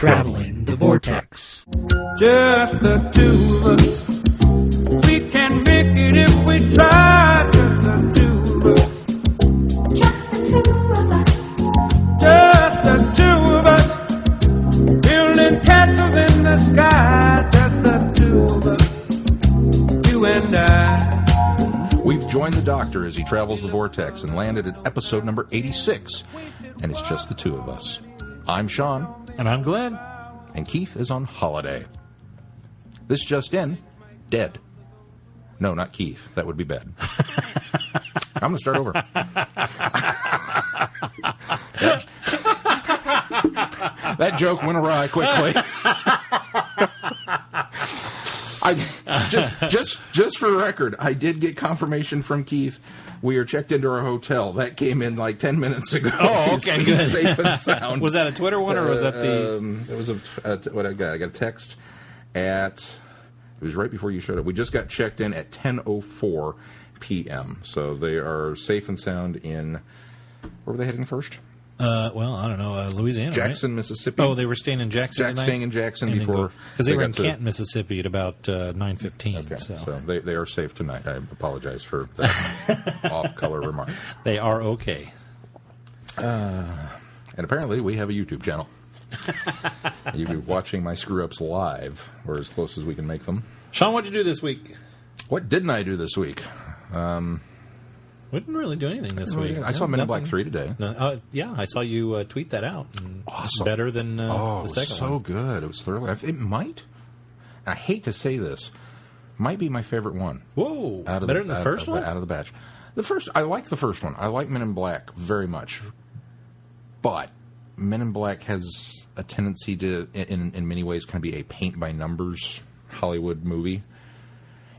Traveling the Vortex. Just the two of us. We can make it if we try. Just the two of us. Just the two of us. Just the two of us. Building castles in the sky. Just the two of us. You and I. We've joined the Doctor as he travels the Vortex and landed at episode number 86. And it's just the two of us. I'm Shaun. And I'm Glenn. And Keith is on holiday. This just in, dead. No, not Keith. That would be bad. I'm going to start over. That joke went awry quickly. Just for the record, I did get confirmation from Keith. We are checked into our hotel. That came in like 10 minutes ago. Oh, okay, good. Safe and sound. Was that a Twitter one, or was that the... It was what I got. I got a text at... It was right before you showed up. We just got checked in at 10:04 p.m. So they are safe and sound in... Where were they heading first? Well, I don't know. Louisiana, Jackson, right? Mississippi. Oh, they were staying in Jackson tonight? Staying in Jackson before... Because they were in Canton, Mississippi at about 9:15. Okay, so they are safe tonight. I apologize for that off-color remark. They are okay. And apparently we have a YouTube channel. You'll be watching my screw-ups live, or as close as we can make them. Shaun, what'd you do this week? What didn't I do this week? We didn't really do anything this week. I saw Men in Black 3 today. No, yeah, I saw you tweet that out. Awesome. Better than the second one. So good. It was thoroughly... It might... I hate to say this. Might be my favorite one. Whoa. Better than the first one? Out of the batch. I like the first one. I like Men in Black very much. But Men in Black has a tendency to, in many ways, kind of be a paint-by-numbers Hollywood movie.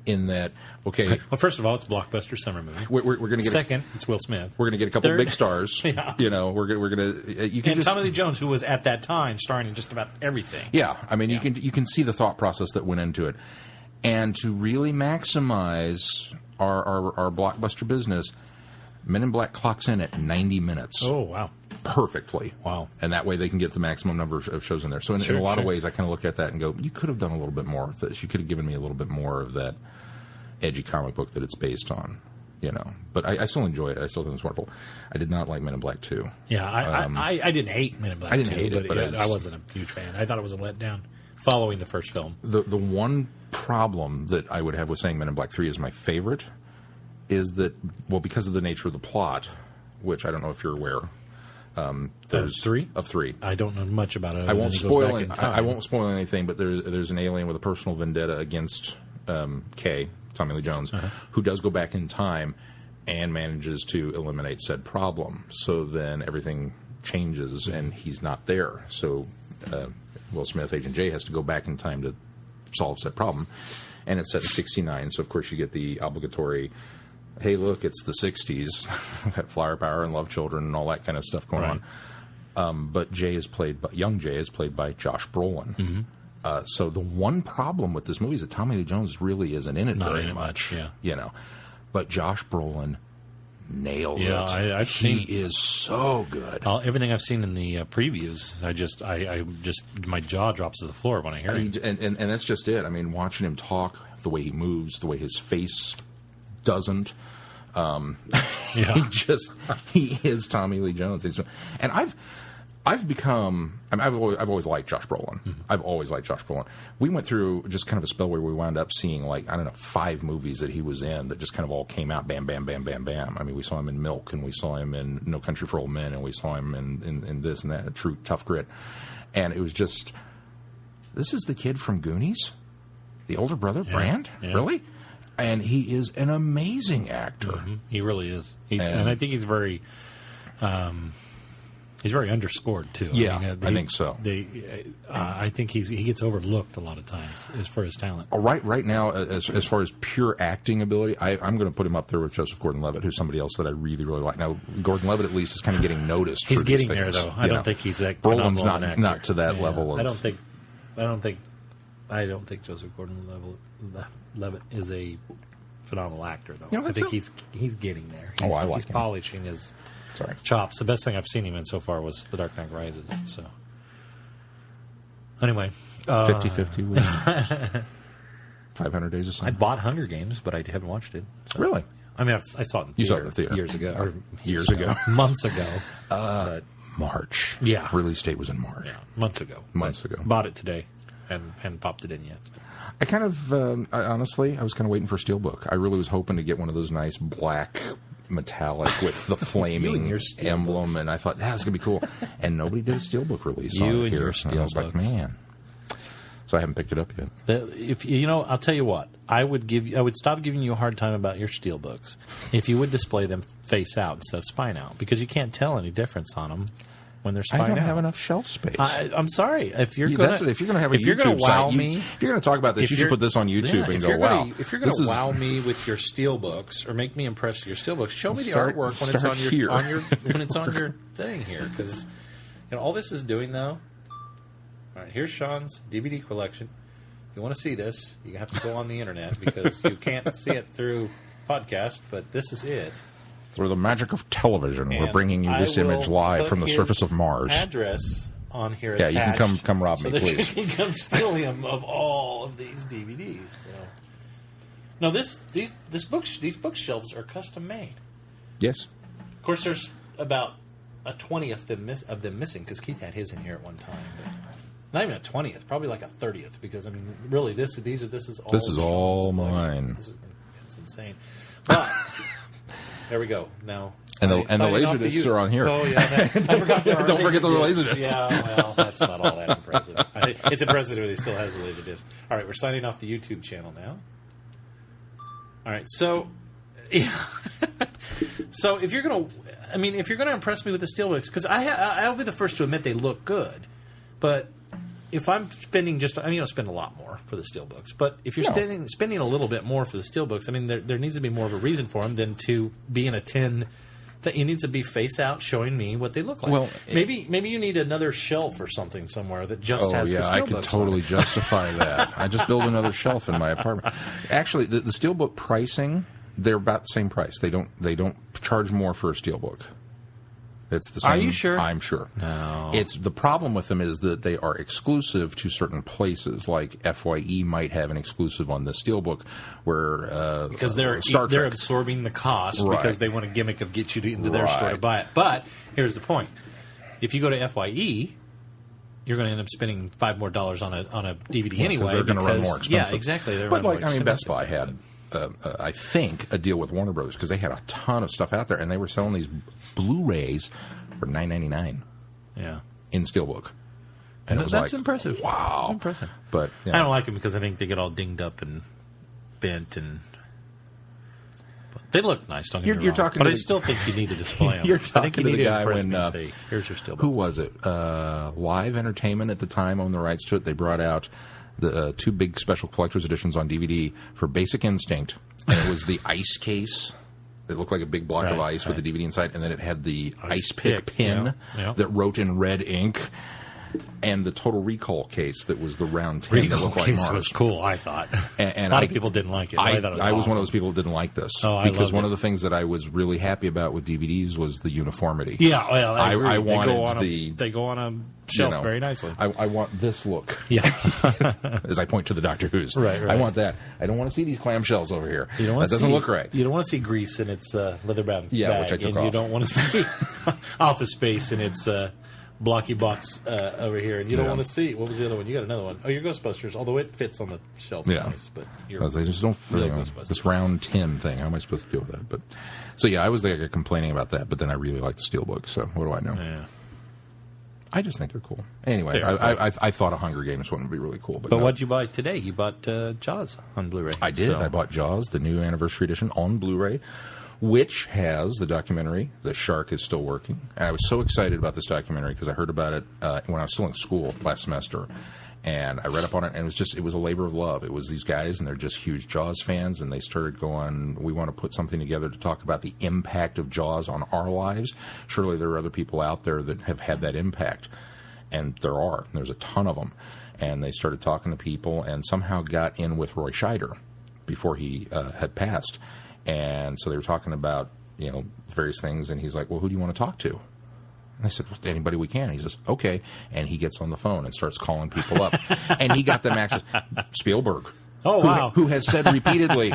In that, okay... Well, first of all, it's a blockbuster summer movie. We're going to get... Second, it's Will Smith. We're going to get a couple of big stars. Yeah. You know, we're going to... And Tommy Lee Jones, who was at that time starring in just about everything. Yeah, I mean, you can see the thought process that went into it. And to really maximize our blockbuster business, Men in Black clocks in at 90 minutes. Oh, wow. Perfectly. Wow. And that way they can get the maximum number of shows in there. So in a lot of ways, I kind of look at that and go, you could have done a little bit more of this. You could have given me a little bit more of that edgy comic book that it's based on, you know. But I still enjoy it. I still think it's wonderful. I did not like Men in Black 2. Yeah, I didn't hate Men in Black 2. I didn't hate it, but I wasn't a huge fan. I thought it was a letdown following the first film. The one problem that I would have with saying Men in Black 3 is my favorite is that, well, because of the nature of the plot, which I don't know if you're aware. There's three? Of three. I don't know much about it. I won't spoil anything, but there's an alien with a personal vendetta against Kay, Tommy Lee Jones, who does go back in time and manages to eliminate said problem. So then everything changes and he's not there. So Will Smith, Agent J, has to go back in time to solve said problem. And it's set in 1969, so of course you get the obligatory... Hey, look, it's the 60s. Got flower power and love children and all that kind of stuff going on. But young Jay is played by Josh Brolin. Mm-hmm. So the one problem with this movie is that Tommy Lee Jones really isn't in it very much. Yeah. You know, but Josh Brolin nails it. I've seen. He is so good. Everything I've seen in the previews, I just my jaw drops to the floor when I hear it. And that's just it. I mean, watching him talk, the way he moves, the way his face doesn't. He is Tommy Lee Jones. And I've always liked Josh Brolin. Mm-hmm. I've always liked Josh Brolin. We went through just kind of a spell where we wound up seeing 5 movies that he was in that just kind of all came out bam, bam, bam, bam, bam. I mean, we saw him in Milk, and we saw him in No Country for Old Men, and we saw him in this and that, True Tough Grit. And it was just, this is the kid from Goonies? The older brother, Brand? Yeah. Really? And he is an amazing actor. Mm-hmm. He really is. And I think he's very underscored, too. Yeah, I think so. I think he gets overlooked a lot of times as for his talent. Right now, as far as pure acting ability, I'm going to put him up there with Joseph Gordon-Levitt, who's somebody else that I really, really like. Now, Gordon-Levitt at least is kind of getting noticed. He's getting there, though. I don't think he's that Brolin's phenomenal an actor. Not to that level. I don't think Joseph Gordon-Levitt is a phenomenal actor, though. I think he's getting there. He's polishing his chops. The best thing I've seen him in so far was The Dark Knight Rises. So Anyway. 50-50 with 500 Days of Summer. I bought Hunger Games, but I haven't watched it. So. Really? I mean, I saw it in theater. You saw it in the theater. Years ago. Or years ago. Months ago. But March. Yeah. Release date was in March. Yeah, months ago. Bought it today and hadn't popped it in yet. I kind of, honestly, I was kind of waiting for a Steelbook. I really was hoping to get one of those nice black metallic with the flaming emblem, and I thought, that's going to be cool. And nobody did a Steelbook release on it here. Your Steelbooks. And I was like, man. So I haven't picked it up yet. I'll tell you what. I would stop giving you a hard time about your Steelbooks if you would display them face out instead of spine out, because you can't tell any difference on them when they're spine out. I don't have enough shelf space. I'm sorry. If you're going to have a YouTube wow site, me, if you're going to talk about this, you should put this on YouTube and go, wow. If you're going to wow me with your Steelbooks or make me impressed with your Steelbooks, show me the artwork when it's on your thing here, because all this is doing though. All right, here's Shaun's DVD collection. If you want to see this, you have to go on the internet because you can't see it through podcast, but this is it. Through the magic of television, we're bringing you this image live from the surface of Mars. Address on here attached. Yeah, you can come rob me, please. So that you can come steal him of all of these DVDs. So. No, these bookshelves are custom made. Yes. Of course, there's about a 20th of them missing because Keith had his in here at one time. But not even a 20th, probably like a 30th, because I mean, really, this is all mine. It's insane. But there we go. Now, and the Laserdiscs are on here. Oh yeah, I forgot. Don't forget the Laserdiscs. Yeah, well, that's not all that impressive. It's impressive that he still has the Laserdisc. All right, we're signing off the YouTube channel now. All right, so yeah. So if you're gonna impress me with the Steelbooks, because I'll be the first to admit they look good, but if I'm spending you don't spend a lot more for the Steelbooks, but if you're spending a little bit more for the Steelbooks, I mean, there needs to be more of a reason for them than to be in a tin. It needs to be face out, showing me what they look like. Well, maybe you need another shelf or something somewhere that just has the Steelbooks. I could totally justify that. I just build another shelf in my apartment. Actually, the Steelbook pricing, they're about the same price. They don't charge more for a Steelbook. It's the same. Are you sure? I'm sure. No. It's the problem with them is that they are exclusive to certain places. Like FYE might have an exclusive on the Steelbook, where because they're absorbing the cost because they want a gimmick of get you into their store to buy it. But here's the point: if you go to FYE, you're going to end up spending $5 more on a DVD anyway. They're going to run more expensive. Yeah, exactly. Best Buy had. I think a deal with Warner Brothers because they had a ton of stuff out there, and they were selling these Blu-rays for $9.99. Yeah, in Steelbook, and it was that's impressive. Wow, that's impressive. But I don't like them because I think they get all dinged up and bent, but they look nice. Don't get me wrong. But I still think you need to display them. You're talking to the guy when here's your Steelbook. Who was it? Live Entertainment at the time owned the rights to it. They brought out the two big special collector's editions on DVD for Basic Instinct, and it was the ice case. It looked like a big block of ice with the DVD inside, and then it had the ice pick pin that wrote in red ink, and the Total Recall case that was the round tin that looked like Mars. Was cool, I thought. And a lot of people didn't like it. I thought it was I was one of those people who didn't like this because one of the things that I was really happy about with DVDs was the uniformity. Yeah, well, I wanted they go on a shelf very nicely. I want this look. Yeah, as I point to the Doctor Who's. Right. I want that. I don't want to see these clamshells over here. That doesn't look right. You don't want to see Grease in its leather-bound bag, which I took off. You don't want to see Office Space in its blocky box over here, and you don't want to see. What was the other one? You got another one. Oh, your Ghostbusters. Although it fits on the shelf, nice, but they just don't. This round tin thing. How am I supposed to deal with that? But I was there complaining about that, but then I really like the Steelbook. So what do I know? Yeah. I just think they're cool. Anyway, I thought a Hunger Games one would be really cool. But what'd you buy today? You bought Jaws on Blu-ray. I did. I bought Jaws, the new anniversary edition, on Blu-ray, which has the documentary, The Shark is Still Working. And I was so excited about this documentary because I heard about it when I was still in school last semester. And I read up on it, and it was a labor of love. It was these guys, and they're just huge Jaws fans, and they started going, we want to put something together to talk about the impact of Jaws on our lives. Surely there are other people out there that have had that impact. And there's a ton of them. And they started talking to people and somehow got in with Roy Scheider before he had passed. And so they were talking about, various things, and he's like, well, who do you want to talk to? And I said, well, anybody we can. He says, okay. And he gets on the phone and starts calling people up. And he got them access. Spielberg. Oh, wow. Who has said repeatedly,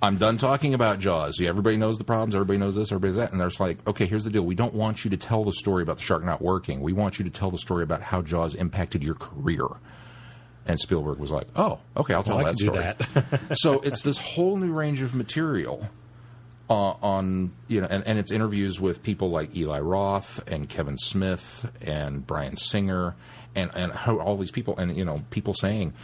I'm done talking about Jaws. Everybody knows the problems. Everybody knows this. Everybody knows that. And they're like, okay, here's the deal. We don't want you to tell the story about the shark not working. We want you to tell the story about how Jaws impacted your career. And Spielberg was like, oh, okay, I'll tell that story. I can do that. So it's this whole new range of material on, and it's interviews with people like Eli Roth and Kevin Smith and Bryan Singer and how all these people, and, people saying,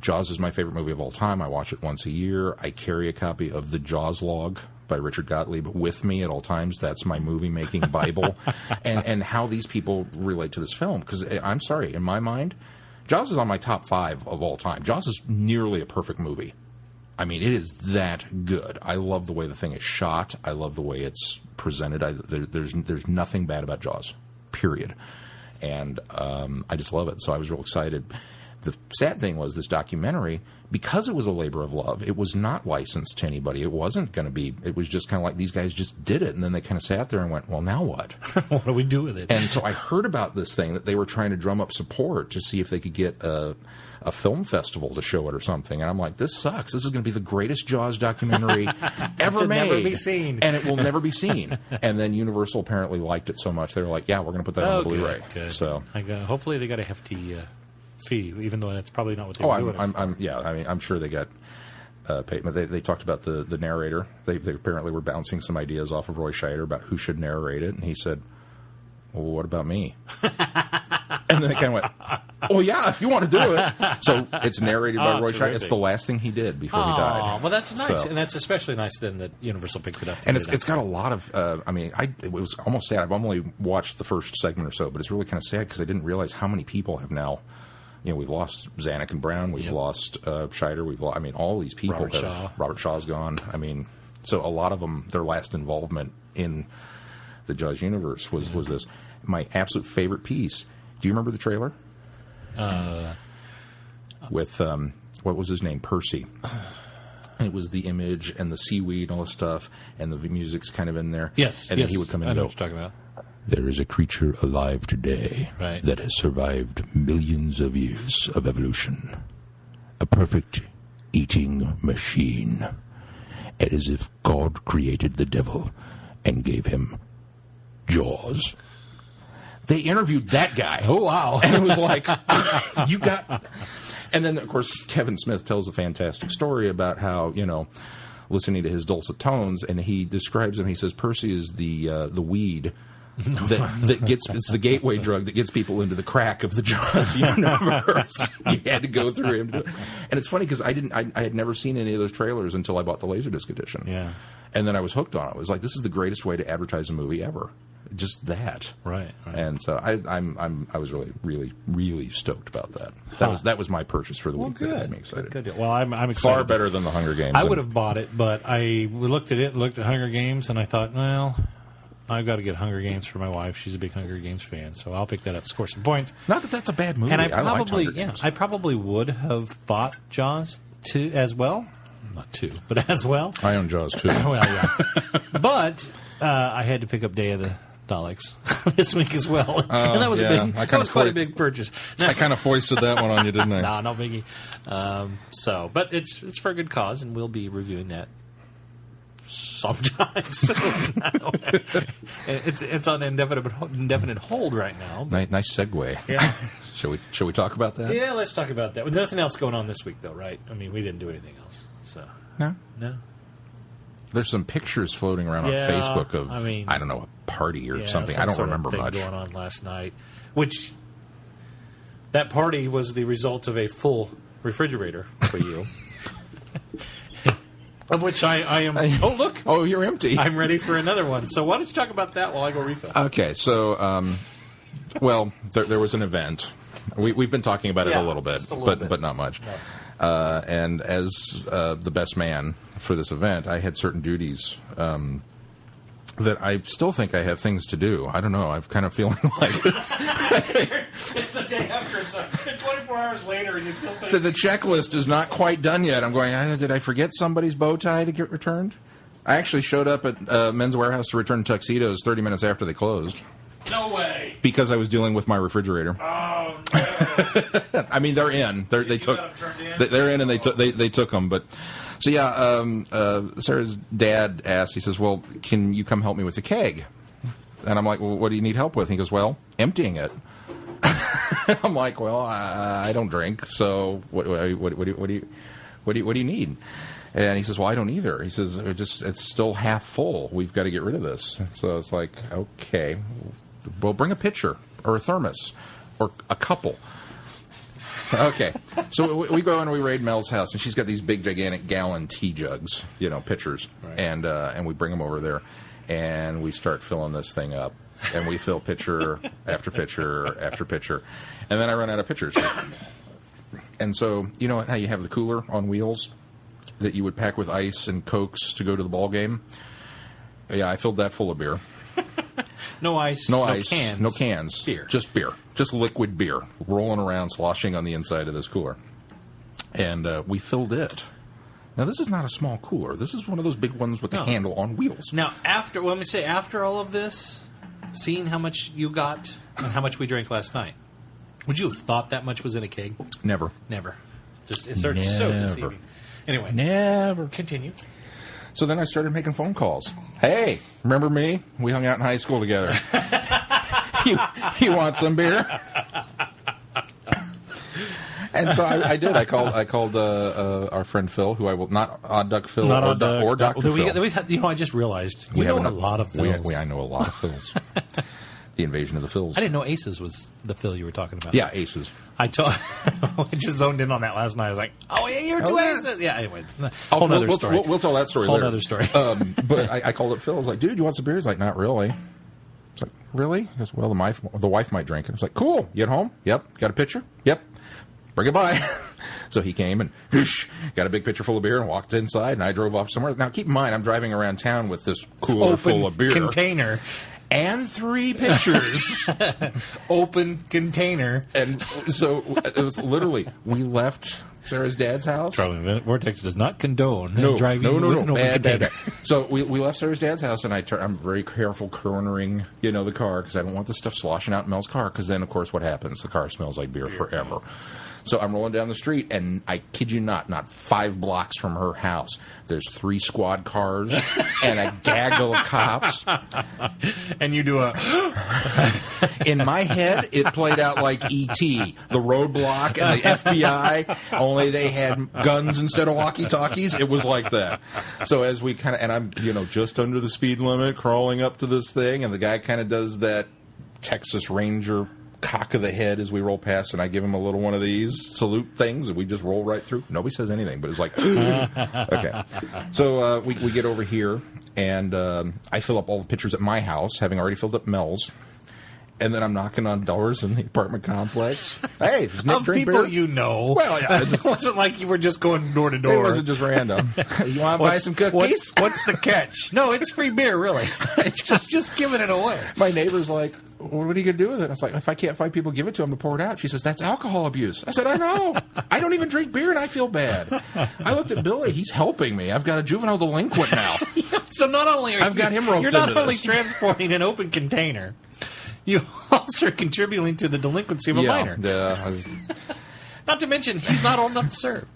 Jaws is my favorite movie of all time. I watch it once a year. I carry a copy of the Jaws log by Richard Gottlieb with me at all times. That's my movie-making Bible. and how these people relate to this film. Because I'm sorry, in my mind, Jaws is on my top 5 of all time. Jaws is nearly a perfect movie. I mean, it is that good. I love the way the thing is shot. I love the way it's presented. There's nothing bad about Jaws, period. And I just love it. So I was real excited. The sad thing was this documentary, because it was a labor of love, it was not licensed to anybody. It wasn't going to be. It was just kind of like these guys just did it, and then they kind of sat there and went, well, now what? What do we do with it? And so I heard about this thing that they were trying to drum up support to see if they could get a film festival to show it or something. And I'm like, this sucks. This is going to be the greatest Jaws documentary ever made. Never be seen. And it will never be seen. And then Universal apparently liked it so much, they were like, yeah, we're going to put that on the Blu-ray. Good. So hopefully they got a hefty fee, even though that's probably not what they were doing. I'm sure they got paid. They talked about the narrator. They apparently were bouncing some ideas off of Roy Scheider about who should narrate it, and he said, well, what about me? And then they kind of went, well, yeah, if you want to do it. So it's narrated by Roy Scheider. It's the last thing he did before he died. Well, that's nice. So, and that's especially nice then that Universal picked it up. And it's got a lot of, it was almost sad. I've only watched the first segment or so, but it's really kind of sad because I didn't realize how many people have now, we've lost Zanuck and Brown, we've lost Scheider, we've lost, all these people. Robert Shaw's gone. So a lot of them, their last involvement in the Jaws universe was this. My absolute favorite piece. Do you remember the trailer? With, what was his name? Percy. And it was the image and the seaweed and all this stuff, and the music's kind of in there. Yes. And then he would come in and know go, what you're talking about. there is a creature alive today that has survived millions of years of evolution. A perfect eating machine. It is as if God created the devil and gave him jaws. They interviewed that guy. Oh, wow. And it was like, you got... And then, of course, Kevin Smith tells a fantastic story about how, listening to his dulcet tones, and he describes him, he says, Percy is the weed that gets, it's the gateway drug that gets people into the crack of the Jaws universe. You had to go through him. And it's funny because I had never seen any of those trailers until I bought the Laserdisc edition. Yeah. And then I was hooked on it. It was like, this is the greatest way to advertise a movie ever. Just that. Right. And so I was really, really, really stoked about that. That was my purchase for the week. Good. That made me excited. Good. Well, I'm excited. Far better than the Hunger Games. I would have bought it, but I looked at it, looked at Hunger Games, and I thought, well, I've got to get Hunger Games for my wife. She's a big Hunger Games fan, so I'll pick that up, score some points. Not that that's a bad movie. And I probably would have bought Jaws 2 as well. Not 2, but as well. I own Jaws 2. Well, yeah. But I had to pick up Day of the Daleks this week as well, and that was quite a big purchase. I kind of foisted that one on you, didn't I? No biggie. But it's for a good cause, and we'll be reviewing that sometime soon. It's on indefinite hold right now. Nice segue. Yeah. Shall we talk about that? Yeah, let's talk about that. With nothing else going on this week, though, right? I mean, we didn't do anything else. So no. There's some pictures floating around on Facebook of, I don't know, a party or something. I don't remember much. Going on last night, which that party was the result of a full refrigerator for you, of which I am. Oh, look! Oh, you're empty. I'm ready for another one. So why don't you talk about that while I go refill? Okay, so there was an event. We've been talking about it a little bit, but not much. No. And as the best man for this event, I had certain duties that I still think I have things to do. I don't know. I'm kind of feeling like this. It's a day after. It's 24 hours later, and you still think... The checklist is not quite done yet. I'm going, did I forget somebody's bow tie to get returned? I actually showed up at Men's Warehouse to return tuxedos 30 minutes after they closed. No way. Because I was dealing with my refrigerator. Oh no. I mean, they're in. They took. They're in, and they took them. But so yeah, Sarah's dad asked. He says, "Well, can you come help me with the keg?" And I'm like, "Well, what do you need help with?" He goes, "Well, emptying it." I'm like, "Well, I don't drink, so what do you need?" And he says, "Well, I don't either." He says, "It's still half full. We've got to get rid of this." So it's like, okay, well, bring a pitcher or a thermos or a couple. Okay, so we go and we raid Mel's house, and she's got these big, gigantic gallon tea jugs, pitchers, right. And we bring them over there, and we start filling this thing up, and we fill pitcher after pitcher after pitcher, and then I run out of pitchers. And so, you know how you have the cooler on wheels that you would pack with ice and Cokes to go to the ball game? Yeah, I filled that full of beer. No ice, cans. No cans. Beer. Just beer. Just liquid beer. Rolling around, sloshing on the inside of this cooler. And we filled it. Now, this is not a small cooler. This is one of those big ones with the handle on wheels. Now, after all of this, seeing how much you got and how much we drank last night, would you have thought that much was in a keg? Never. Just it starts so deceiving. Anyway. Never. Continue. So then I started making phone calls. Hey, remember me? We hung out in high school together. You want some beer? And so I did. I called our friend Phil, who I will not Odd Duck Phil or Dr. Phil. I just realized we know a lot of Phils. I know a lot of Phils. The invasion of the Phils. I didn't know Aces was the Phil you were talking about. Yeah, Aces. I just zoned in on that last night. I was like, oh, yeah, you're two Aces. Yeah, anyway. Whole other story. We'll tell that story later. Whole other story. But I called up Phil. I was like, dude, you want some beer? He's like, not really. I was like, really? He goes, well, the wife might drink it. I was like, cool. You at home? Yep. Got a pitcher? Yep. Bring it by. So he came and whoosh, got a big pitcher full of beer and walked inside, and I drove off somewhere. Now, keep in mind, I'm driving around town with this cooler full of beer. Container. And 3 pitchers. Open container. And so it was literally, we left Sarah's dad's house. Traveling Vortex does not condone driving no. with an open container. Bad. So we left Sarah's dad's house, and I'm very careful cornering, the car, because I don't want the stuff sloshing out in Mel's car, because then, of course, what happens? The car smells like beer forever. So I'm rolling down the street, and I kid you not 5 blocks from her house, there's 3 squad cars and a gaggle of cops. And you do a... In my head, it played out like E.T., the roadblock and the FBI, only they had guns instead of walkie-talkies. It was like that. So as we kind of... And I'm, just under the speed limit, crawling up to this thing, and the guy kind of does that Texas Ranger cock of the head as we roll past, and I give him a little one of these salute things, and we just roll right through. Nobody says anything, but it's like, okay. So we get over here, and I fill up all the pitchers at my house, having already filled up Mel's, and then I'm knocking on doors in the apartment complex. Hey, does Nick drink people beer? You know. Well, yeah. It wasn't like you were just going door to door. It wasn't just random. You want to buy some cookies? What's the catch? No, it's free beer, really. It's just giving it away. My neighbor's like, what are you going to do with it? I was like, if I can't find people to give it to them to pour it out. She says, that's alcohol abuse. I said, I know. I don't even drink beer, and I feel bad. I looked at Billy. He's helping me. I've got a juvenile delinquent now. So not only I've got him roped you're not into only this. transporting an open container, you also are contributing to the delinquency of a minor. Not to mention, he's not old enough to serve.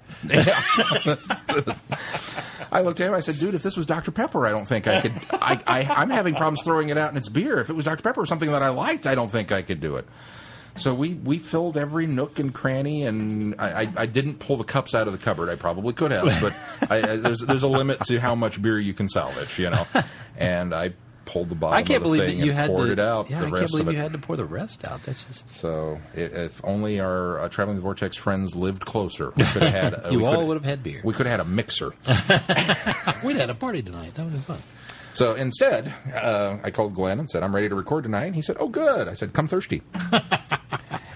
I looked at him. I said, dude, if this was Dr. Pepper, I don't think I could. I'm having problems throwing it out in its beer. If it was Dr. Pepper or something that I liked, I don't think I could do it. So we filled every nook and cranny, and I didn't pull the cups out of the cupboard. I probably could have, but there's a limit to how much beer you can salvage, And I pulled the bottom I can't of the believe thing that you and had poured to, it out. Yeah, the I rest can't believe of it. you had to pour the rest out. That's just so. If only our Traveling Vortex friends lived closer, we could have had. You all would have had beer. We could have had a mixer. We'd had a party tonight. That would have been fun. So instead, I called Glenn and said, I'm ready to record tonight. And he said, oh, good. I said, come thirsty.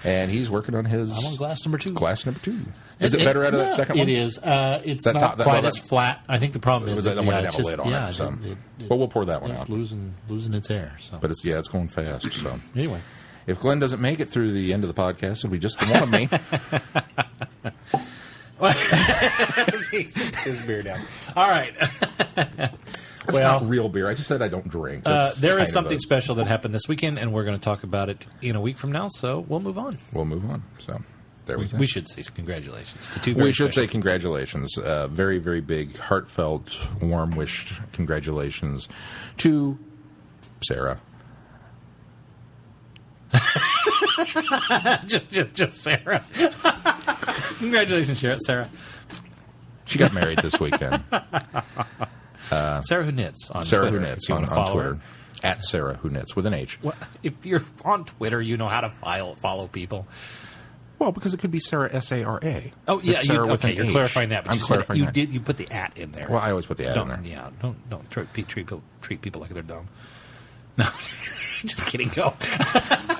And he's working on his... I'm on glass number 2. Glass number 2. Is it better out of that second one? It is. It's not quite as flat. I think the problem is that that one didn't have a lid on it. So. Well, we'll pour that one out. It's losing its air. So. But it's going fast. So anyway. If Glenn doesn't make it through the end of the podcast, it'll be just the one of me. He sits his beer down. All right. It's not real beer. I just said I don't drink. That's there kind is of something a- special that happened this weekend, and we're going to talk about it in a week from now, so we'll move on. We'll move on. So there we go. We should say congratulations to two very We should say special- congratulations. Very, very big, heartfelt, warm-wished congratulations to Sarah. just Sarah. Congratulations, Sarah. She got married this weekend. Sarah Who Knits on Sarah Twitter. Who Knits if you on, wanna on follow Twitter. her. At Sarah Who Knits with an H. Well, if you're on Twitter, you know how to follow people. Well, because it could be Sarah S-A-R-A. Oh yeah, It's Sarah with an you're H. clarifying that. But I'm you said clarifying that. you put the at in there. Well, I always put the at in there. Yeah, don't treat people like they're dumb. No, just kidding. Go.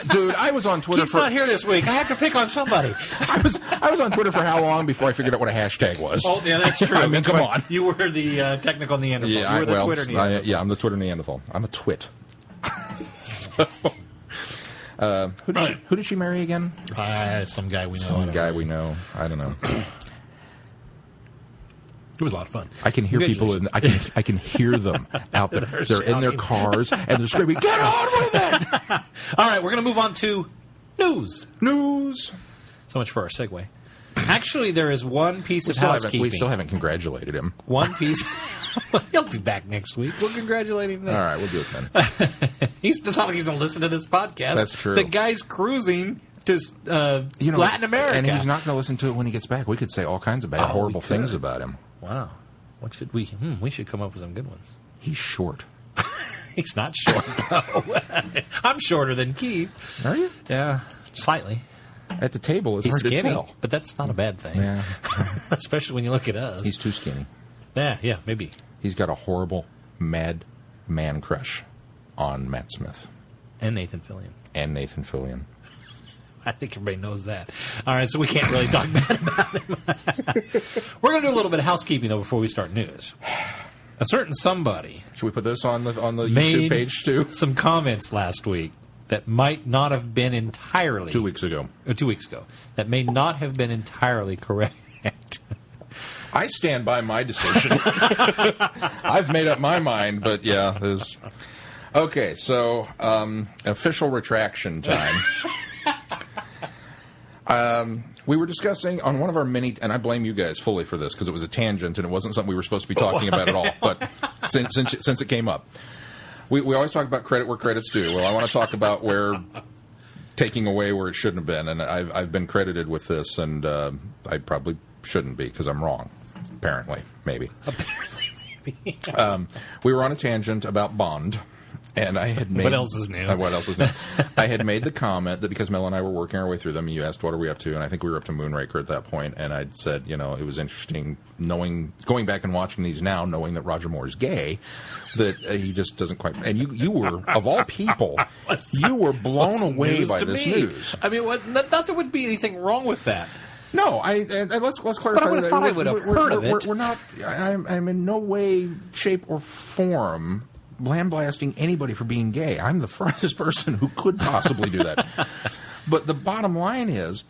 Dude, I was on Twitter Keith's for not here this week. I have to pick on somebody. I was on Twitter for how long before I figured out what a hashtag was? Oh, yeah, that's true. I mean, come on. You were the technical Neanderthal. You were the Twitter Neanderthal. I'm the Twitter Neanderthal. I'm a twit. Who did she marry again? Some guy we know. Some guy we know. I don't know. It was a lot of fun. I can hear people. I can hear them out there. They're in their cars and they're screaming, "Get on with it!" All right, we're going to move on to news. So much for our segue. Actually, there is one piece of housekeeping. We still haven't congratulated him. One piece. He'll be back next week. We'll congratulate him then. All right, we'll do it then. It's not like he's going to listen to this podcast. That's true. The guy's cruising to Latin America. And he's not going to listen to it when he gets back. We could say all kinds of bad, horrible things about him. Wow. What should we? We should come up with some good ones. He's short. He's not short, though. I'm shorter than Keith. Are you? Yeah, slightly. At the table, it's He's hard skinny, to tell. but that's not a bad thing. Yeah. Especially when you look at us. He's too skinny. Yeah, maybe. He's got a horrible, mad man crush on Matt Smith. And Nathan Fillion. I think everybody knows that. All right, so we can't really talk bad about him. We're going to do a little bit of housekeeping, though, before we start news. A certain somebody Should we put this on the made YouTube page, too? some comments last week that might not have been entirely... 2 weeks ago. 2 weeks ago. That may not have been entirely correct. I stand by my decision. I've made up my mind, but yeah, there's... Okay, so official retraction time. We were discussing on one of our many, and I blame you guys fully for this because it was a tangent and it wasn't something we were supposed to be talking about at all. But since it came up, we always talk about credit where credit's due. Well, I want to talk about where taking away where it shouldn't have been, and I've been credited with this, and I probably shouldn't be because I'm wrong. Apparently, maybe. We were on a tangent about Bond. And I had made... What else is new? I had made the comment that because Mel and I were working our way through them, you asked what are we up to, and I think we were up to Moonraker at that point, and I'd said, it was interesting going back and watching these now, knowing that Roger Moore is gay, that he just doesn't quite... And you were, of all people, you were blown away by this news. I mean, not that there would be anything wrong with that. No, let's clarify. But I would have thought I would have heard of it. We're not... I'm in no way, shape, or form... blasting anybody for being gay. I'm the farthest person who could possibly do that. But the bottom line is,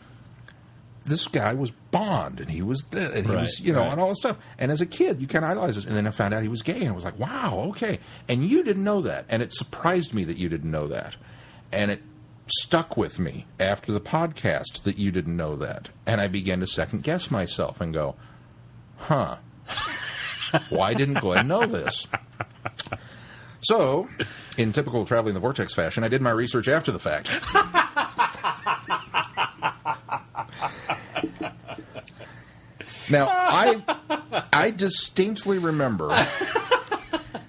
this guy was Bond, and he was this, and he was, and all this stuff. And as a kid, you kind of idolized this, and then I found out he was gay, and I was like, wow, okay. And you didn't know that, and it surprised me that you didn't know that. And it stuck with me after the podcast that you didn't know that. And I began to second-guess myself and go, huh, why didn't Glenn know this? So, in typical Traveling the Vortex fashion, I did my research after the fact. Now, I distinctly remember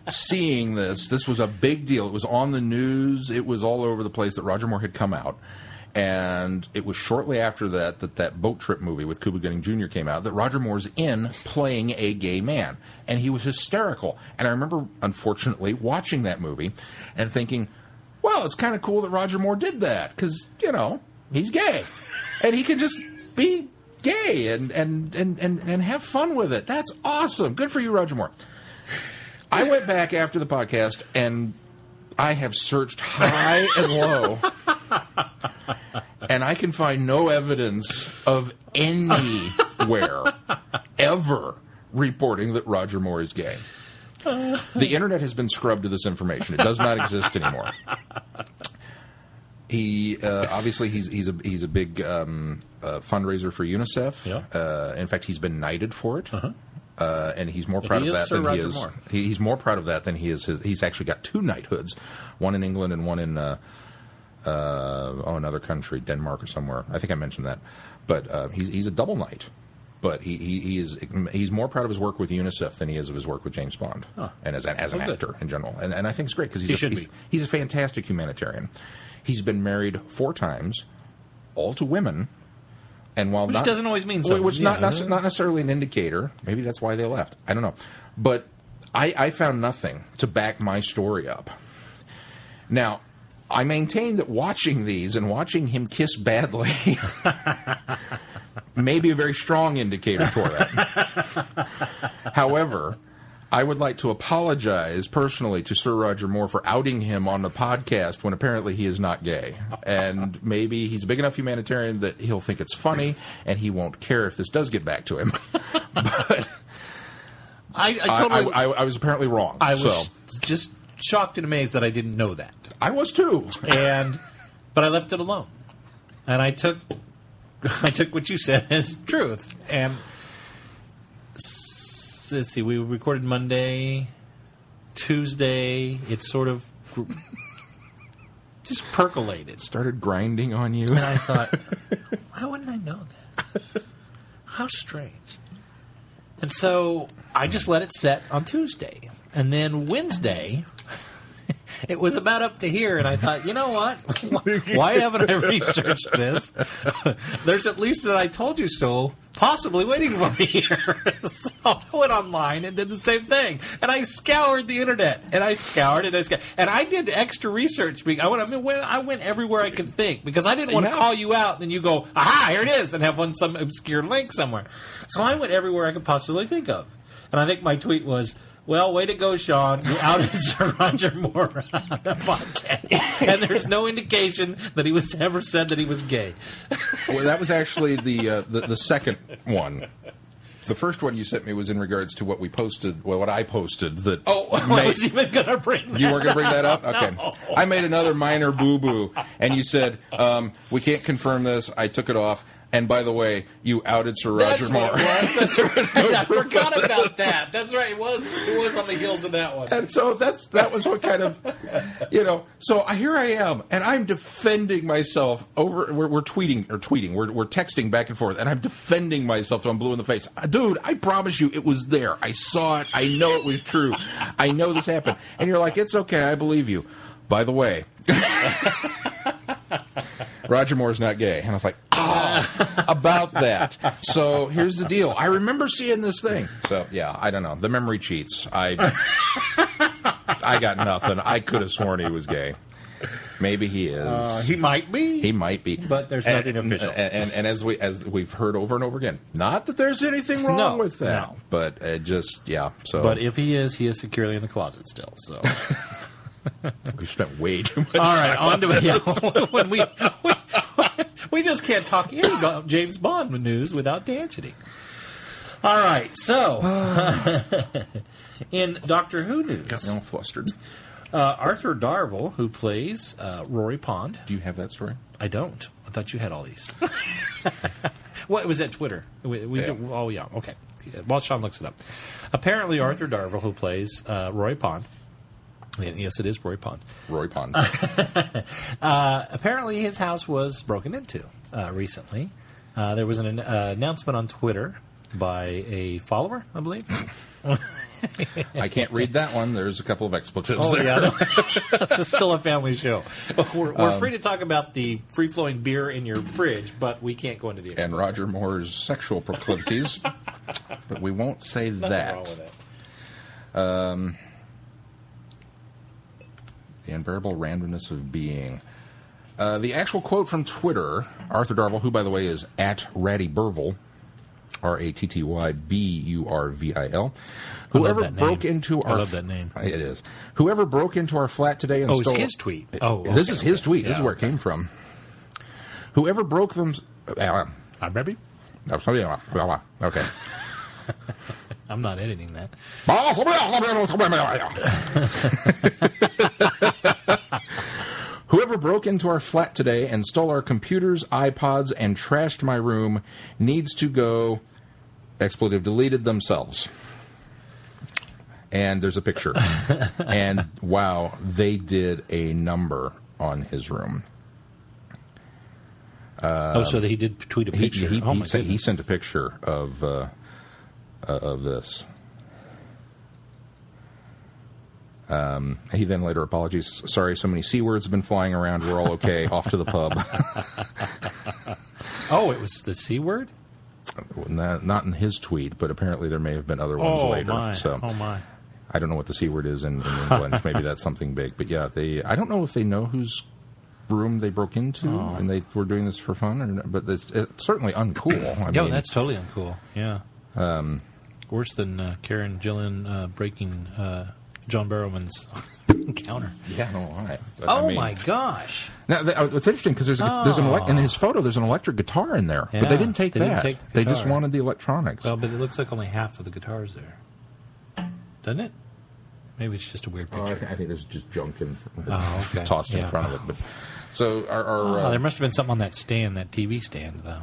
seeing this. This was a big deal. It was on the news. It was all over the place that Roger Moore had come out. And it was shortly after that boat trip movie with Cuba Gooding Jr. came out that Roger Moore's in playing a gay man. And he was hysterical. And I remember, unfortunately, watching that movie and thinking, well, it's kind of cool that Roger Moore did that because, he's gay. And he can just be gay and have fun with it. That's awesome. Good for you, Roger Moore. I went back after the podcast and I have searched high and low. And I can find no evidence of anywhere ever reporting that Roger Moore is gay. The internet has been scrubbed of this information. It does not exist anymore. He obviously he's a big fundraiser for UNICEF. Yeah. In fact, he's been knighted for it. And he's more proud of that Sir than Roger he is. Moore. He's more proud of that than he is. He's actually got 2 knighthoods, one in England and one in another country, Denmark or somewhere. I think I mentioned that. But he's a double knight. But he's more proud of his work with UNICEF than he is of his work with James Bond, and as an actor in general. And I think it's great because he's a fantastic humanitarian. He's been married 4 times, all to women. And while which doesn't always mean so. Which not necessarily an indicator. Maybe that's why they left. I don't know. But I found nothing to back my story up. Now, I maintain that watching these and watching him kiss badly may be a very strong indicator for that. However, I would like to apologize personally to Sir Roger Moore for outing him on the podcast when apparently he is not gay. And maybe he's a big enough humanitarian that he'll think it's funny and he won't care if this does get back to him. But I was apparently wrong. I was just shocked and amazed that I didn't know that. I was too. But I left it alone. And I took what you said as truth. And let's see, we recorded Monday, Tuesday. It sort of just percolated. Started grinding on you. And I thought, why wouldn't I know that? How strange. And so I just let it set on Tuesday. And then Wednesday, it was about up to here, and I thought, you know what? Why haven't I researched this? There's at least an I told you so possibly waiting for me here. So I went online and did the same thing. And I scoured the internet. And I scoured and I scoured. And I did extra research. I went everywhere I could think because I didn't want to call you out and then you go, aha, here it is, and have some obscure link somewhere. So I went everywhere I could possibly think of. And I think my tweet was, well, way to go, Shaun. You outed Sir Roger Moore on the podcast. And there's no indication that he was ever said that he was gay. Well, that was actually the second one. The first one you sent me was in regards to what we posted, what I posted. I was even going to bring that up. You weren't going to bring that up? Okay. No. I made another minor boo-boo, and you said, we can't confirm this. I took it off. And by the way, you outed Sir Roger Moore. That's what it was. I forgot about that. That's right. It was on the heels of that one. And so that was what kind of, So here I am, and I'm defending myself over. We're tweeting. We're texting back and forth, and I'm defending myself till I'm blue in the face. Dude, I promise you, it was there. I saw it. I know it was true. I know this happened. And you're like, it's okay. I believe you. By the way. Roger Moore's not gay. And I was like, about that. So here's the deal. I remember seeing this thing. So, yeah, I don't know. The memory cheats. I got nothing. I could have sworn he was gay. Maybe he is. He might be. He might be. But there's nothing official. And as we've heard over and over again, not that there's anything wrong with that. No. But so. But if he is securely in the closet still, so. We've spent way too much time. All right, on to it. When we just can't talk any James Bond news without tangity. All right, so in Doctor Who news, got me all flustered. Arthur Darvill, who plays Rory Pond. Do you have that story? I don't. I thought you had all these. What was that? Twitter? Oh yeah, okay. While Shaun looks it up, apparently Arthur Darvill, who plays Rory Pond. Yes, it is Rory Pond. Rory Pond. Apparently, his house was broken into recently. There was an announcement on Twitter by a follower, I believe. I can't read that one. There's a couple of expletives there. Yeah. This is still a family show. We're free to talk about the free-flowing beer in your fridge, but we can't go into the expletives. And Roger Moore's sexual proclivities. But we won't say Nothing that. Wrong with it. The unbearable randomness of being. The actual quote from Twitter, Arthur Darvill, who, by the way, is at Ratty Burville, RATTYBURVIL. Whoever broke into our... I love that name. It is. Whoever broke into our flat today and stole... it's his tweet. This is his tweet. This is where it came from. Whoever broke them... I'm ready? Okay. I'm not editing that. Whoever broke into our flat today and stole our computers, iPods, and trashed my room needs to go expletive deleted themselves. And there's a picture. And wow, they did a number on his room. So he did tweet a picture. He sent a picture of this. He then later apologized. Sorry, so many C words have been flying around. We're all okay. Off to the pub. Oh, it was the C word? Not in his tweet, but apparently there may have been other ones later. My. So Oh, my. I don't know what the C word is in England. Maybe that's something big. But yeah, I don't know if they know whose room they broke into and they were doing this for fun, or not, but it's certainly uncool. I mean, that's totally uncool. Yeah. Worse than Karen Gillan breaking John Barrowman's counter. Yeah, no lie. But, Oh, my gosh. Now, it's interesting because there's in his photo there's an electric guitar in there, but they didn't take that. They just wanted the electronics. Well, but it looks like only half of the guitar's there. Doesn't it? Maybe it's just a weird picture. I think there's just junk okay. tossed in front of it. But so there must have been something on that stand, that TV stand, though.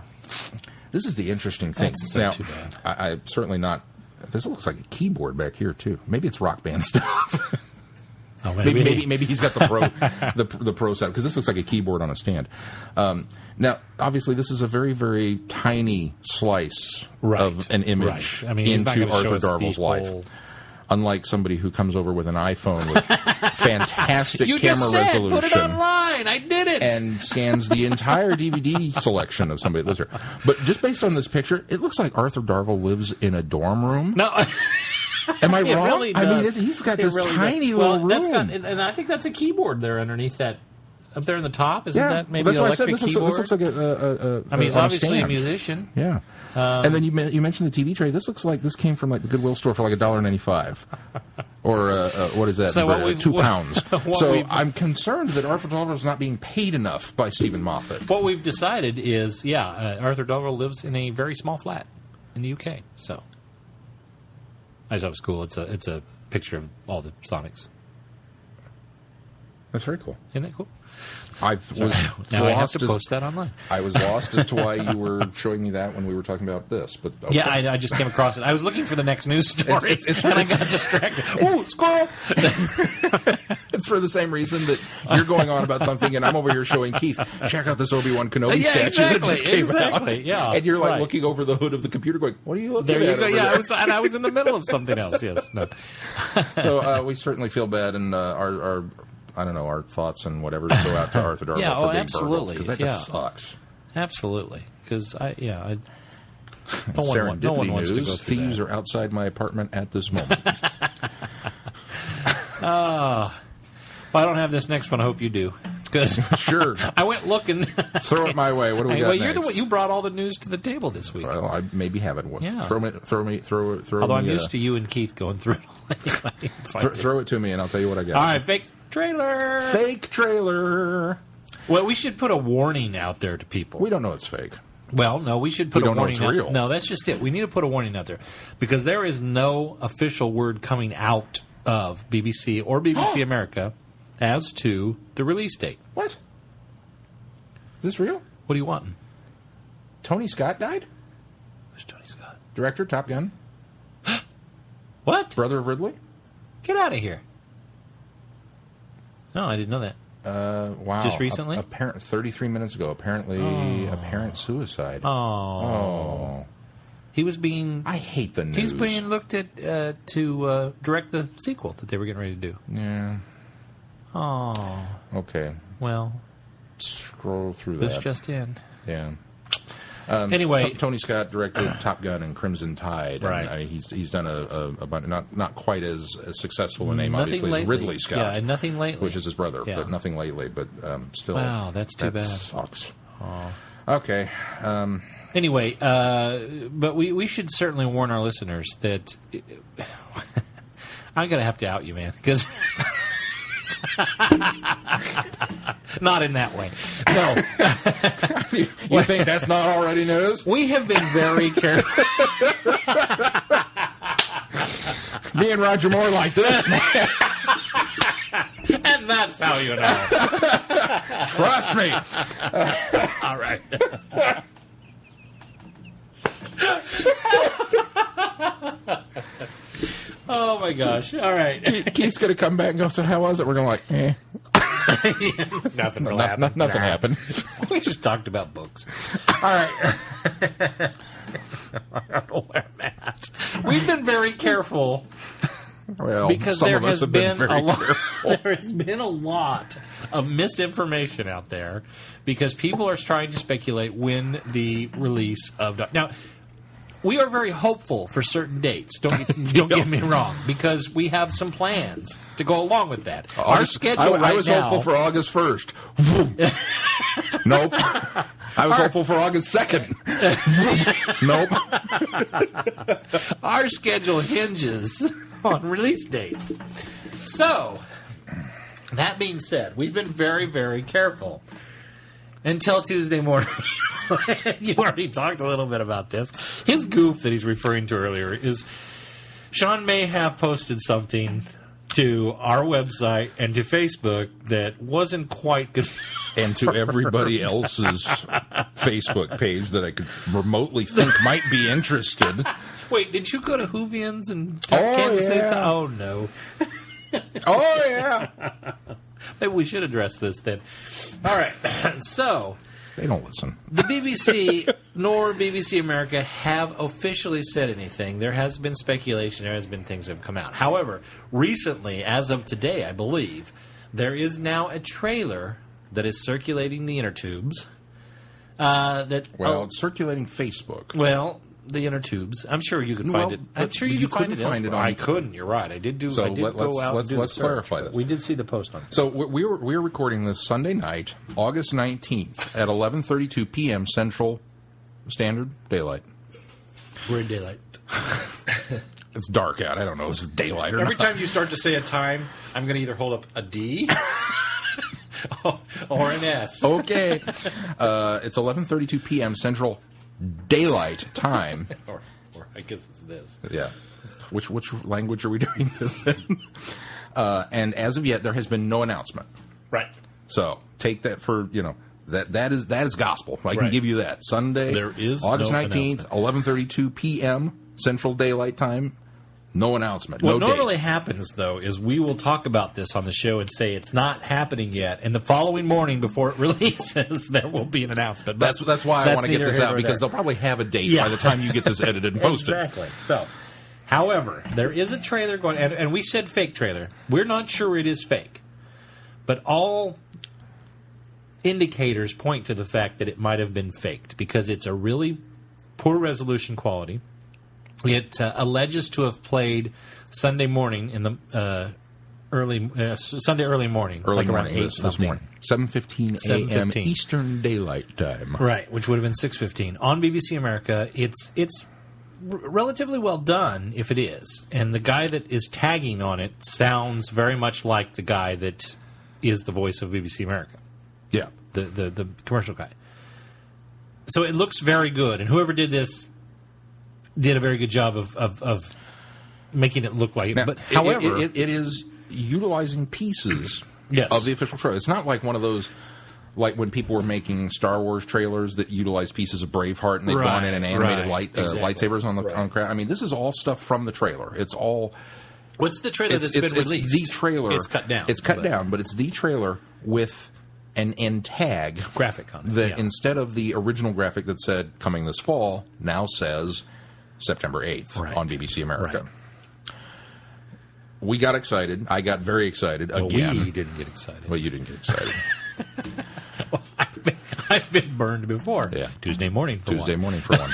This is the interesting thing. That's so too bad. I'm certainly not. This looks like a keyboard back here too. Maybe it's Rock Band stuff. Oh, maybe he's got the pro the pro set, because this looks like a keyboard on a stand. Now, obviously, this is a very, very tiny slice of an image into Arthur Darvill's life. Unlike somebody who comes over with an iPhone with fantastic camera resolution. Put it online. I did it. And scans the entire DVD selection of somebody that lives here. But just based on this picture, it looks like Arthur Darvill lives in a dorm room. No. Am I wrong? Really does. I mean, he's got this tiny little room. And I think that's a keyboard there underneath that. Up there in the top, isn't that maybe an electric keyboard? This looks like a I mean, he's obviously a musician. Yeah. And then you mentioned the TV tray. This looks like this came from like the Goodwill store for like $1.95. Or what is that? So £2. So I'm concerned that Arthur Darvill is not being paid enough by Stephen Moffat. What we've decided is, Arthur Darvill lives in a very small flat in the UK. So I just thought it was cool. It's a picture of all the Sonics. That's very cool. Isn't that cool? I have to post that online. I was lost as to why you were showing me that when we were talking about this. But okay. Yeah, I just came across it. I was looking for the next news story, and I got distracted. Ooh, squirrel! It's for the same reason that you're going on about something, and I'm over here showing Keith, check out this Obi-Wan Kenobi statue that just came out. Yeah, and you're like looking over the hood of the computer going, what are you looking at? There you go. Yeah, I was in the middle of something else. Yes. No. So we certainly feel bad, and our I don't know, our thoughts and whatever go out to Arthur Darvill for being absolutely. Because that just sucks. Absolutely. Because no Serendipity one wants to go through thieves that. are outside my apartment at this moment. Well, I don't have this next one. I hope you do. Good. Sure. I went looking. Throw it my way. What do we got well, next? you're the one. You brought all the news to the table this week. Well, I maybe haven't. Yeah. Throw Although I'm used to you and Keith going through it all. Throw it to me, and I'll tell you what I got. All right, fake trailer. Well, we should put a warning out there to people. We don't know it's fake. Well, no, we should put a warning know it's real. No, that's just it. We need to put a warning out there because there is no official word coming out of BBC or BBC America as to the release date. What? Is this real? What do you want? Tony Scott died? Who's Tony Scott? Director, Top Gun. What? Brother of Ridley? Get out of here. No, I didn't know that. Wow. Just recently? 33 minutes ago. Apparently, apparent suicide. Oh. He was being... I hate the news. He's being looked at to direct the sequel that they were getting ready to do. Yeah. Oh. Okay. Well. Scroll through this that. Just in. Yeah. Anyway, Tony Scott directed Top Gun and Crimson Tide. Right. And, he's done a bunch, not quite as successful a name, obviously, as Ridley Scott. Yeah, and nothing lately. Which is his brother, but nothing lately. But still. Wow, that's too bad. Sucks. Oh. Okay. Anyway, but we should certainly warn our listeners that I'm gonna have to out you, man, because. Not in that way. No. You think that's not already news? We have been very careful. Me and Roger Moore like this, man. And that's how you know. Trust me. All right. Oh my gosh! All right. Keith's going to come back and go, so how was it? We're going to Nothing really happened. Nothing happened. We just talked about books. All right. I don't know where I'm at. We've been very careful Well, because some there of us has have been very a lot. careful. There has been a lot of misinformation out there because people are trying to speculate when the release of now. We are very hopeful for certain dates. Don't get me wrong, because we have some plans to go along with that. Our schedule I was hopeful for August 1st. Nope. I was hopeful for August 2nd. Nope. Our schedule hinges on release dates. So, that being said, we've been very, very careful until Tuesday morning. You already talked a little bit about this. His goof that he's referring to earlier is Shaun may have posted something to our website and to Facebook that wasn't quite good. And to everybody else's Facebook page that I could remotely think might be interested. Wait, did you go to Whovians and Kansas City? Yeah. Oh, no. Oh, yeah. Maybe we should address this then. All right. So, They don't listen. the BBC nor BBC America have officially said anything. There has been speculation. There has been things that have come out. However, recently, as of today, I believe, there is now a trailer that is circulating the inner tubes. It's circulating Facebook. Well, the inner tubes. I'm sure you could find it. I'm sure you could find it elsewhere. I couldn't. You're right. I did do. So I did go out. let's and do the clarify search, this. We did see the post on. So we're recording this Sunday night, August 19th at 11:32 p.m. Central Standard Daylight. We're in daylight. It's dark out. I don't know if it's daylight or not. Every time you start to say a time, I'm going to either hold up a D or an S. Okay. It's 11:32 p.m. Central Daylight Time. or I guess it's this. Yeah. Which language are we doing this in? And as of yet, there has been no announcement. Right. So take that for, that is gospel. I can Right. give you that. Sunday, There is August no 19th, 11:32 p.m. Central Daylight Time. No announcement. What no normally date. happens, though, is we will talk about this on the show and say it's not happening yet, and the following morning before it releases, there will be an announcement. But That's why I want to get neither this here out, nor because there. they'll probably have a date Yeah. by the time you get this edited and posted. Exactly. So, however, there is a trailer going, and we said fake trailer. We're not sure it is fake, but all indicators point to the fact that it might have been faked because it's a really poor resolution quality. It alleges to have played Sunday morning in the Sunday early morning, Early like around morning 8 this something. morning. 7:15 a.m. 7:15. Eastern Daylight Time. Right, which would have been 6:15 on BBC America. It's relatively well done, if it is, and the guy that is tagging on it sounds very much like the guy that is the voice of BBC America, Yeah. the commercial guy. So it looks very good, and whoever did this did a very good job of making it look like it. Now, But however, it is utilizing pieces Yes. of the official trailer. It's not like one of those, like when people were making Star Wars trailers that utilize pieces of Braveheart and they've gone in and animated Exactly. lightsabers on the on crowd. I mean, this is all stuff from the trailer. It's all. what's the trailer that's been released? It's the trailer. It's cut down. It's cut down, but it's the trailer with an end tag graphic on it. that yeah. instead of the original graphic that said coming this fall now says September 8th Right. on BBC America. Right. We got excited. I got very excited again. We didn't get excited. Well, you didn't get excited. Well, I've been burned before. Yeah. Tuesday morning for Tuesday one. morning for one.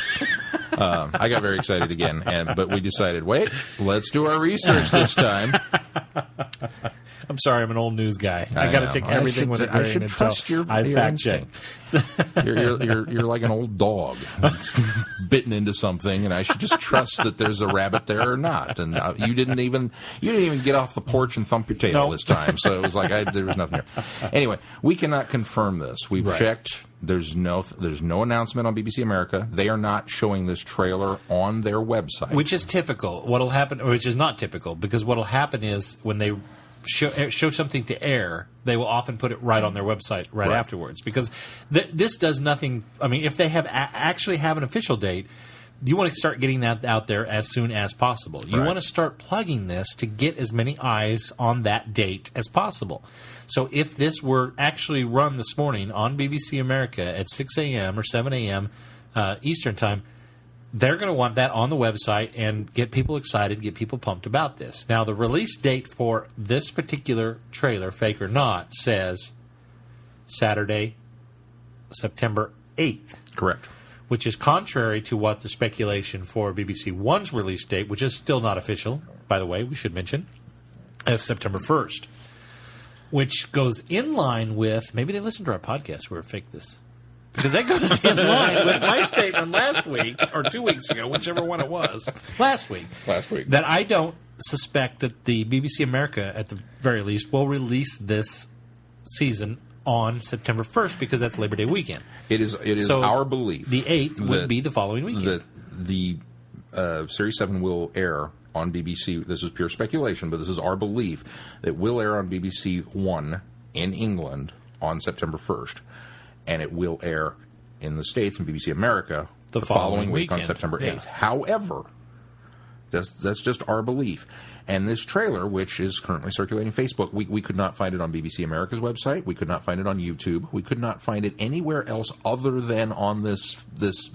I got very excited again, but we decided, wait, let's do our research this time. I'm sorry, I'm an old news guy. I I got to know. take I everything should- with a I grain should until trust your I fact check. You're like an old dog bitten into something, and I should just trust that there's a rabbit there or not. And you didn't even get off the porch and thump your tail Nope. this time. So it was like there was nothing there. Anyway, we cannot confirm this. We've Right. checked There's no announcement on BBC America. They are not showing this trailer on their website. Which is typical. What'll happen, or which is not typical, because what'll happen is when they show something to air, they will often put it right on their website right afterwards. Because this does nothing. I mean, if they have actually have an official date, you want to start getting that out there as soon as possible. You want to start plugging this to get as many eyes on that date as possible. So if this were actually run this morning on BBC America at 6 a.m. or 7 a.m. Eastern Time, they're going to want that on the website and get people excited, get people pumped about this. Now, the release date for this particular trailer, fake or not, says Saturday, September 8th. Correct. Which is contrary to what the speculation for BBC One's release date, which is still not official, by the way, we should mention, as September 1st. Which goes in line with, maybe they listened to our podcast where we faked this. Because that goes in line with my statement last week, or 2 weeks ago, whichever one it was, last week. That I don't suspect that the BBC America, at the very least, will release this season on September 1st, because that's Labor Day weekend. It is so our belief. The 8th would be the following weekend. That the Series 7 will air on BBC. This is pure speculation, but this is our belief that will air on BBC One in England on September 1st. And it will air in the States and BBC America the following week on September 8th. Yeah. However, that's just our belief. And this trailer, which is currently circulating Facebook, we could not find it on BBC America's website. We could not find it on YouTube. We could not find it anywhere else other than on this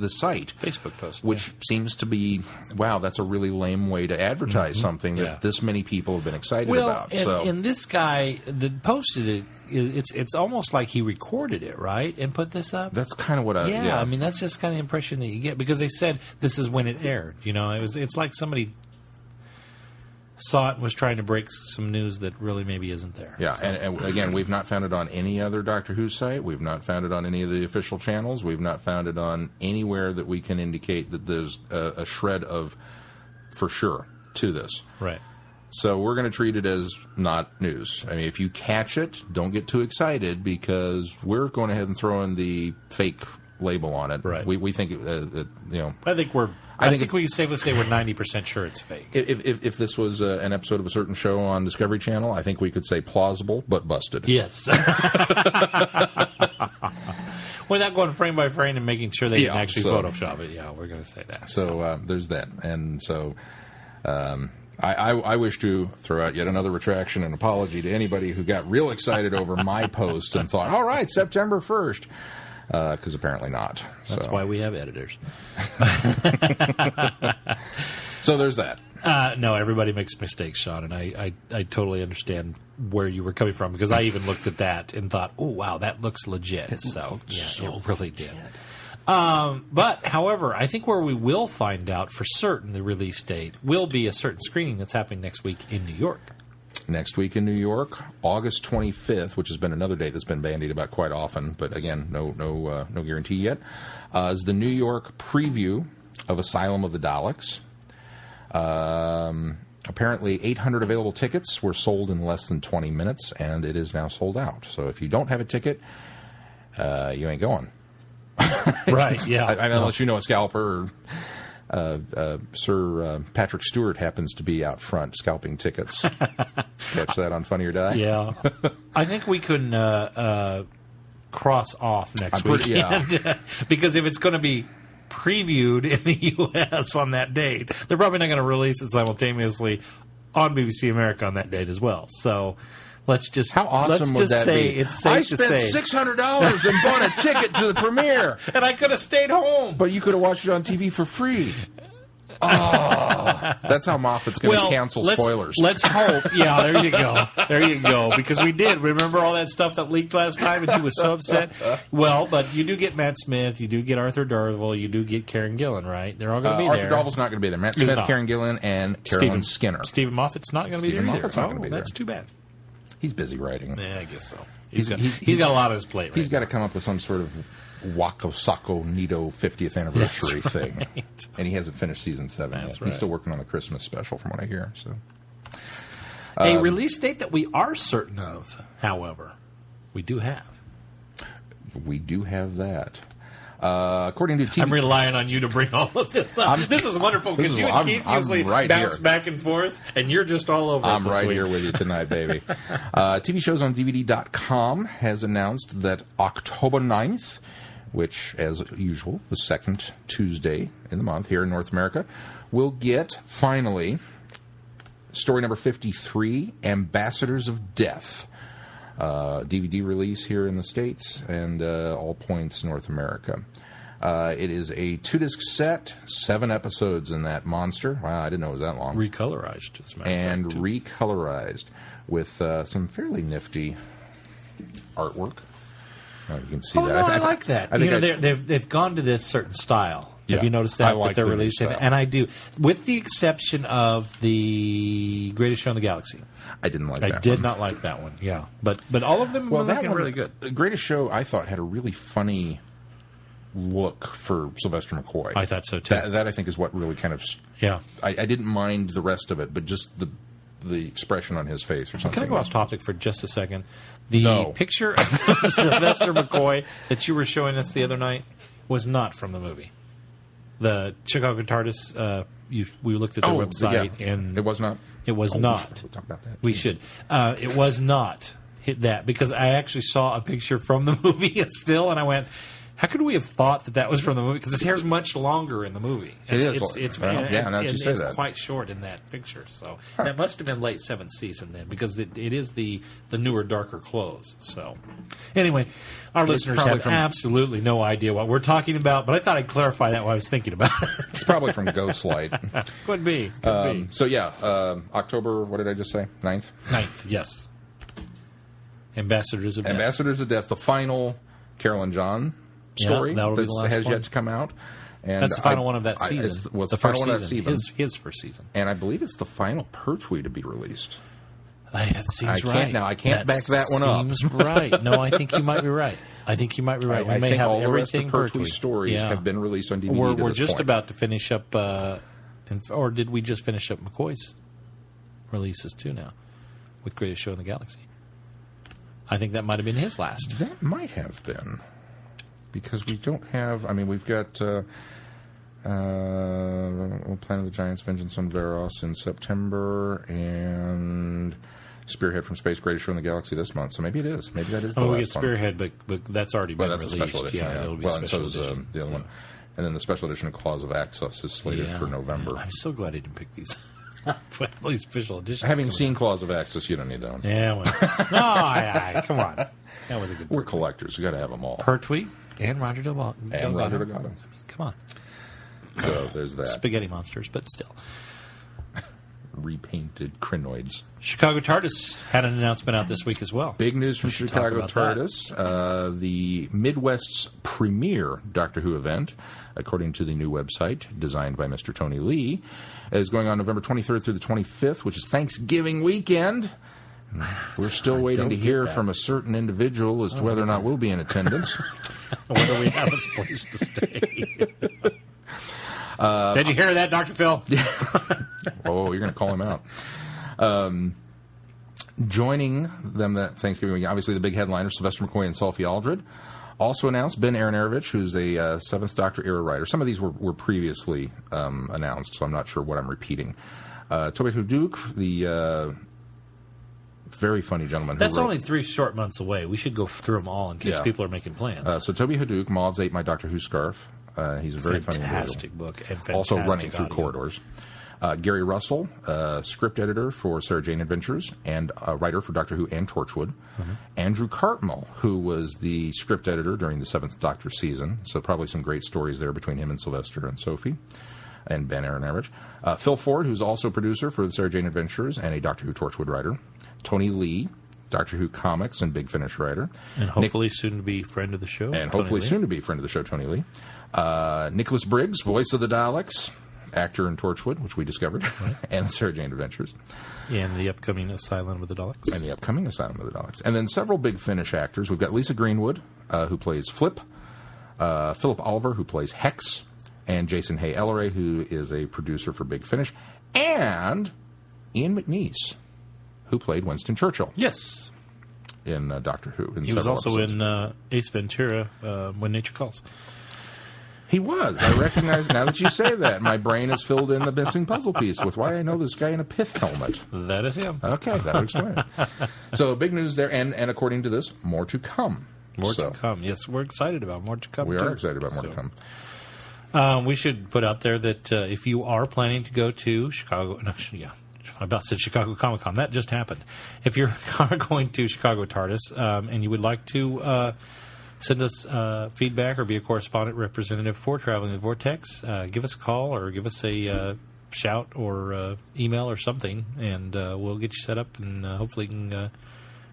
site. Facebook post. Which seems to be, wow, that's a really lame way to advertise something that this many people have been excited about. And this guy that posted it, it's almost like he recorded it, right, and put this up. That's kind of what I... Yeah, I mean, that's just kind of the impression that you get, because they said this is when it aired. You know, it's like somebody saw it and was trying to break some news that really maybe isn't there. Yeah, so. and again, we've not found it on any other Doctor Who site. We've not found it on any of the official channels. We've not found it on anywhere that we can indicate that there's a shred of, for sure, to this. Right. So we're going to treat it as not news. I mean, if you catch it, don't get too excited, because we're going ahead and throw in the fake label on it. Right. We think, I think we can safely say we're 90% sure it's fake. If this was an episode of a certain show on Discovery Channel, I think we could say plausible but busted. Yes. Without going frame by frame and making sure they didn't actually Photoshop it. Yeah, we're going to say that. So there's that. And so I wish to throw out yet another retraction and apology to anybody who got real excited over my post and thought, all right, September 1st. Because apparently not. That's why we have editors. So there's that. No, everybody makes mistakes, Shaun, and I totally understand where you were coming from, because I even looked at that and thought, oh, wow, that looks legit. It really did. But, however, I think where we will find out for certain the release date will be a certain screening that's happening next week in New York. Next week in New York, August 25th, which has been another date that's been bandied about quite often, but again, no guarantee yet, is the New York preview of Asylum of the Daleks. Apparently, 800 available tickets were sold in less than 20 minutes, and it is now sold out. So if you don't have a ticket, you ain't going. Right, yeah. Unless you know a scalper or... Sir Patrick Stewart happens to be out front scalping tickets. Catch that on Funny or Die? Yeah. I think we can cross off next weekend. Because if it's going to be previewed in the U.S. on that date, they're probably not going to release it simultaneously on BBC America on that date as well. So... Let's just How awesome would that say be? It's safe to say. I spent $600 and bought a ticket to the premiere, and I could have stayed home. But you could have watched it on TV for free. Oh, that's how Moffat's going to cancel spoilers. Let's hope. Yeah, there you go. There you go. Because we did. Remember all that stuff that leaked last time, and he was so upset? Well, but you do get Matt Smith, you do get Arthur Darvill, you do get Karen Gillan, right? They're all going to be there. Arthur Darvill's not going to be there. Matt Smith, Karen Gillan, and Carolyn Skinner. Stephen Moffat's not going to be there either. Not going to be there. That's too bad. He's busy writing. Yeah, I guess so. He's got a lot on his plate right He's got to come up with some sort of Wako Sako Nito 50th anniversary thing. Right. And he hasn't finished season 7 yet. Right. He's still working on the Christmas special from what I hear. So, a release date that we are certain of, however, we do have. We do have that. According to TV... I'm relying on you to bring all of this up. This is wonderful because you and Keith usually bounce back and forth, and you're just all over it I'm this right week. here with you tonight, baby. TV shows on DVD.com has announced that October 9th, which, as usual, the second Tuesday in the month here in North America, will get, finally, story number 53, Ambassadors of Death. DVD release here in the States and all points North America. It is a 2-disc set, 7 episodes in that monster. Wow, I didn't know it was that long. Recolorized, as a matter And of fact, too. recolorized with some fairly nifty artwork. You can see that. No, I like that. They've gone to this certain style. Yeah, Have you noticed I that like they're the new releasing? style. And I do, with the exception of the Greatest Show in the Galaxy. I didn't like that. I did one. not like that one. Yeah, but all of them were Well, that looking one, really good. The Greatest Show, I thought, had a really funny look for Sylvester McCoy. I thought so too. That I think is what really kind of. Yeah. I didn't mind the rest of it, but just the expression on his face or something. Can I go was- off topic for just a second? The No. picture of Sylvester McCoy that you were showing us the other night was not from the movie. The Chicago TARDIS. We looked at their website, yeah. and It was not. It was Oh, not. We'll talk about that. We should. It was not hit that because I actually saw a picture from the movie still, and I went, "How could we have thought that was from the movie?" Because his hair's much longer in the movie. It's now that you say it's that. quite short in that picture. So that must have been late 7th season then, because it is the newer, darker clothes. So anyway, our listeners probably have from- absolutely no idea what we're talking about, but I thought I'd clarify that while I was thinking about it. It's probably from Ghostlight. Could be. So yeah, October. What did I just say? 9th. 9th, yes. Ambassadors of Death. Ambassadors of Death, the final Carol and John story that'll be that the last has one. yet to come out. And That's the final one of that season. It's the final one of that season. His first season. And I believe it's the final Pertwee to be released. That seems I can't- right. I can't back that one up. Seems right. No, I think you might be right. I We may think have all the rest everything of Pertwee Pertwee. stories Yeah. have been released on DVD. We're to this just point. about to finish up, or did we just finish up McCoy's releases too now with Greatest Show in the Galaxy? I think that might have been his last. That might have been. Because we don't have... I mean, we've got Planet of the Giants, Vengeance on Varos in September, and Spearhead from Space, Greatest Show in the Galaxy this month. So maybe it is. Maybe that is the Oh, last we get Spearhead, but that's already one. been Well, that's released. a special edition. Yeah, it'll be well, a and special so is edition. the other one. And then the special edition of Claws of Access is slated for November. I'm so glad I didn't pick these. But at least special editions. Having coming seen Claws of Access, you don't need that one. Yeah, well. No, come on. That was a good We're collectors. We got to have them all. Pertwee and Roger Delgado. And Roger Delgado. I mean, come on. So there's that. Spaghetti monsters, but still. Repainted crinoids. Chicago TARDIS had an announcement out this week as well. Big news from We should Chicago talk about TARDIS. The Midwest's premier Doctor Who event, according to the new website designed by Mr. Tony Lee, is going on November 23rd through the 25th, which is Thanksgiving weekend. We're still waiting to hear from a certain individual as to whether or not we'll be in attendance. Whether we have a place to stay. Did you hear that, Dr. Phil? Oh, you're going to call him out. Joining them that Thanksgiving weekend, obviously the big headliner, Sylvester McCoy and Sophie Aldred. Also announced, Ben Aronovich, who's a Seventh Doctor era writer. Some of these were previously announced, so I'm not sure what I'm repeating. Toby Huduke, the very funny gentleman. That's who wrote, only 3 short months away. We should go through them all in case Yeah. people are making plans. So Toby Huduke, Moths Ate My Doctor Who Scarf. He's a very fantastic funny book. And fantastic also running through audio. corridors. Gary Russell, script editor for Sarah Jane Adventures and a writer for Doctor Who and Torchwood. Andrew Cartmel, who was the script editor during the 7th Doctor season. So probably some great stories there between him and Sylvester and Sophie and Ben Aronovich. Phil Ford, who's also producer for the Sarah Jane Adventures and a Doctor Who Torchwood writer. Tony Lee, Doctor Who comics and Big Finish writer. And hopefully soon to be friend of the show. And Tony hopefully Lee. soon to be friend of the show, Tony Lee. Nicholas Briggs, voice of the Daleks, actor in Torchwood, which we discovered, and Sarah Jane Adventures. And the upcoming Asylum with the Daleks. And the upcoming Asylum of the Daleks. And then several Big Finish actors. We've got Lisa Greenwood, who plays Flip, Philip Oliver, who plays Hex, and Jason Hay Elleray, who is a producer for Big Finish, and Ian McNeice, who played Winston Churchill. Yes. in Doctor Who. He was also episodes. in Ace Ventura, When Nature Calls. He was. I recognize now that you say that. My brain is filled in the missing puzzle piece with why I know this guy in a pith helmet. That is him. Okay, that would explain it. So big news there, and according to this, more to come. More to come. Yes, we're excited about more to come. We too. are excited about more to come. We should put out there that if you are planning to go to Chicago, I about said Chicago Comic Con. That just happened. If you're going to Chicago TARDIS and you would like to send us feedback or be a correspondent representative for Traveling the Vortex, give us a call or give us a shout or email or something, and we'll get you set up and hopefully you can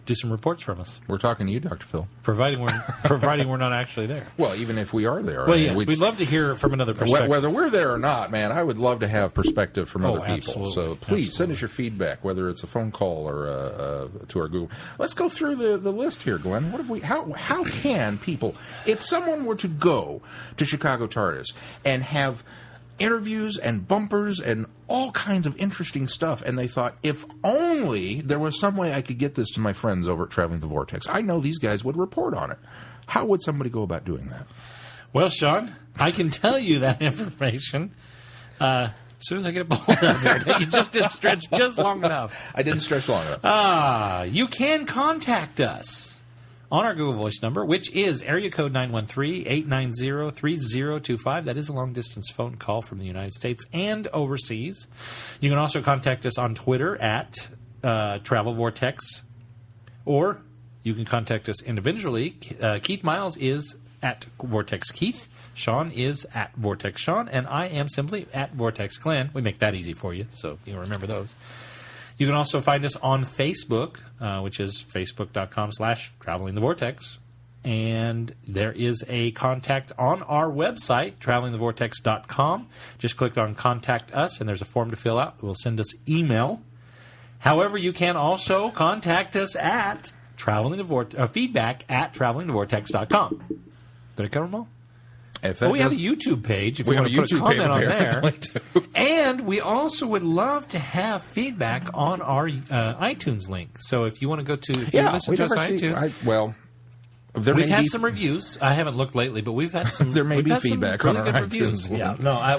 do some reports from us. We're talking to you, Dr. Phil. Providing we're not actually there. Well, even if we are there. Well, yes, we'd love to hear from another perspective. Whether we're there or not, man, I would love to have perspective from other people. Absolutely. So please send us your feedback, whether it's a phone call or to our Google. Let's go through the list here, Glenn. What have we? How can people, if someone were to go to Chicago TARDIS and have interviews and bumpers and all kinds of interesting stuff, and they thought, if only there was some way I could get this to my friends over at Traveling the Vortex, I know these guys would report on it. How would somebody go about doing that? Well, Shaun, I can tell you that information as soon as I get a hold of it. You just didn't stretch just long enough. I didn't stretch long enough. You can contact us on our Google Voice number, which is area code 913-890-3025. That is a long-distance phone call from the United States and overseas. You can also contact us on Twitter at Travel Vortex, or you can contact us individually. Keith Miles is at Vortex Keith. Shaun is at Vortex Shaun, and I am simply at Vortex Glenn. We make that easy for you, so you can remember those. You can also find us on Facebook, which is facebook.com/travelingthevortex. And there is a contact on our website, travelingthevortex.com. Just click on Contact Us, and there's a form to fill out. It will send us email. However, you can also contact us at feedback at travelingthevortex.com. Did I cover them all? We have a YouTube page if you want to put a comment on there. And we also would love to have feedback on our iTunes link. So if you want to go to, if you listen to us on iTunes. We've had some reviews. I haven't looked lately, but we've had some. There may be feedback on our reviews. iTunes. Yeah, no. I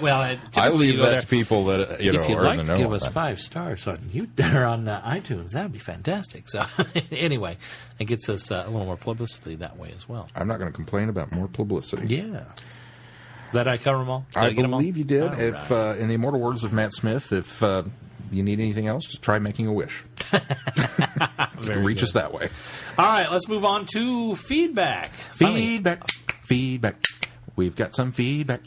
leave that to people that if you'd are like in to the know. give us 5 stars on iTunes, that would be fantastic. So anyway, it gets us a little more publicity that way as well. I'm not going to complain about more publicity. Yeah. Did I cover them all? I believe you did. If in the immortal words of Matt Smith, if you need anything else, just try making a wish. Reach us that way. All right, let's move on to feedback. Feedback. We've got some feedback.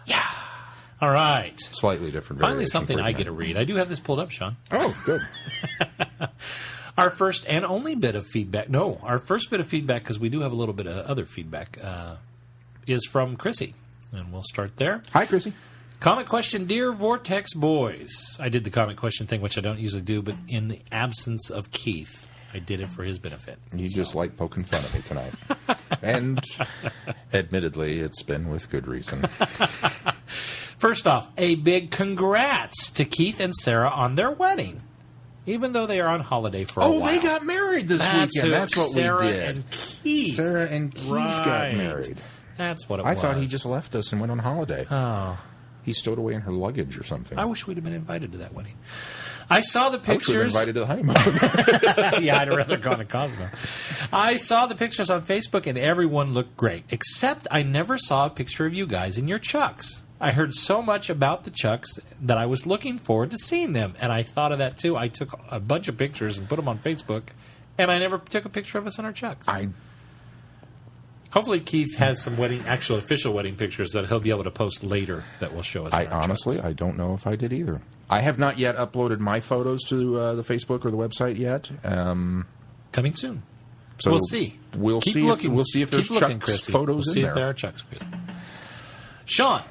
Yeah. All right. Slightly different. Finally, something I get to read. I do have this pulled up, Shaun. Oh, good. Our first and only bit of feedback. No, our first bit of feedback, because we do have a little bit of other feedback, is from Chrissy. And we'll start there. Hi, Chrissy. Comic question, Dear Vortex Boys. I did the comic question thing, which I don't usually do, but in the absence of Keith, I did it for his benefit. You just like poking fun at me tonight. And admittedly, it's been with good reason. First off, a big congrats to Keith and Sarah on their wedding, even though they are on holiday for a while. Oh, they got married this weekend. That's what Sarah we did. And Keith. Sarah and Keith got married. That's what it was. I thought he just left us and went on holiday. Oh. He stowed away in her luggage or something. I wish we'd have been invited to that wedding. I saw the pictures. I wish we'd been invited to the honeymoon. Yeah, I'd rather gone to Cosmo. I saw the pictures on Facebook, and everyone looked great, except I never saw a picture of you guys in your Chucks. I heard so much about the Chucks that I was looking forward to seeing them, and I thought of that too. I took a bunch of pictures and put them on Facebook, and I never took a picture of us in our Chucks. Hopefully Keith has some actual official wedding pictures that he'll be able to post later that will show us. Honestly, I don't know if I did either. I have not yet uploaded my photos to the Facebook or the website yet. Coming soon. So we'll see. We'll see if there's Chuck's photos in there. We'll see if there are Chuck's. Shaun.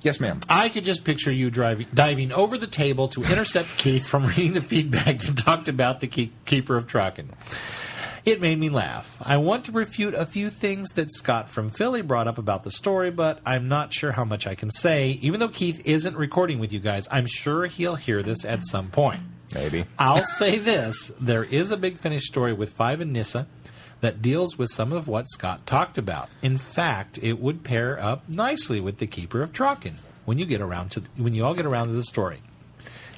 Yes, ma'am. I could just picture you diving over the table to intercept Keith from reading the feedback that talked about the Keeper of Traken. It made me laugh. I want to refute a few things that Scott from Philly brought up about the story, but I'm not sure how much I can say. Even though Keith isn't recording with you guys, I'm sure he'll hear this at some point. Maybe. I'll say this. There is a Big Finish story with Five and Nyssa that deals with some of what Scott talked about. In fact, it would pair up nicely with The Keeper of Traken when you all get around to the story.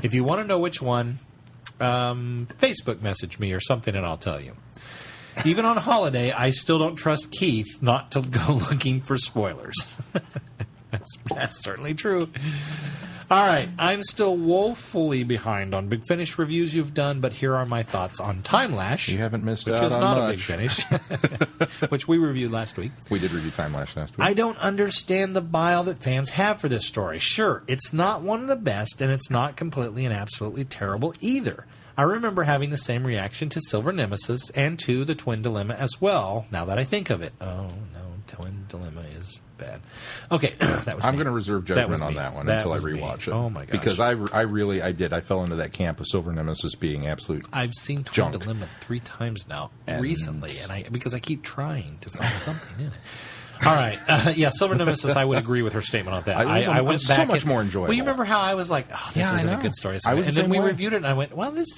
If you want to know which one, Facebook message me or something and I'll tell you. Even on holiday, I still don't trust Keith not to go looking for spoilers. That's certainly true. All right, I'm still woefully behind on Big Finish reviews you've done, but here are my thoughts on Time Lash. You haven't missed which out is on not much. a Big Finish, which we reviewed last week. We did review Time Lash last week. I don't understand the bile that fans have for this story. Sure, it's not one of the best, and it's not completely and absolutely terrible either. I remember having the same reaction to Silver Nemesis and to the Twin Dilemma as well, now that I think of it. Oh, no, Twin Dilemma is bad. Okay, that was I'm me. going to reserve judgment on that one until I rewatch it. Oh, my gosh. Because I fell into that camp of Silver Nemesis being absolute I've seen Twin junk. Dilemma 3 times now, recently, because I keep trying to find something in it. All right. Silver Nemesis, I would agree with her statement on that. I went back. So much more enjoyable. Well, you remember how I was like, oh, this isn't a good story. And then we reviewed it, and I went, well, this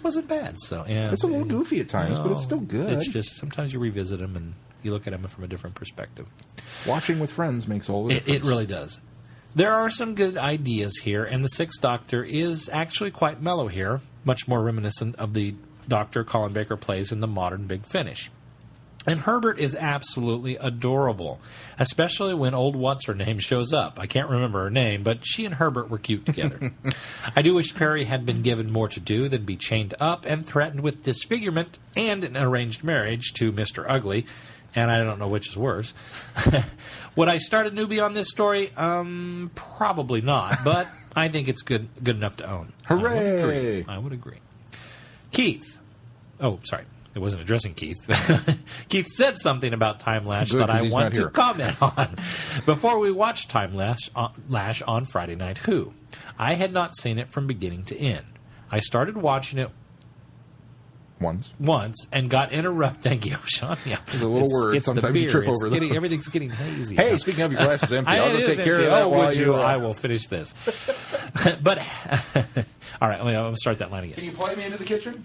wasn't bad. So, yeah. It's a little goofy at times, but it's still good. It's just sometimes you revisit them, and you look at them from a different perspective. Watching with friends makes all the difference. It really does. There are some good ideas here, and the Sixth Doctor is actually quite mellow here, much more reminiscent of the Doctor Colin Baker plays in the modern Big Finish. And Herbert is absolutely adorable, especially when old what's-her-name shows up. I can't remember her name, but she and Herbert were cute together. I do wish Perry had been given more to do than be chained up and threatened with disfigurement and an arranged marriage to Mr. Ugly, and I don't know which is worse. Would I start a newbie on this story? Probably not, but I think it's good enough to own. Hooray! I would agree. Keith. Oh, sorry. It wasn't addressing Keith. Keith said something about Time Lash that I want to comment on. Before we watched Time Lash on Friday Night Who, I had not seen it from beginning to end. I started watching it once and got interrupted. Thank you, Shaun. Yeah. It's a little word. Sometimes you trip over them. Everything's getting hazy. Hey, speaking of your glasses empty, I'll go take care of that while you... I will finish this. But... All right, I'll start that line again. Can you play me into the kitchen?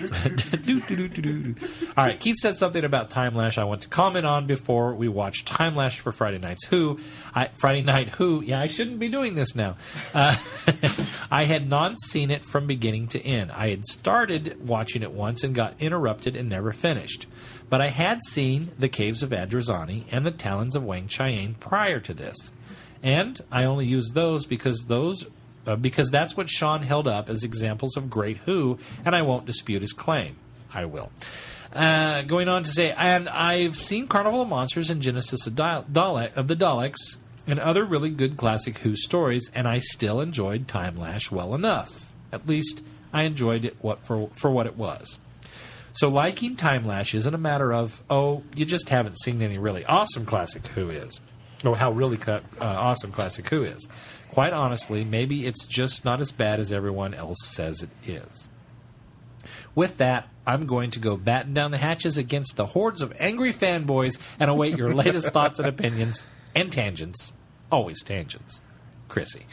All right, Keith said something about Time Lash I want to comment on before we watch Time Lash for Friday Night Who. Yeah, I shouldn't be doing this now. I had not seen it from beginning to end. I had started watching it once and got interrupted and never finished. But I had seen The Caves of Adrazani and The Talons of Wang Chiang prior to this. And I only used those because that's what Shaun held up as examples of great Who, and I won't dispute his claim. I will. Going on to say, and I've seen Carnival of Monsters and Genesis of the Daleks and other really good classic Who stories, and I still enjoyed Time Lash well enough. At least I enjoyed it for what it was. So liking Time Lash isn't a matter of, you just haven't seen any really awesome classic Who is, or how really awesome classic Who is. Quite honestly, maybe it's just not as bad as everyone else says it is. With that, I'm going to go batten down the hatches against the hordes of angry fanboys and await your latest thoughts and opinions and tangents. Always tangents. Chrissy.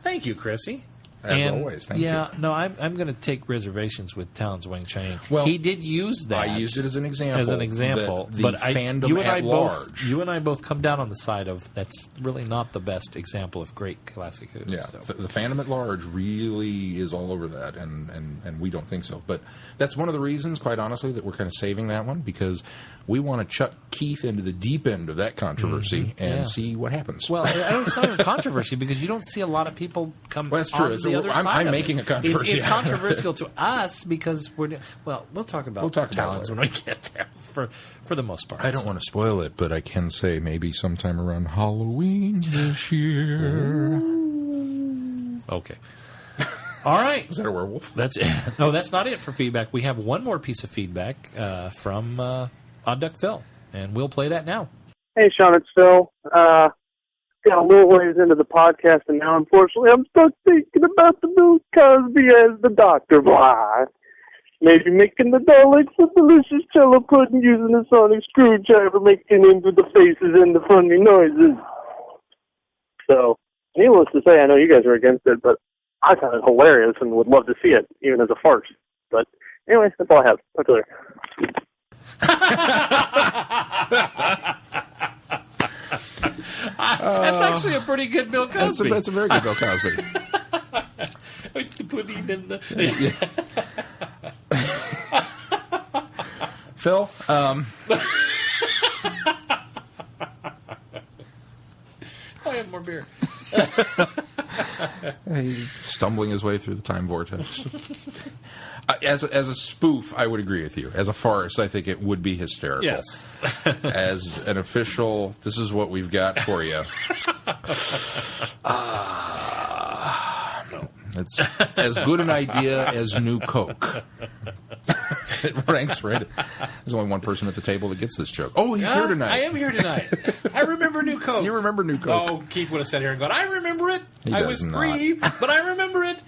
Thank you, Chrissy. As always, thank you. No, I'm going to take reservations with Talons Wang Chiang. Well, he did use that. I used it as an example. The but fandom at large. You and I both come down on the side of that's really not the best example of great classic Who. Yeah, so. The fandom at large really is all over that, and we don't think so. But that's one of the reasons, quite honestly, that we're kind of saving that one, because we want to chuck Keith into the deep end of that controversy and see what happens. Well, I don't it's not a controversy because you don't see a lot of people come that's true. on the other side I'm of making it. a controversy. It's controversial to us because we'll talk about Talons when we get there for the most part. I don't want to spoil it, but I can say maybe sometime around Halloween this year. Ooh. Okay. All right. Is that a werewolf? That's it. No, that's not it for feedback. We have one more piece of feedback from Odd Duck Phil, and we'll play that now. Hey, Shaun, it's Phil. Got a little ways into the podcast, and now, unfortunately, I'm stuck thinking about the Bill Cosby as the Doctor. Blah. Maybe making the Daleks a delicious cello pudding using a sonic screwdriver, making into the faces and the funny noises. So, needless to say, I know you guys are against it, but I found it hilarious and would love to see it, even as a farce. But anyway, that's all I have. Talk to you later. That's actually a pretty good Bill Cosby. That's a very good Bill Cosby. Putting in the... Phil, I have more beer. he's stumbling his way through the time vortex. As a spoof, I would agree with you. As a farce, I think it would be hysterical. Yes. As an official, this is what we've got for you. No. It's as good an idea as New Coke. It ranks right. There's only one person at the table that gets this joke. Oh, he's here tonight. I am here tonight. I remember New Coke. You remember New Coke? Oh, Keith would have sat here and gone, I remember it. He I does was not. 3, but I remember it.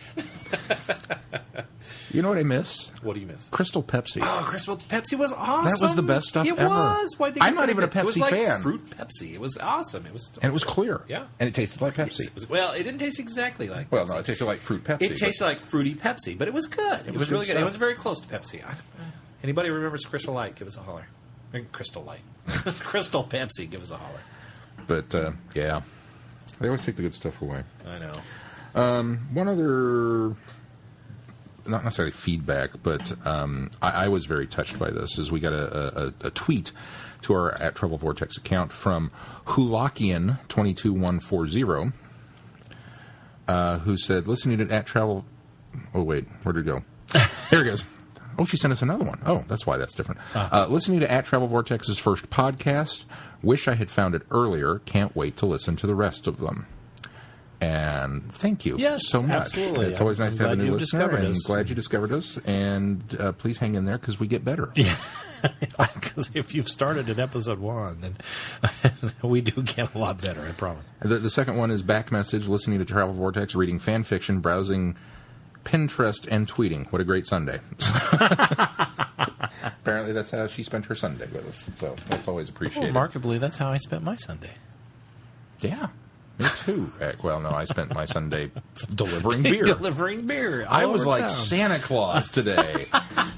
You know what I missed? What do you miss? Crystal Pepsi. Oh, Crystal Pepsi was awesome. That was the best stuff it ever. Was. Why'd they I'm get not rid even of a it? It was Pepsi like fan. fruit Pepsi. It was awesome. It was And it was clear. Yeah. And it tasted like Pepsi. Well, it didn't taste exactly like Well, Pepsi. no, it tasted like fruit Pepsi. It tasted like fruity Pepsi, but it was good. It was really good. It was very close to Pepsi. Anybody remembers Crystal Light? Give us a holler. Crystal Light. Crystal Pepsi. Give us a holler. But, yeah. They always take the good stuff away. I know. One other, not necessarily feedback, but I was very touched by this, is we got a tweet to our @Travel Vortex account from Hulakian22140, who said, listening to @Travel... Oh, wait, where'd it go? There it goes. Oh, she sent us another one. Oh, that's why that's different. Listening to @Travel Vortex's first podcast. Wish I had found it earlier. Can't wait to listen to the rest of them. And thank you so much. Absolutely. It's always nice to have a new listener, and us. glad you discovered us. And please hang in there because we get better. Yeah. Because if you've started at episode 1, then we do get a lot better, I promise. The second one is back message, listening to Travel Vortex, reading fan fiction, browsing Pinterest, and tweeting. What a great Sunday. Apparently that's how she spent her Sunday with us. So that's always appreciated. Remarkably, that's how I spent my Sunday. Yeah. Me too. Well, no, I spent my Sunday delivering beer. Delivering beer. I all was over like town. Santa Claus today.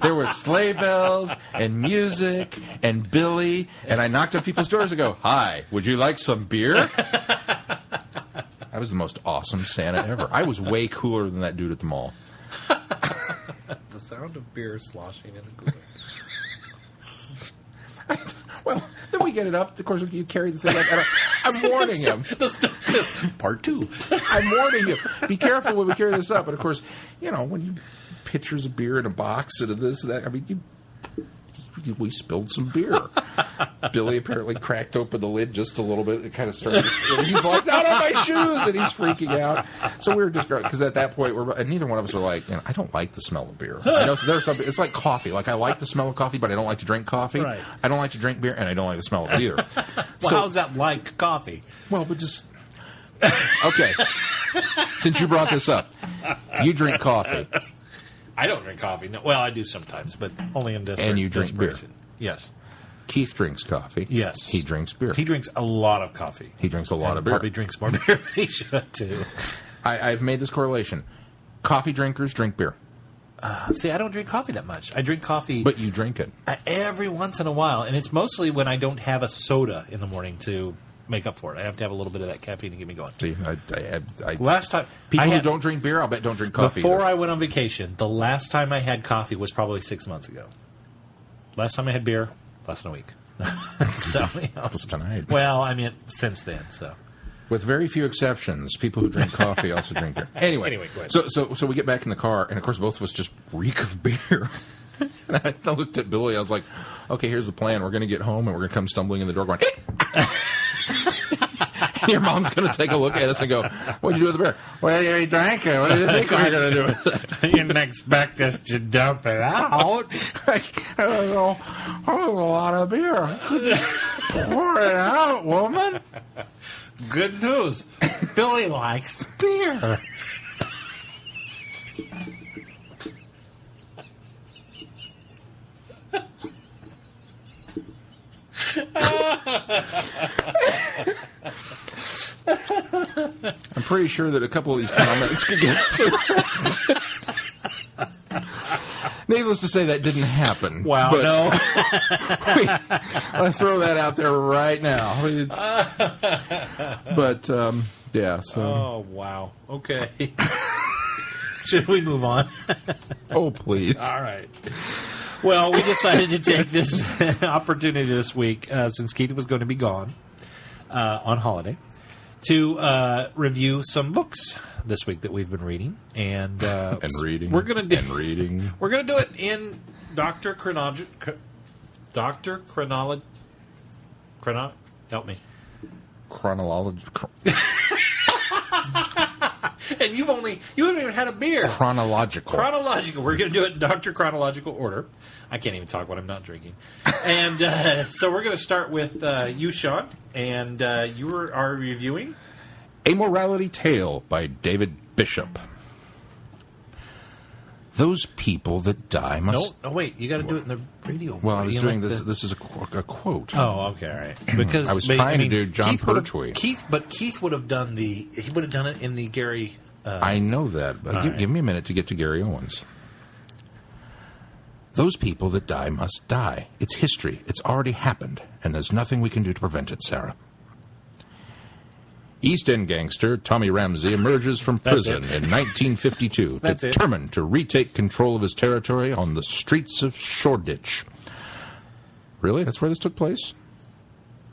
There were sleigh bells and music and Billy, and I knocked on people's doors and go, "Hi, would you like some beer?" I was the most awesome Santa ever. I was way cooler than that dude at the mall. The sound of beer sloshing in a cooler. Well, then we get it up. Of course, you carry the thing up. And I'm warning him. This part 2. I'm warning you. Be careful when we carry this up. And of course, you know, when you pictures of beer in a box and this, that, I mean, we spilled some beer. Billy apparently cracked open the lid just a little bit. It kind of started. He's like, "Not on my shoes!" and he's freaking out. So we were just because at that point, and neither one of us were like, I don't like the smell of beer. I know there's something. It's like coffee. Like I like the smell of coffee, but I don't like to drink coffee. Right. I don't like to drink beer, and I don't like the smell of it either. Well, how's that like coffee? Well, but just okay. Since you brought this up, you drink coffee. I don't drink coffee. No, well, I do sometimes, but only in desperation. And you drink beer. Yes. Keith drinks coffee. Yes. He drinks beer. He drinks a lot of coffee. He drinks a lot of beer. Probably drinks more beer than he should, too. I've made this correlation. Coffee drinkers drink beer. See, I don't drink coffee that much. I drink coffee But you drink it. Every once in a while, and it's mostly when I don't have a soda in the morning to make up for it. I have to have a little bit of that caffeine to get me going. See, I Last time... people who don't drink beer, I'll bet don't drink coffee. Before either. I went on vacation, the last time I had coffee was probably 6 months ago. Last time I had beer, less than a week. So, you know. It was tonight. Well, I mean, since then, so... With very few exceptions, people who drink coffee also drink beer. Anyway, go ahead. So we get back in the car, and of course both of us just reek of beer. And I looked at Billy. I was like, "Okay, here's the plan. We're going to get home, and we're going to come stumbling in the door, going." Your mom's going to take a look at us and go, "What'd you do with the beer?" "Well, you drank it. What do you think we were going to do with it?" You didn't expect us to dump it out. That was a lot of beer. Pour it out, woman. Good news. Billy likes beer. I'm pretty sure that a couple of these comments could get Needless to say, that didn't happen. Wow, but no. I throw that out there right now. But, yeah, so... Oh, wow. Okay. Should we move on? Oh, please. All right. Well, we decided to take this opportunity this week, since Keith was going to be gone on holiday, to review some books this week that we've been reading, and reading. We're going to do reading. We're going to do it in Dr. help me. Chronological. And you haven't even had a beer. Chronological. We're going to do it in Dr. Chronological order. I can't even talk when I'm not drinking. And so we're going to start with you, Shaun, and you are reviewing Amorality Tale by David Bishop. Those people that die must... No, wait. You got to do it in the radio. Well, I was doing this. This is a quote. Oh, okay, all right. Because I was trying to do John Pertwee. Keith would have done He would have done it in the Gary. I know that. But give me a minute to get to Gary Owens. Those people that die must die. It's history. It's already happened, and there's nothing we can do to prevent it, Sarah. East End gangster Tommy Ramsey emerges from prison in 1952, determined to retake control of his territory on the streets of Shoreditch. Really? That's where this took place?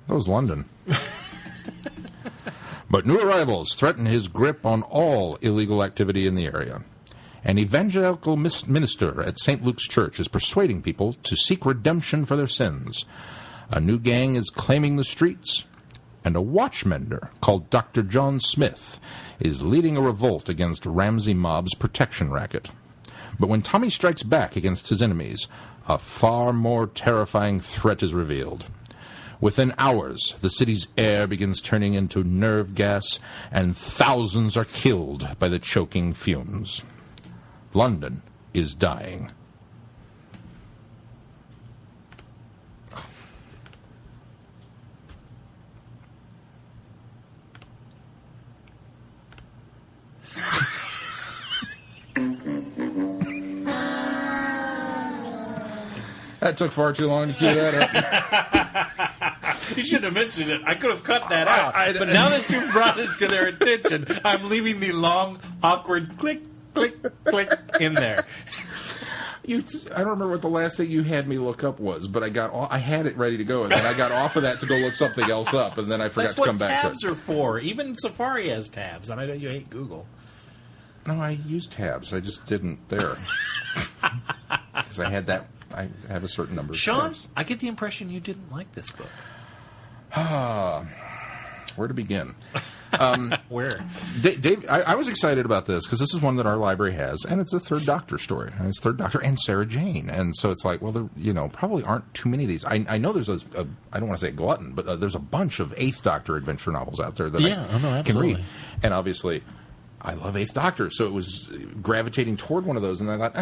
That was London. But new arrivals threaten his grip on all illegal activity in the area. An evangelical minister at St. Luke's Church is persuading people to seek redemption for their sins. A new gang is claiming the streets, and a watchmender called Dr. John Smith is leading a revolt against Ramsey Mob's protection racket. But when Tommy strikes back against his enemies, a far more terrifying threat is revealed. Within hours, the city's air begins turning into nerve gas, and thousands are killed by the choking fumes. London is dying. That took far too long to cue that up. You shouldn't have mentioned it. I could have cut that out. But now that you've brought it to their attention, I'm leaving the long, awkward click, click, click in there. I don't remember what the last thing you had me look up was, but I had it ready to go, and then I got off of that to go look something else up, and then I forgot to come back to it. That's what tabs are for. Even Safari has tabs, and I know you hate Google. No, I use tabs. I just didn't there. Because I had that. I have a certain number of Shaun, tabs. I get the impression you didn't like this book. Where to begin? Where? Dave, I was excited about this because this is one that our library has, and it's a Third Doctor story. And it's Third Doctor and Sarah Jane. And so it's like, well, there probably aren't too many of these. I know there's I don't want to say a glutton, but there's a bunch of Eighth Doctor adventure novels out there that I can read. And obviously, I love Eighth Doctor, so it was gravitating toward one of those, and I thought,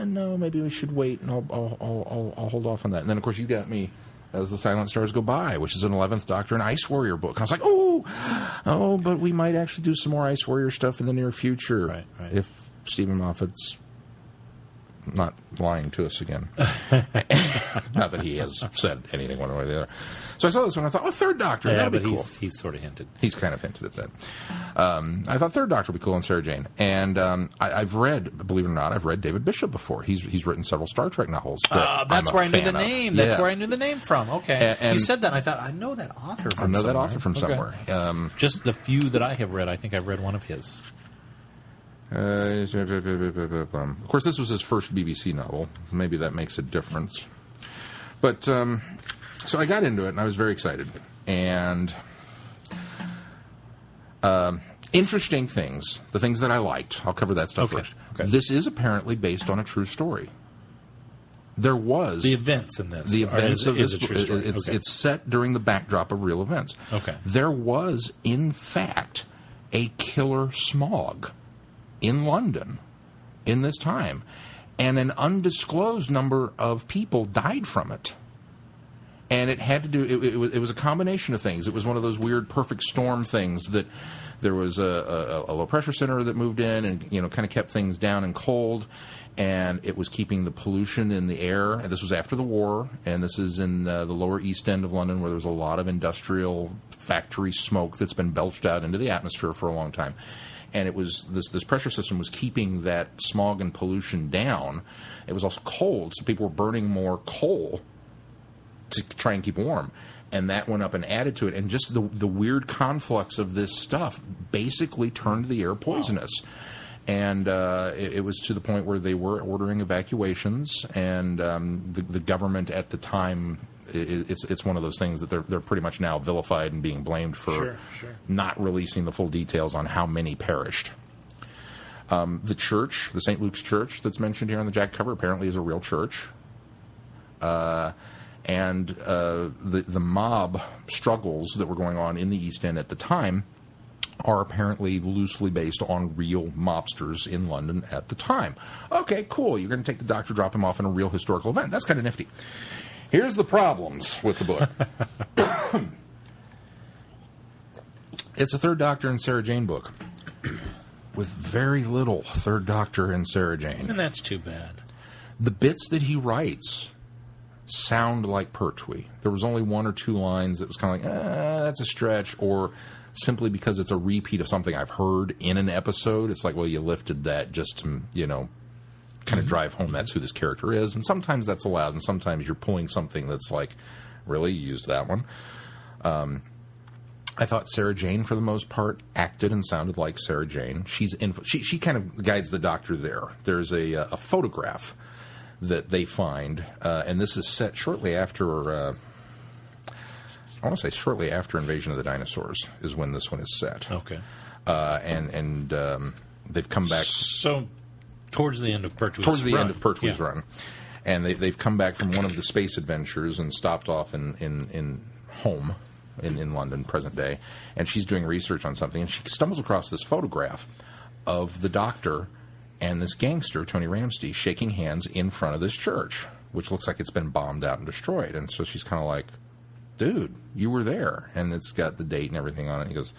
no, maybe we should wait, and I'll hold off on that. And then, of course, you got me As the Silent Stars Go By, which is an 11th Doctor and Ice Warrior book. And I was like, oh, but we might actually do some more Ice Warrior stuff in the near future, right. If Stephen Moffat's not lying to us again. Not that he has said anything one way or the other. So I saw this one, I thought, Third Doctor, that'd be cool. He's sort of hinted. He's kind of hinted at that. I thought Third Doctor would be cool on Sarah Jane. And I've read, believe it or not, David Bishop before. He's written several Star Trek novels. That's where I knew the name. That's where I knew the name from. Okay. And you said that, and I thought, I know that author from somewhere. Somewhere. Just the few that I have read, I think I've read one of his. Of course, this was his first BBC novel. Maybe that makes a difference. But, so I got into it, and I was very excited. And interesting things, the things that I liked. I'll cover that stuff first. Okay. This is apparently based on a true story. There was... The events in this. The events of this... a true story. It's set during the backdrop of real events. Okay. There was, in fact, a killer smog in London in this time, and an undisclosed number of people died from it. And it had to do. It was a combination of things. It was one of those weird perfect storm things that there was a low pressure center that moved in and kind of kept things down and cold, and it was keeping the pollution in the air. And this was after the war, and this is in the lower East End of London, where there's a lot of industrial factory smoke that's been belched out into the atmosphere for a long time. And it was this pressure system was keeping that smog and pollution down. It was also cold, so people were burning more coal to try and keep warm, and that went up and added to it. And just the weird conflux of this stuff basically turned the air poisonous. Wow. And it was to the point where they were ordering evacuations, and the government at the time, it's one of those things that they're pretty much now vilified and being blamed for not releasing the full details on how many perished. The church, the St. Luke's Church that's mentioned here on the jacket cover, apparently is a real church. And the mob struggles that were going on in the East End at the time are apparently loosely based on real mobsters in London at the time. Okay, cool. You're going to take the Doctor, drop him off in a real historical event. That's kind of nifty. Here's the problems with the book. It's a Third Doctor and Sarah Jane book with very little Third Doctor and Sarah Jane. And that's too bad. The bits that he writes sound like Pertwee. There was only one or two lines that was kind of like, that's a stretch, or simply because it's a repeat of something I've heard in an episode. It's like, well, you lifted that just to, kind of drive home that's who this character is. And sometimes that's allowed, and sometimes you're pulling something that's like, really, you used that one. I thought Sarah Jane, for the most part, acted and sounded like Sarah Jane. She kind of guides the Doctor there. There's a photograph that they find, and this is set shortly after, I want to say shortly after Invasion of the Dinosaurs is when this one is set. Okay. And they've come back. So, towards the end of Pertwee's run. And they've come back from one of the space adventures and stopped off in home in London, present day. And she's doing research on something, and she stumbles across this photograph of the Doctor and this gangster, Tony Ramsey, shaking hands in front of this church, which looks like it's been bombed out and destroyed. And so she's kind of like, dude, you were there. And it's got the date and everything on it. And he goes,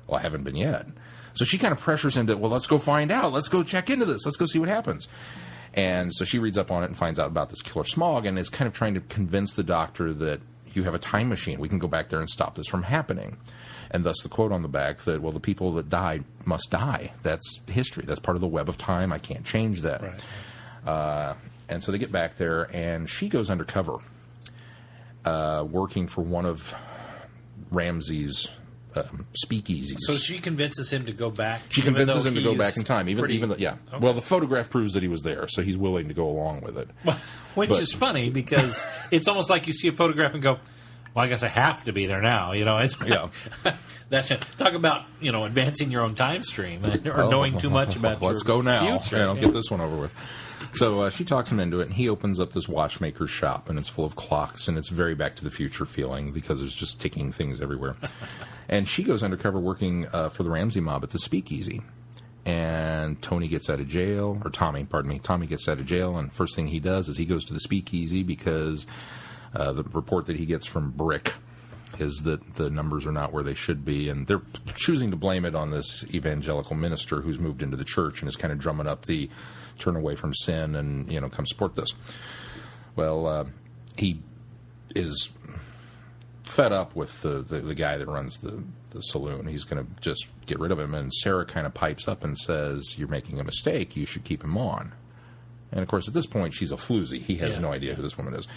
well, I haven't been yet. So she kind of pressures him to, well, let's go find out. Let's go check into this. Let's go see what happens. And so she reads up on it and finds out about this killer smog and is kind of trying to convince the Doctor that you have a time machine. We can go back there and stop this from happening. And thus the quote on the back that, well, the people that died must die. That's history. That's part of the web of time. I can't change that. Right. And so they get back there, and she goes undercover, working for one of Ramsey's speakeasies. So she convinces him to go back? She convinces him to go back in time. Even though, yeah. Okay. Well, the photograph proves that he was there, so he's willing to go along with it. Which is funny, because it's almost like you see a photograph and go, well, I guess I have to be there now. It's, talk about advancing your own time stream or knowing too much about let's go now. Future. Get this one over with. So she talks him into it, and he opens up this watchmaker's shop, and it's full of clocks, and it's very Back to the Future feeling because there's just ticking things everywhere. And she goes undercover working for the Ramsey mob at the speakeasy. And Tommy gets out of jail, and first thing he does is he goes to the speakeasy because the report that he gets from Brick is that the numbers are not where they should be, and they're choosing to blame it on this evangelical minister who's moved into the church and is kind of drumming up the turn away from sin and, come support this. Well, he is fed up with the guy that runs the saloon. He's going to just get rid of him, and Sarah kind of pipes up and says, you're making a mistake. You should keep him on. And, of course, at this point, she's a floozy. He has no idea who this woman is.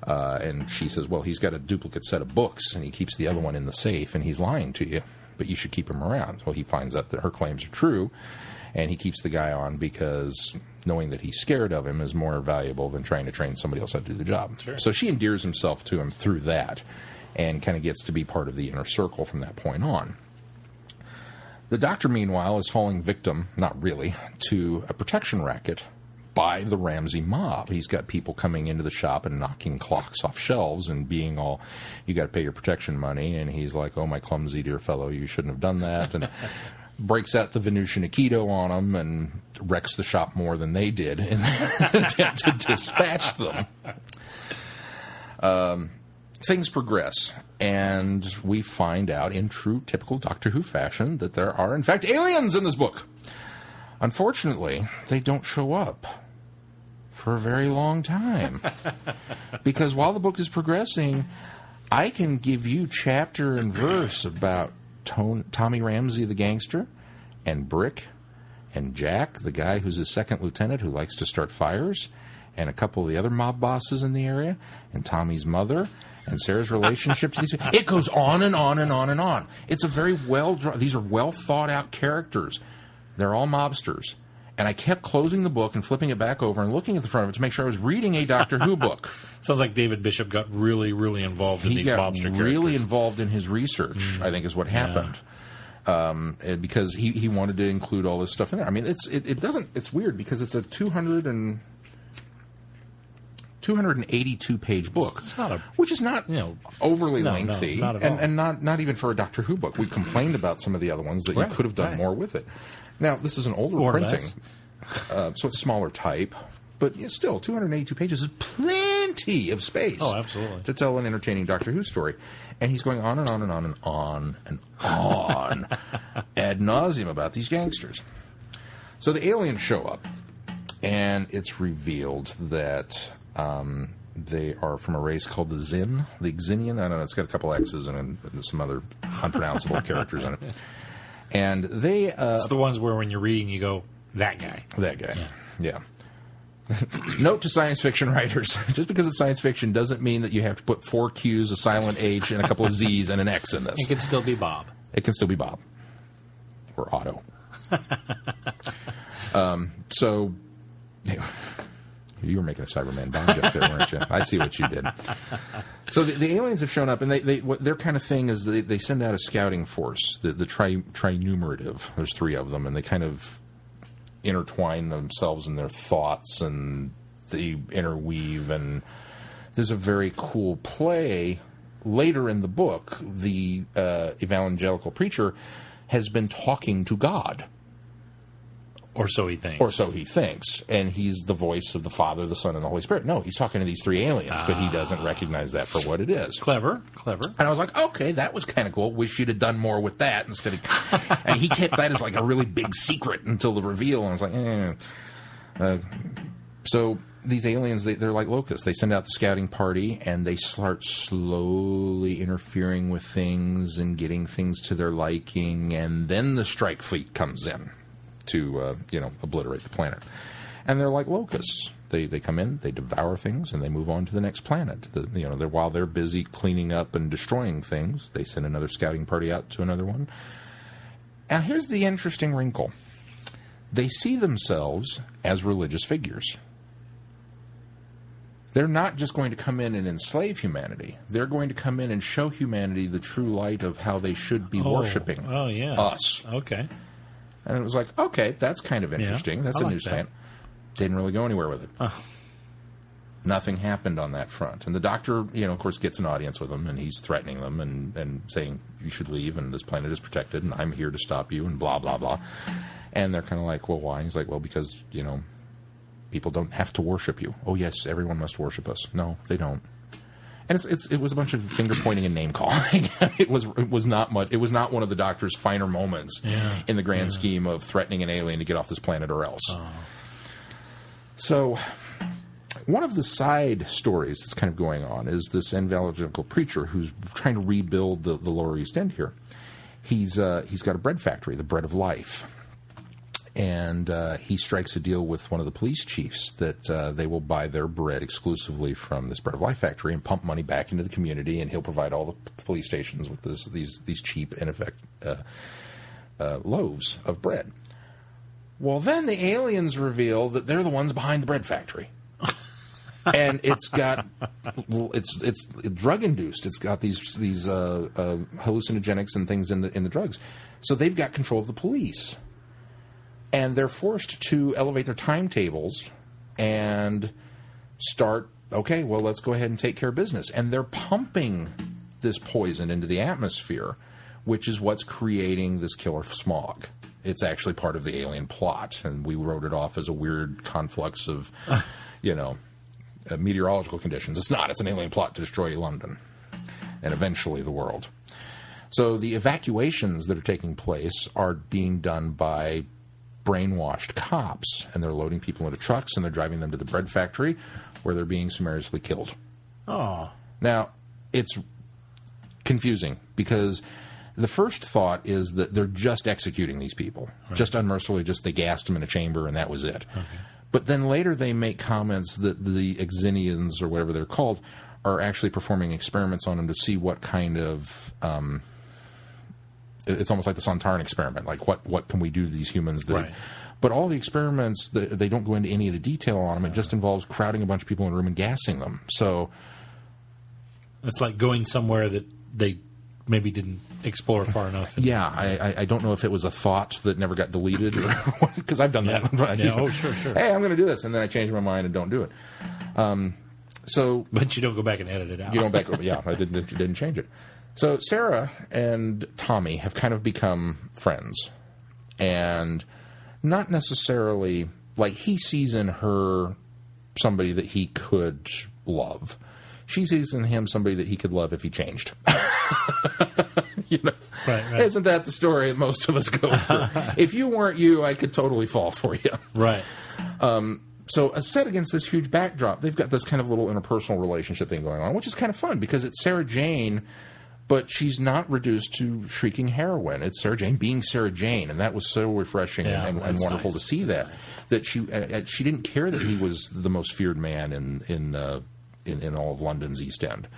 And she says, well, he's got a duplicate set of books, and he keeps the other one in the safe, and he's lying to you, but you should keep him around. Well, he finds out that her claims are true, and he keeps the guy on because knowing that he's scared of him is more valuable than trying to train somebody else how to do the job. Sure. So she endears himself to him through that and kind of gets to be part of the inner circle from that point on. The Doctor, meanwhile, is falling victim, not really, to a protection racket by the Ramsey mob. He's got people coming into the shop and knocking clocks off shelves and being all, you got to pay your protection money. And he's like, oh, my clumsy dear fellow, you shouldn't have done that. And breaks out the Venusian Aikido on them and wrecks the shop more than they did in an attempt to dispatch them. things progress, and we find out in true typical Doctor Who fashion that there are, in fact, aliens in this book. Unfortunately, they don't show up for a very long time. Because while the book is progressing, I can give you chapter and verse about Tommy Ramsey, the gangster, and Brick, and Jack, the guy who's his second lieutenant who likes to start fires, and a couple of the other mob bosses in the area, and Tommy's mother, and Sarah's relationship to these people. It goes on and on and on and on. It's a very these are well thought out characters. They're all mobsters. And I kept closing the book and flipping it back over and looking at the front of it to make sure I was reading a Doctor Who book. Sounds like David Bishop got really, really involved in these mobster characters. He got really involved in his research, I think is what happened. Because he wanted to include all this stuff in there. I mean, it's weird because it's a 282-page book, which is not overly lengthy, not at all. and not even for a Doctor Who book. We complained about some of the other ones that you could have done more with it. Now, this is an older printing, so it's smaller type, but still, 282 pages is plenty of space. Oh, absolutely. To tell an entertaining Doctor Who story. And he's going on and on and on and on and on ad nauseum about these gangsters. So the aliens show up, and it's revealed that they are from a race called the Xenian. I don't know, it's got a couple X's and some other unpronounceable characters in it. And they... it's the ones where when you're reading, you go, that guy. That guy, yeah. Note to science fiction writers, just because it's science fiction doesn't mean that you have to put 4 Q's, a silent H, and a couple of Z's and an X in this. It can still be Bob. It can still be Bob. Or Otto. So... You were making a Cyberman Bond joke there, weren't you? I see what you did. So the aliens have shown up, and their kind of thing is they send out a scouting force, the trinumerative. There's 3 of them, and they kind of intertwine themselves in their thoughts, and they interweave, and there's a very cool play. Later in the book, the evangelical preacher has been talking to God. Or so he thinks. And he's the voice of the Father, the Son, and the Holy Spirit. No, he's talking to these 3 aliens, but he doesn't recognize that for what it is. Clever. And I was like, okay, that was kind of cool. Wish you'd have done more with that instead of... And he kept that as like a really big secret until the reveal. And I was like, So these aliens, they're like locusts. They send out the scouting party, and they start slowly interfering with things and getting things to their liking. And then the strike fleet comes in to obliterate the planet. And they're like locusts. They come in, they devour things, and they move on to the next planet. While they're busy cleaning up and destroying things, they send another scouting party out to another one. Now, here's the interesting wrinkle. They see themselves as religious figures. They're not just going to come in and enslave humanity. They're going to come in and show humanity the true light of how they should be worshiping us. Okay. And it was like, okay, that's kind of interesting. That's a new slant. Didn't really go anywhere with it. Nothing happened on that front. And the Doctor, of course, gets an audience with them, and he's threatening them and saying, you should leave, and this planet is protected, and I'm here to stop you, and blah, blah, blah. And they're kind of like, well, why? And he's like, well, because, people don't have to worship you. Oh, yes, everyone must worship us. No, they don't. And it was a bunch of finger pointing and name calling. It was not much. It was not one of the Doctor's finer moments in the grand scheme of threatening an alien to get off this planet or else. So, one of the side stories that's kind of going on is this evangelical preacher who's trying to rebuild the Lower East End here. He's got a bread factory, the Bread of Life. And he strikes a deal with one of the police chiefs that they will buy their bread exclusively from this Bread of Life factory and pump money back into the community, and he'll provide all the police stations with these cheap, in effect, loaves of bread. Well, then the aliens reveal that they're the ones behind the bread factory. And it's drug induced. It's got these hallucinogenics and things in the drugs. So they've got control of the police. And they're forced to elevate their timetables and start, okay, well, let's go ahead and take care of business. And they're pumping this poison into the atmosphere, which is what's creating this killer smog. It's actually part of the alien plot, and we wrote it off as a weird conflux of, meteorological conditions. It's not. It's an alien plot to destroy London. and eventually the world. So the evacuations that are taking place are being done by brainwashed cops, and they're loading people into trucks, and they're driving them to the bread factory where they're being summarily killed. Oh. Now, it's confusing because the first thought is that they're just executing these people, just unmercifully, just they gassed them in a chamber and that was it. Okay. But then later they make comments that the Exinians, or whatever they're called, are actually performing experiments on them to see what kind of... it's almost like the Sontaran experiment, like what can we do to these humans? That, but all the experiments, they don't go into any of the detail on them. It just involves crowding a bunch of people in a room and gassing them. So it's like going somewhere that they maybe didn't explore far enough. Yeah, I don't know if it was a thought that never got deleted, because I've done that. Oh, sure. Hey, I'm going to do this, and then I change my mind and don't do it. But you don't go back and edit it out. You don't back. Yeah, I didn't change it. So Sarah and Tommy have kind of become friends, and not necessarily like he sees in her somebody that he could love. She sees in him somebody that he could love if he changed. You know? Right. Isn't that the story that most of us go through? If you weren't you, I could totally fall for you. Right. So set against this huge backdrop, they've got this kind of little interpersonal relationship thing going on, which is kind of fun because it's Sarah Jane, but she's not reduced to shrieking heroine. It's Sarah Jane being Sarah Jane, and that was so refreshing and wonderful to see that she didn't care that he was the most feared man in all of London's East End.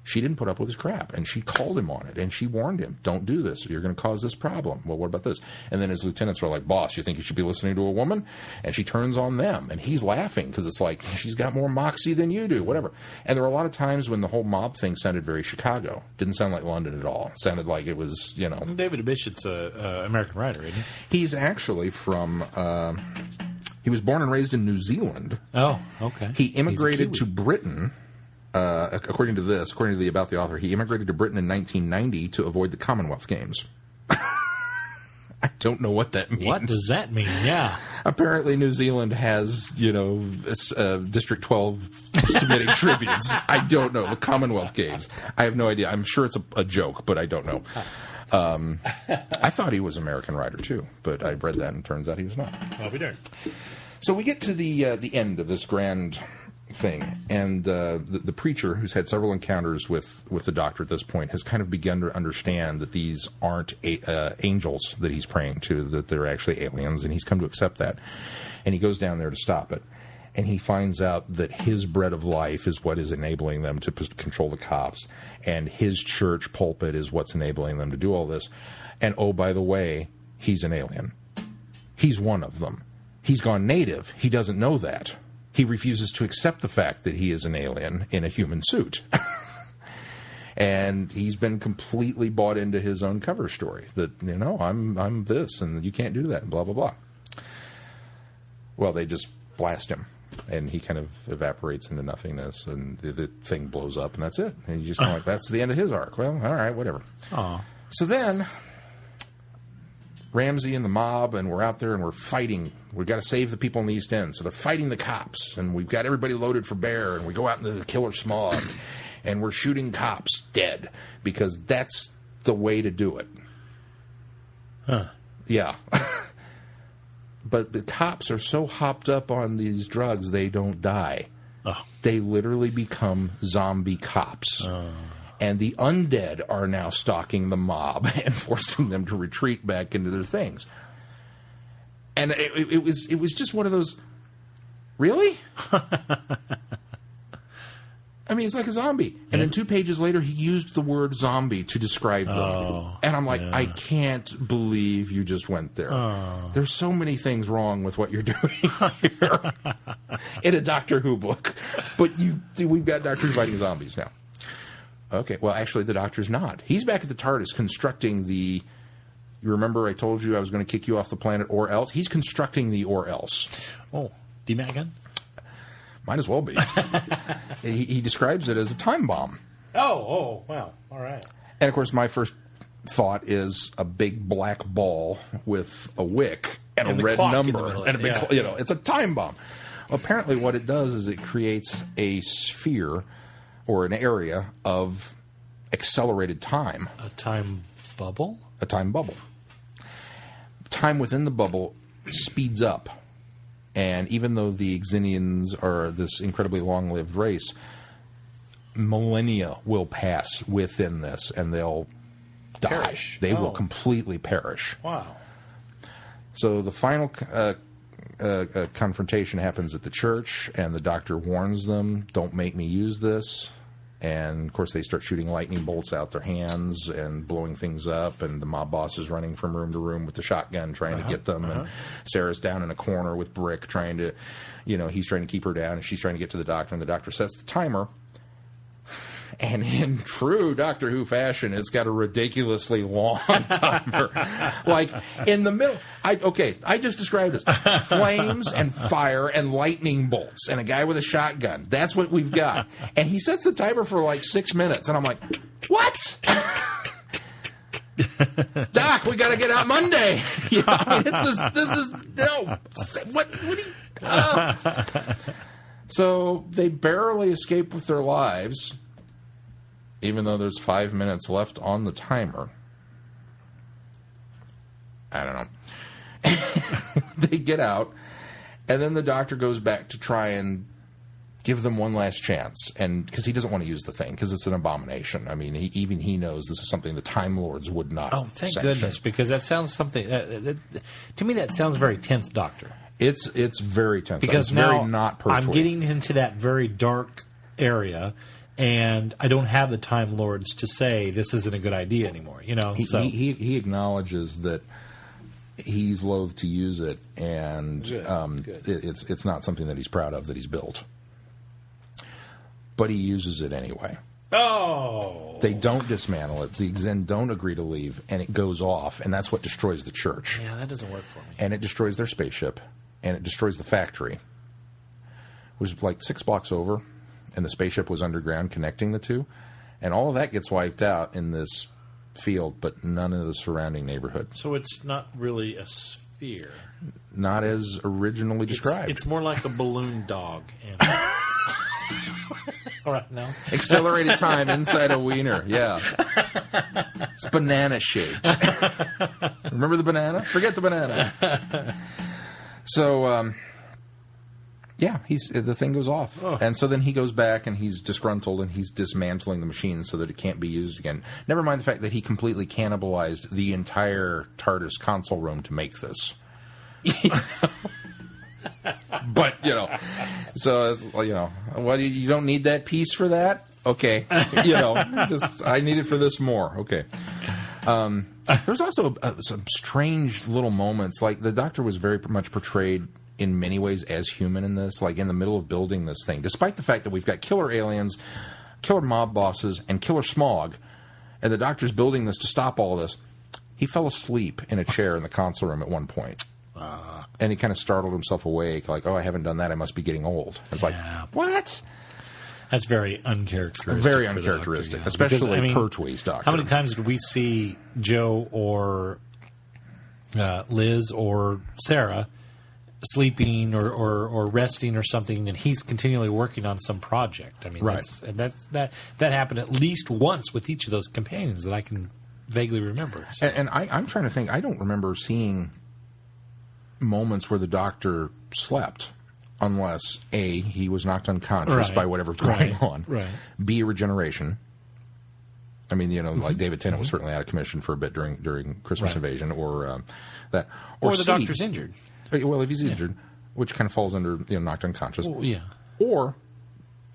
She didn't put up with his crap, and she called him on it, and she warned him, don't do this, you're going to cause this problem. Well, what about this? And then his lieutenants are like, boss, you think you should be listening to a woman? And she turns on them, and he's laughing, because it's like, she's got more moxie than you do, whatever. And there were a lot of times when the whole mob thing sounded very Chicago. Didn't sound like London at all. It sounded like it was, you know... David Bishott's an American writer, isn't he? He's actually from... he was born and raised in New Zealand. Oh, okay. He immigrated to Britain... according to the About the Author, he immigrated to Britain in 1990 to avoid the Commonwealth Games. I don't know what that means. What does that mean? Yeah. Apparently New Zealand has, District 12 submitting tributes. I don't know. The Commonwealth Games. I have no idea. I'm sure it's a joke, but I don't know. I thought he was an American writer, too, but I read that and it turns out he was not. I'll be darned. So we get to the end of this grand... thing, and the preacher, who's had several encounters with the doctor at this point, has kind of begun to understand that these aren't angels that he's praying to, that they're actually aliens, and he's come to accept that. And he goes down there to stop it, and he finds out that his bread of life is what is enabling them to control the cops, and his church pulpit is what's enabling them to do all this. And oh, by the way, he's an alien. He's one of them. He's gone native. He doesn't know that. He refuses to accept the fact that he is an alien in a human suit. And he's been completely bought into his own cover story that, I'm this and you can't do that and blah, blah, blah. Well, they just blast him and he kind of evaporates into nothingness and the thing blows up and that's it. And you just go like, that's the end of his arc. Well, all right, whatever. Aww. So then... Ramsey and the mob, and we're out there and we're fighting. We've got to save the people in the East End. So they're fighting the cops, and we've got everybody loaded for bear, and we go out into the killer smog, and we're shooting cops dead, because that's the way to do it. Huh. Yeah. But the cops are so hopped up on these drugs, they don't die. Oh. They literally become zombie cops. And the undead are now stalking the mob and forcing them to retreat back into their things. And it was just one of those, really? I mean, it's like a zombie. And then 2 pages later, he used the word zombie to describe them. Oh, and I'm like, I can't believe you just went there. Oh. There's so many things wrong with what you're doing here in a Doctor Who book. But we've got doctors fighting zombies now. Okay, well, actually, the Doctor's not. He's back at the TARDIS constructing the... You remember I told you I was going to kick you off the planet or else? He's constructing the or else. Oh, DMAT gun? Might as well be. He describes it as a time bomb. Oh, wow. All right. And, of course, my first thought is a big black ball with a wick and a red number. And a big, it's a time bomb. Well, apparently what it does is it creates a sphere... or an area of accelerated time. A time bubble? A time bubble. Time within the bubble speeds up. And even though the Xenians are this incredibly long-lived race, millennia will pass within this, and they'll die. Perish. They will Oh. completely perish. Wow. So the final confrontation happens at the church, and the doctor warns them, don't make me use this. And, of course, they start shooting lightning bolts out their hands and blowing things up, and the mob boss is running from room to room with the shotgun trying to get them, and Sarah's down in a corner with Brick trying to, he's trying to keep her down, and she's trying to get to the doctor, and the doctor sets the timer. And in true Doctor Who fashion, it's got a ridiculously long timer. Like, in the middle. I just described this. Flames and fire and lightning bolts and a guy with a shotgun. That's what we've got. And he sets the timer for like 6 minutes. And I'm like, what? Doc, we got to get out Monday. What do you... So they barely escape with their lives, even though there's 5 minutes left on the timer. I don't know. They get out, and then the doctor goes back to try and give them one last chance, and because he doesn't want to use the thing, because it's an abomination. I mean, he knows this is something the Time Lords would not Oh, thank sanction. goodness, because that sounds something... to me, that sounds very 10th Doctor. It's very tense. Because it's now very not Pertwee. I'm getting into that very dark area, and I don't have the Time Lords to say this isn't a good idea anymore. He acknowledges that he's loath to use it, and Good. it's not something that he's proud of that he's built. But he uses it anyway. Oh! They don't dismantle it. The Xen don't agree to leave, and it goes off, and that's what destroys the church. Yeah, that doesn't work for me. And it destroys their spaceship, and it destroys the factory. It was like 6 blocks over, and the spaceship was underground connecting the two, and all of that gets wiped out in this field, but none of the surrounding neighborhood. So it's not really a sphere. Not as originally described. It's more like a balloon dog. All right, no. Accelerated time inside a wiener, yeah. It's banana shaped. Remember the banana? Forget the banana. So, the thing goes off. Oh. And so then he goes back and he's disgruntled and he's dismantling the machine so that it can't be used again. Never mind the fact that he completely cannibalized the entire TARDIS console room to make this. But, so, it's, what, you don't need that piece for that? Okay. I need it for this more. Okay. There's also some strange little moments. Like, the Doctor was very much portrayed in many ways as human in this, like in the middle of building this thing, despite the fact that we've got killer aliens, killer mob bosses, and killer smog, and the Doctor's building this to stop all this. He fell asleep in a chair in the console room at one point. And he kind of startled himself awake, like, oh, I haven't done that, I must be getting old. It's like, what? That's very uncharacteristic. Very for the uncharacteristic, Doctor, yeah. especially Because, Pertwee's Doctor. How many times did we see Joe or Liz or Sarah sleeping or resting or something, and he's continually working on some project? I mean, Right. that happened at least once with each of those companions that I can vaguely remember. So. And I'm trying to think, I don't remember seeing moments where the Doctor slept, unless A, he was knocked unconscious Right. by whatever's going on. Right. B, regeneration. I mean, like David Tennant was certainly out of commission for a bit during Christmas Right. Invasion, or that, Or the C, Doctor's injured. Well, if he's injured, which kind of falls under knocked unconscious. Well, yeah. Or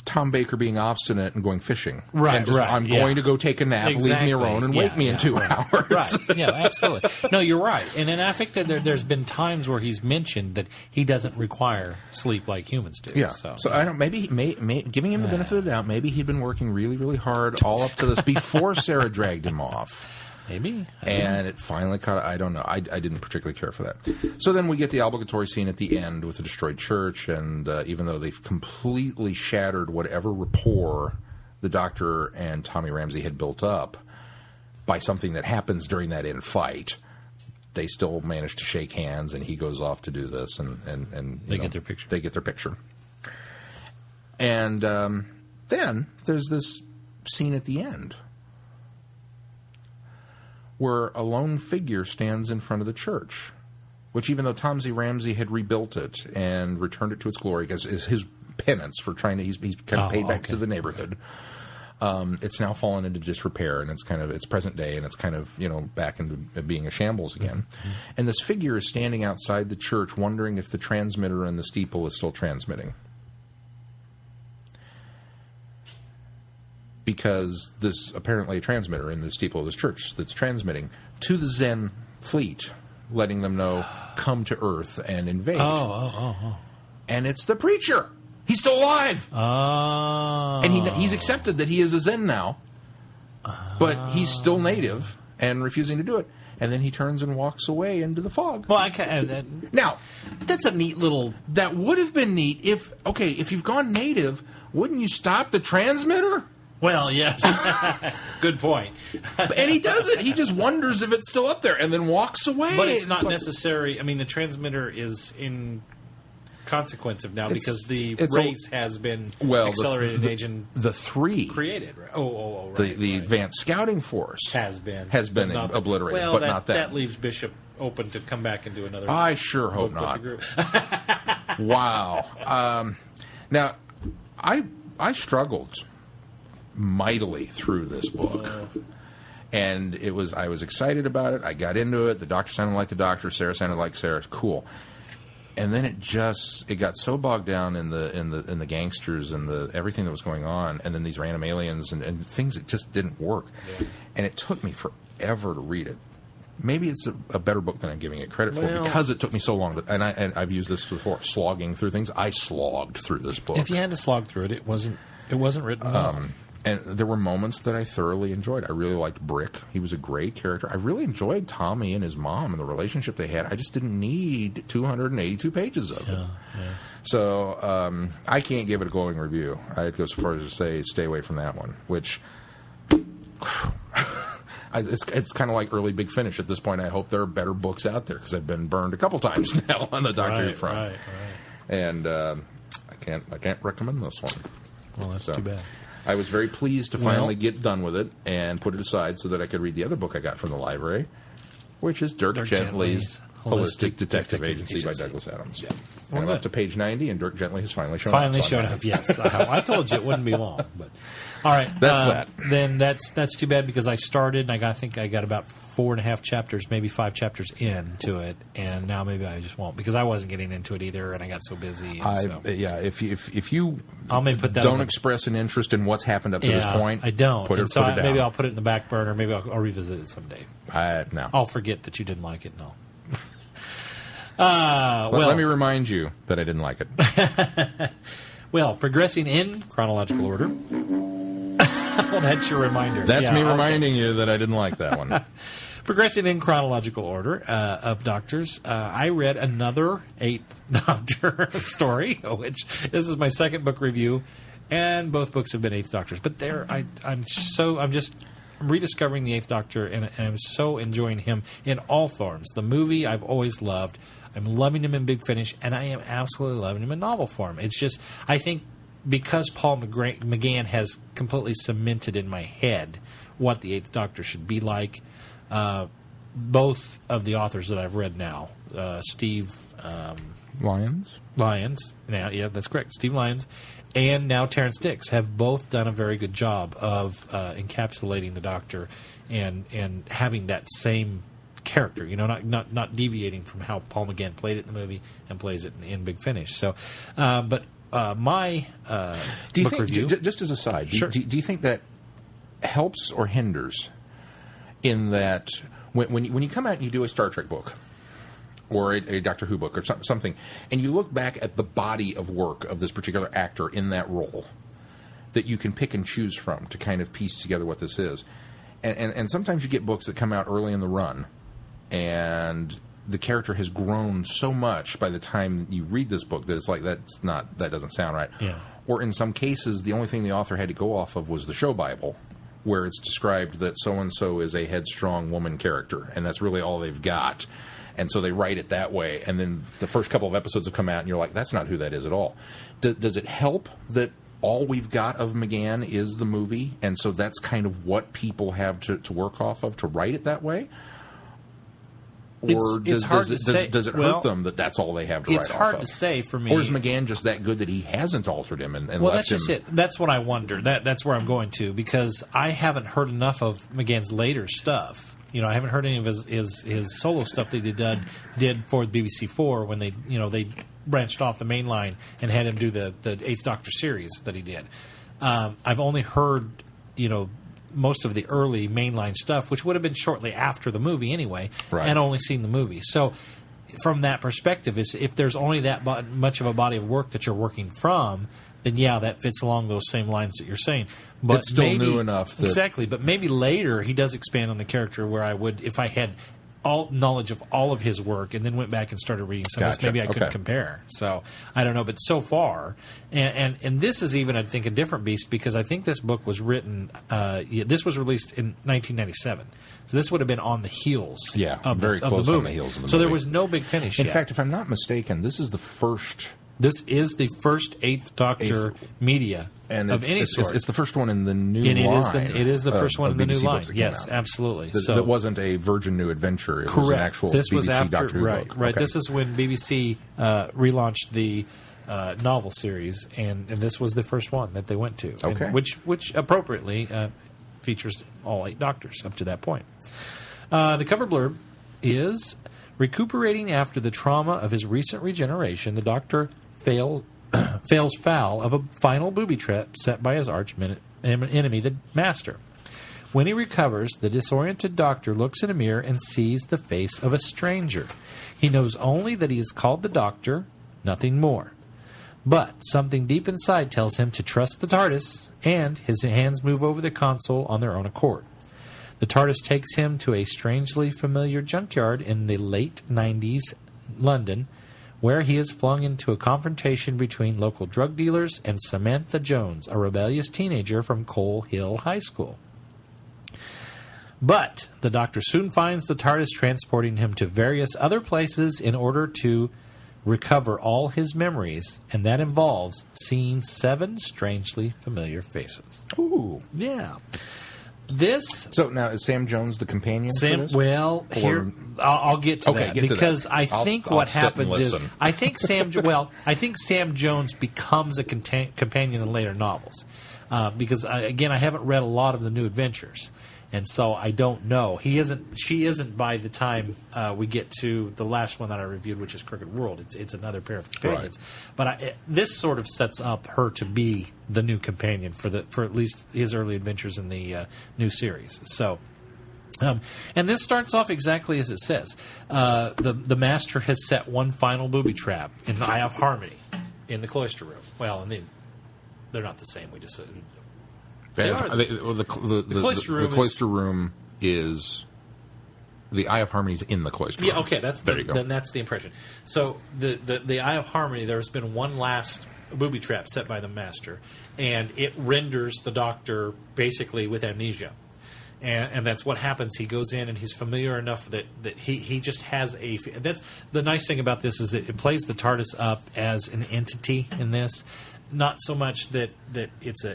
Tom Baker being obstinate and going fishing. Right, And just, right, I'm yeah. going to go take a nap, leave Exactly. me alone, and Yeah, wake me in 2 right. hours. Right. Yeah, absolutely. No, you're right. And I think that there's been times where he's mentioned that he doesn't require sleep like humans do. Yeah. So I don't. Maybe giving him the benefit of the doubt. Maybe he'd been working really, really hard all up to this before Sarah dragged him off. maybe. And it finally caught. I don't know. I didn't particularly care for that. So then we get the obligatory scene at the end with the destroyed church, and even though they've completely shattered whatever rapport the Doctor and Tommy Ramsey had built up by something that happens during that end fight, they still manage to shake hands, and he goes off to do this, and They get their picture. They get their picture. And then there's this scene at the end where a lone figure stands in front of the church, which even though Tom Z. Ramsey had rebuilt it and returned it to its glory, as is his penance for trying to, he's kind of paid back to the neighborhood. It's now fallen into disrepair, and it's present day, and it's kind of, back into being a shambles again. Mm-hmm. And this figure is standing outside the church wondering if the transmitter in the steeple is still transmitting. Because there's apparently a transmitter in the steeple of this church that's transmitting to the Zen fleet, letting them know, come to Earth and invade. And it's the preacher. He's still alive. And he's accepted that he is a Zen now, but he's still native and refusing to do it. And then he turns and walks away into the fog. Well, now, that's a neat little... That would have been neat if you've gone native, wouldn't you stop the transmitter? Well, yes. Good point. And he does it. He just wonders if it's still up there and then walks away. But it's not necessary. I mean, the transmitter is in consequence of now because the race has been accelerated agent the three created. Right? Right. The Advanced Scouting Force has been obliterated, well, but not that. That leaves Bishop open to come back and do another. I sure hope not. Wow. Now, I struggled mightily through this book. And I was excited about it. I got into it. The Doctor sounded like the Doctor. Sarah sounded like Sarah. Cool. And then it got so bogged down in the gangsters and everything that was going on, and then these random aliens and things that just didn't work. Yeah. And it took me forever to read it. Maybe it's a better book than I'm giving it credit for because it took me so long. And I've used this before, slogging through things. I slogged through this book. If you had to slog through it, it wasn't written well. And there were moments that I thoroughly enjoyed. I really liked Brick. He was a great character. I really enjoyed Tommy and his mom and the relationship they had. I just didn't need 282 pages of it. Yeah. So I can't give it a glowing review. I'd go so far as to say stay away from that one, which it's kind of like early Big Finish at this point. I hope there are better books out there because I've been burned a couple times now on the Doctor Who front. Right. And I can't recommend this one. Well, that's too bad. I was very pleased to finally get done with it and put it aside so that I could read the other book I got from the library, which is Dirk Gently's Holistic Detective Agency by Douglas Adams. Yeah. And I'm up to page 90, and Dirk Gently has finally shown up. Yes. I told you it wouldn't be long. But all right. That's that. Then that's too bad because I started, and I think I got about 4.5 chapters, maybe 5 chapters into it, and now maybe I just won't because I wasn't getting into it either, and I got so busy. If you I'll maybe put that don't express an interest in what's happened up to this point, I don't. Put it down. Maybe I'll put it in the back burner. Maybe I'll revisit it someday. No. I'll forget that you didn't like it. No. Let me remind you that I didn't like it. Well, progressing in chronological order. Well, that's your reminder. That's me reminding you that I didn't like that one. Progressing in chronological order of Doctors, I read another 8th Doctor story, which this is my second book review, and both books have been 8th Doctors. But I'm just rediscovering the 8th Doctor, and I'm so enjoying him in all forms. The movie I've always loved. I'm loving him in Big Finish, and I am absolutely loving him in novel form. It's just, I think, because Paul McGann has completely cemented in my head what the 8th Doctor should be like, both of the authors that I've read now, Steve Lyons, yeah, that's correct, Steve Lyons, and now Terrence Dicks have both done a very good job of encapsulating the Doctor and having that same character, not deviating from how Paul McGann played it in the movie and plays it in Big Finish. So, my do you book think, review, just as a side, sure. do you think that helps or hinders in that when you come out and you do a Star Trek book or a Doctor Who book or something, and you look back at the body of work of this particular actor in that role that you can pick and choose from to kind of piece together what this is, and sometimes you get books that come out early in the run and the character has grown so much by the time you read this book that it's like that doesn't sound right. Yeah. Or in some cases, the only thing the author had to go off of was the show Bible, where it's described that so-and-so is a headstrong woman character, and that's really all they've got. And so they write it that way, and then the first couple of episodes have come out, and you're like, that's not who that is at all. Does it help that all we've got of McGann is the movie, and so that's kind of what people have to work off of to write it that way? Or it's hard to say. Does it hurt them that that's all they have to write off of? It's hard to say for me. Or is McGann just that good that he hasn't altered him and well, left that's just him? it. That's what I wonder. That's where I'm going to, because I haven't heard enough of McGann's later stuff. You know, I haven't heard any of his solo stuff that he did for BBC Four when they branched off the main line and had him do the Eighth Doctor series that he did. I've only heard, most of the early mainline stuff, which would have been shortly after the movie anyway, right. and only seen the movie. So from that perspective, if there's only that much of a body of work that you're working from, then yeah, that fits along those same lines that you're saying. But it's still new enough. Exactly, but maybe later he does expand on the character where I would, if I had all knowledge of all of his work and then went back and started reading some of this, maybe I could compare. So I don't know, but so far, and this is even, I think, a different beast, because I think this book was written, this was released in 1997. So this would have been on the heels of very the close movie. on the heels of the so movie. there was no big finish yet. In fact, if I'm not mistaken, this is the first... This is the first Eighth Doctor media of any sort. It's the first one in the new line. It is the first one in the new BBC line. books that Yes, came out. absolutely. That wasn't a Virgin New Adventure. It was an actual This BBC was after, Doctor Who right, book. right. Okay. This is when BBC relaunched the novel series, and this was the first one that they went to. Okay. And which appropriately features all 8 Doctors up to that point. The cover blurb is: recuperating after the trauma of his recent regeneration, the Doctor fails foul of a final booby trap set by his arch enemy, the Master. When he recovers, the disoriented Doctor looks in a mirror and sees the face of a stranger. He knows only that he is called the Doctor, nothing more. But something deep inside tells him to trust the TARDIS, and his hands move over the console on their own accord. The TARDIS takes him to a strangely familiar junkyard in the late 90s London, where he is flung into a confrontation between local drug dealers and Samantha Jones, a rebellious teenager from Coal Hill High School. But the Doctor soon finds the TARDIS transporting him to various other places in order to recover all his memories, and that involves seeing 7 strangely familiar faces. Ooh. Yeah. So now, is Sam Jones the companion for this? Well, here I'll get to that, because I think what happens is I think Sam Jones becomes a companion in later novels, because I haven't read a lot of the New Adventures, and so I don't know. She isn't by the time we get to the last one that I reviewed, which is Crooked World. It's another pair of companions, but this sort of sets up her to be the new companion for at least his early adventures in the new series. So, and this starts off exactly as it says. The Master has set one final booby trap in the Eye of Harmony in the cloister room. Well, and they're not the same. We just the cloister room is the Eye of Harmony is in the cloister room. Yeah, okay, there you go. Then that's the impression. So the Eye of Harmony, there's been one last booby trap set by the Master, and it renders the Doctor basically with amnesia. And that's what happens. He goes in and he's familiar enough that he just has a... That's the nice thing about this, is that it plays the TARDIS up as an entity in this. Not so much that it's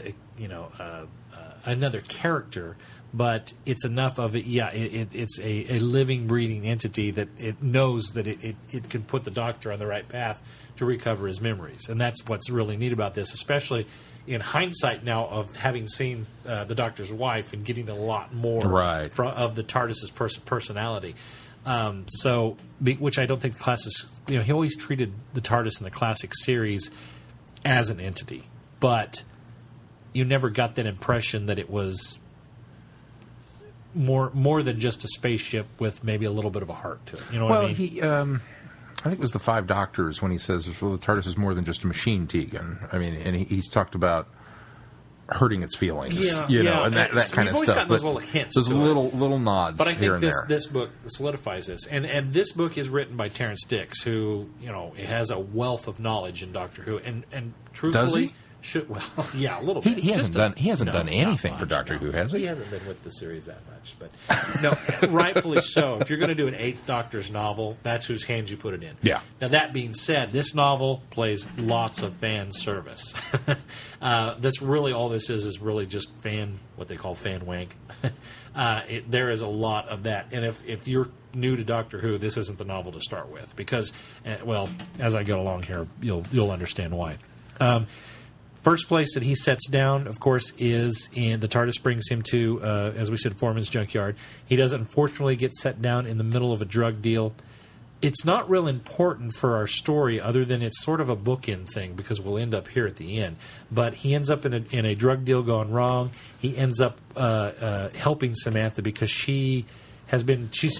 another character, but it's enough of it. Yeah, it's a living, breathing entity that it knows that it can put the Doctor on the right path to recover his memories, and that's what's really neat about this, especially in hindsight now of having seen the Doctor's wife and getting a lot more of the TARDIS's personality. Which I don't think the classics. He always treated the TARDIS in the classic series as an entity, but you never got that impression that it was more than just a spaceship with maybe a little bit of a heart to it. You know what I mean? I think it was the 5 Doctors when he says, well, the TARDIS is more than just a machine, Tegan. I mean, and he's talked about hurting its feelings, and that kind of stuff. We've always gotten those little hints, those little nods. But I think there. this book solidifies this, and this book is written by Terrence Dicks, who has a wealth of knowledge in Doctor Who, and truthfully, Yeah, a little bit. He hasn't done anything not for much, Doctor Who, has he? He hasn't been with the series that much, but no, rightfully so. If you're going to do an Eighth Doctor's novel, that's whose hands you put it in. Yeah. Now, that being said, this novel plays lots of fan service. That's really all this is really just what they call fan wank. There is a lot of that, and if you're new to Doctor Who, this isn't the novel to start with because, as I go along here, you'll understand why. First place that he sets down, of course, is in the TARDIS brings him to, as we said, Foreman's junkyard. He does unfortunately get set down in the middle of a drug deal. It's not real important for our story other than it's sort of a bookend thing because we'll end up here at the end. But he ends up in a drug deal gone wrong. He ends up helping Samantha because she's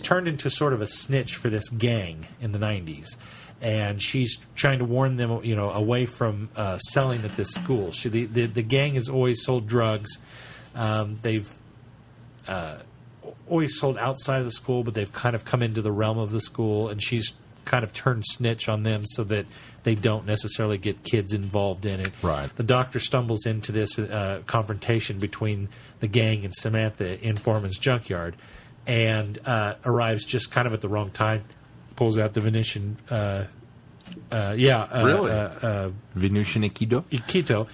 turned into sort of a snitch for this gang in the 90s. And she's trying to warn them, away from selling at this school. The gang has always sold drugs. They've always sold outside of the school, but they've kind of come into the realm of the school, and she's kind of turned snitch on them so that they don't necessarily get kids involved in it. Right. The Doctor stumbles into this confrontation between the gang and Samantha in Foreman's junkyard, and arrives just kind of at the wrong time. Pulls out the Venusian, Venusian Ikito,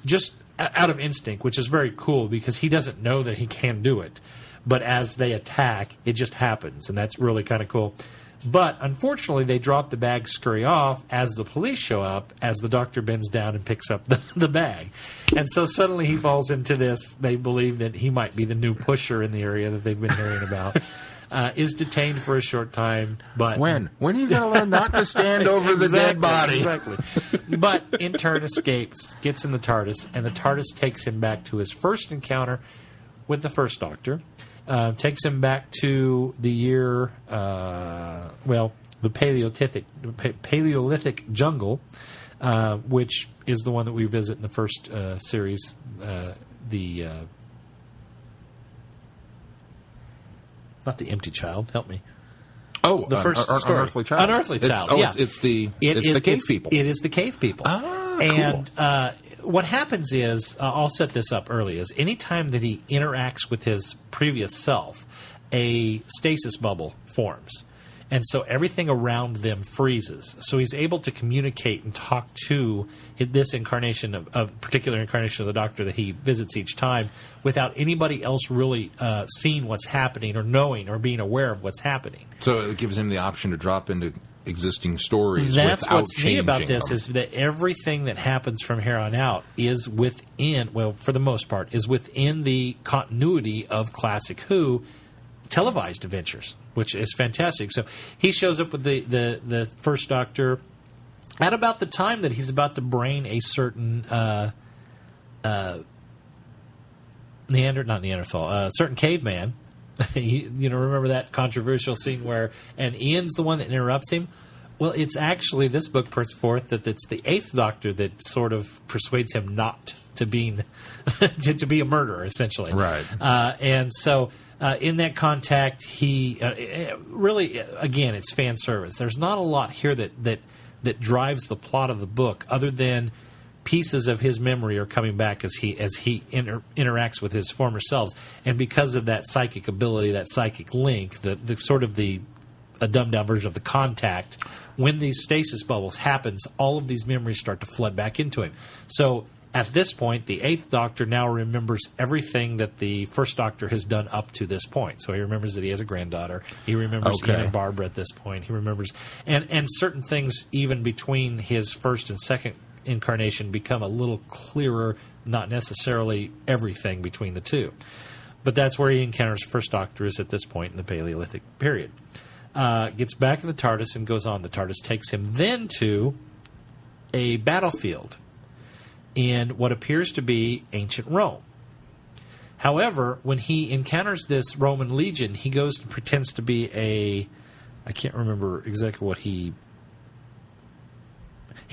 just out of instinct, which is very cool because he doesn't know that he can do it. But as they attack, it just happens, and that's really kind of cool. But unfortunately, they drop the bag, scurry off as the police show up, as the Doctor bends down and picks up the bag. And so suddenly he falls into this. They believe that he might be the new pusher in the area that they've been hearing about. Is detained for a short time, but when are you going to learn not to stand over the dead body? Exactly. But in turn escapes, gets in the TARDIS, and the TARDIS takes him back to his first encounter with the First Doctor. Takes him back to the year, the Paleolithic jungle, which is the one that we visit in the first series. Not the Empty Child. Help me. Oh, the first story. Unearthly Child. Unearthly Child. Yeah. It's the cave people. It is the cave people. Ah, and what happens is, I'll set this up early, is anytime that he interacts with his previous self, a stasis bubble forms. And so everything around them freezes. So he's able to communicate and talk to this incarnation of particular incarnation of the Doctor that he visits each time without anybody else really seeing what's happening or knowing or being aware of what's happening. So it gives him the option to drop into existing stories. That's without what's neat about this them. is that everything that happens from here on out is within, for the most part, is within the continuity of Classic Who televised adventures, which is fantastic. So he shows up with the First Doctor at about the time that he's about to brain a certain certain caveman. Remember that controversial scene where Ian's the one that interrupts him? Well, it's actually, this book puts forth that it's the Eighth Doctor that sort of persuades him not to be to be a murderer, essentially. Right. And so in that contact, he really, again, it's fan service. There's not a lot here that drives the plot of the book other than pieces of his memory are coming back as he interacts with his former selves, and because of that psychic ability, that psychic link, the sort of a dumbed down version of the contact, when these stasis bubbles happens, all of these memories start to flood back into him. So at this point, the Eighth Doctor now remembers everything that the First Doctor has done up to this point. So he remembers that he has a granddaughter. He remembers Ian and Barbara at this point. He remembers and certain things even between his first and second incarnation become a little clearer, not necessarily everything between the two. But that's where he encounters First Doctor is at this point in the Paleolithic period. Gets back in the TARDIS and goes on. The TARDIS takes him then to a battlefield in what appears to be ancient Rome. However, when he encounters this Roman legion, he goes and pretends to be I can't remember exactly what he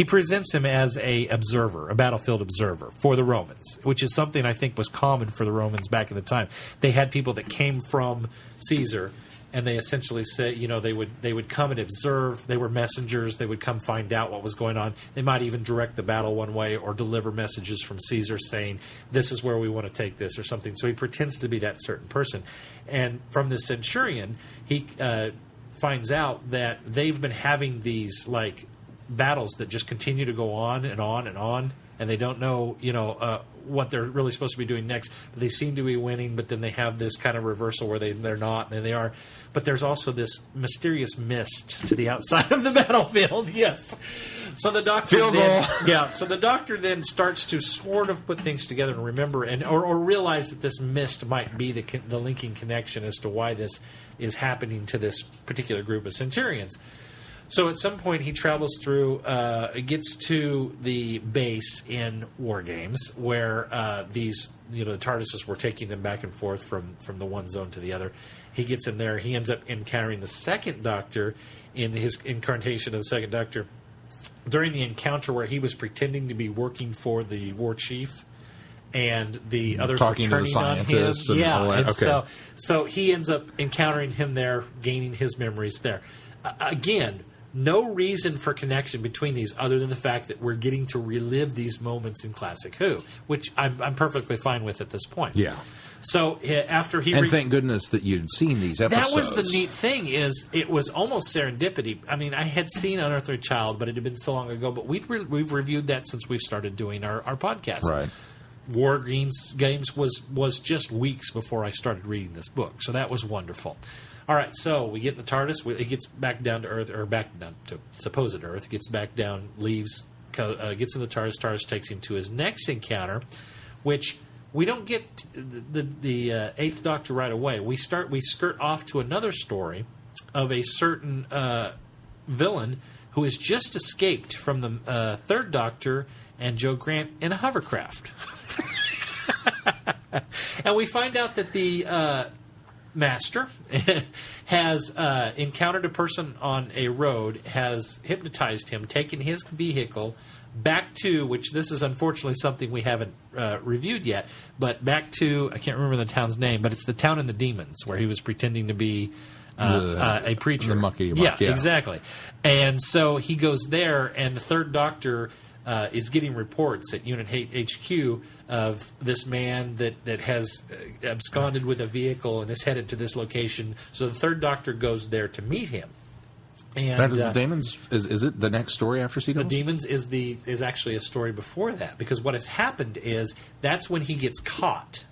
presents him as a battlefield observer for the Romans, which is something I think was common for the Romans back in the time. They had people that came from Caesar and they essentially say, they would come and observe. They were messengers. They would come find out what was going on. They might even direct the battle one way or deliver messages from Caesar saying, this is where we want to take this or something. So he pretends to be that certain person. And from the centurion, he finds out that they've been having these like battles that just continue to go on and on and on, and they don't know, what they're really supposed to be doing next. But they seem to be winning, but then they have this kind of reversal where they're not, and then they are. But there's also this mysterious mist to the outside of the battlefield. Yes. So the doctor so the doctor then starts to sort of put things together and remember or realize that this mist might be the linking connection as to why this is happening to this particular group of centurions. So at some point he travels through, gets to the base in War Games where these, the TARDISes were taking them back and forth from the one zone to the other. He gets in there. He ends up encountering the Second Doctor in his incarnation of the Second Doctor during the encounter where he was pretending to be working for the War Chief. And the others were turning on him. So he ends up encountering him there, gaining his memories there. Again, no reason for connection between these other than the fact that we're getting to relive these moments in Classic Who, which I'm perfectly fine with at this point. Yeah. So after he... And thank goodness that you'd seen these episodes. That was the neat thing, is it was almost serendipity. I mean, I had seen Unearthly Child, but it had been so long ago, but we've reviewed that since we've started doing our podcast. Right. War Games was just weeks before I started reading this book, so that was wonderful. All right, so we get in the TARDIS. It gets back down to Earth, or back down to supposed Earth. Gets back down, leaves, gets in the TARDIS. TARDIS takes him to his next encounter, which we don't get the Eighth Doctor right away. We skirt off to another story of a certain villain who has just escaped from the Third Doctor and Joe Grant in a hovercraft. And we find out that the Master has encountered a person on a road, has hypnotized him, taken his vehicle back to, which this is unfortunately something we haven't reviewed yet, but back to, I can't remember the town's name, but it's the town in the Demons, where he was pretending to be a preacher. The mucky yeah, exactly. And so he goes there, and the Third Doctor is getting reports at Unit HQ of this man that has absconded with a vehicle and is headed to this location. So the Third Doctor goes there to meet him. And that is the Demons. Is it the next story after Seagulls? The Demons is actually a story before that, because what has happened is that's when he gets caught,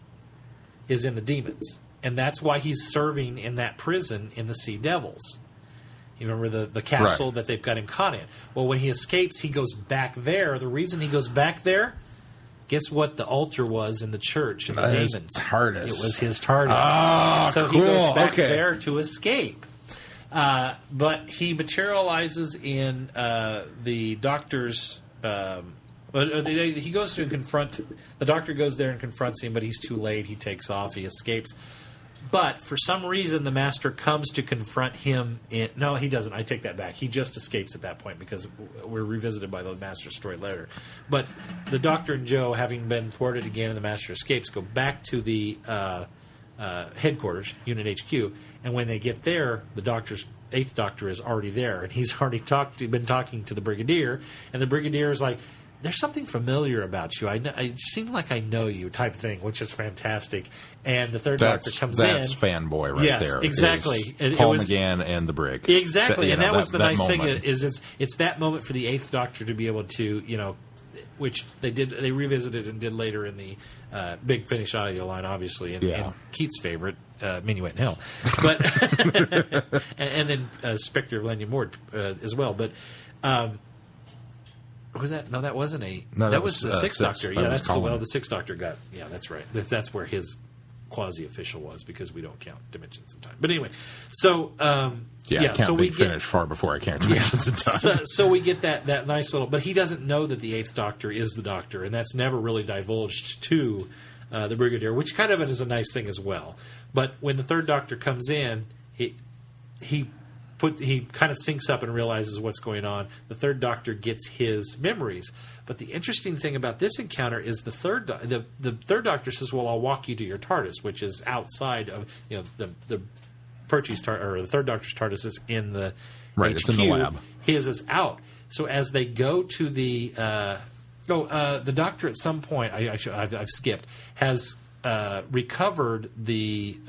is in the Demons, and that's why he's serving in that prison in the Sea Devils. You remember the castle that they've got him caught in? Well, when he escapes, he goes back there. The reason he goes back there, guess what the altar was in the church in the Demons? TARDIS. It was his TARDIS. Oh, so cool. He goes back there to escape. But he materializes in the Doctor's... he goes to confront... The Doctor goes there and confronts him, but he's too late. He takes off. He escapes. But for some reason, the Master comes to confront him. No, he doesn't. I take that back. He just escapes at that point because we're revisited by the Master story later. But the Doctor and Joe, having been thwarted again and the Master escapes, go back to the headquarters, Unit HQ. And when they get there, the Eighth Doctor is already there. And he's already been talking to the Brigadier. And the Brigadier is like, there's something familiar about you. I seem like I know you, type thing, which is fantastic. And the Third Doctor comes in. That's fanboy right there. Yes, exactly. Paul McGann and the Brig. Exactly, and that was the nice thing. Is it's that moment for the Eighth Doctor to be able to, which they did. They revisited and did later in the Big Finish audio line, obviously, and Keith's favorite, Minuet in Hell, but and then Spectre of Lanyon Moore as well, but. Was that? No, that wasn't that was the Sixth Doctor. Yeah, that's the Sixth Doctor got. Yeah, that's right. That's where his quasi-official was, because we don't count dimensions in time. But anyway, so so we finish far before I count dimensions in time. So we get that nice little. But he doesn't know that the Eighth Doctor is the Doctor, and that's never really divulged to the Brigadier, which kind of is a nice thing as well. But when the Third Doctor comes in, he kind of syncs up and realizes what's going on. The Third Doctor gets his memories. But the interesting thing about this encounter is the Third Doctor says, well, I'll walk you to your TARDIS, which is outside of the Percy's or the Third Doctor's TARDIS is in the Right, HQ. it's in the lab. His is out. So as they go to the the Doctor at some point, I've skipped, has recovered the.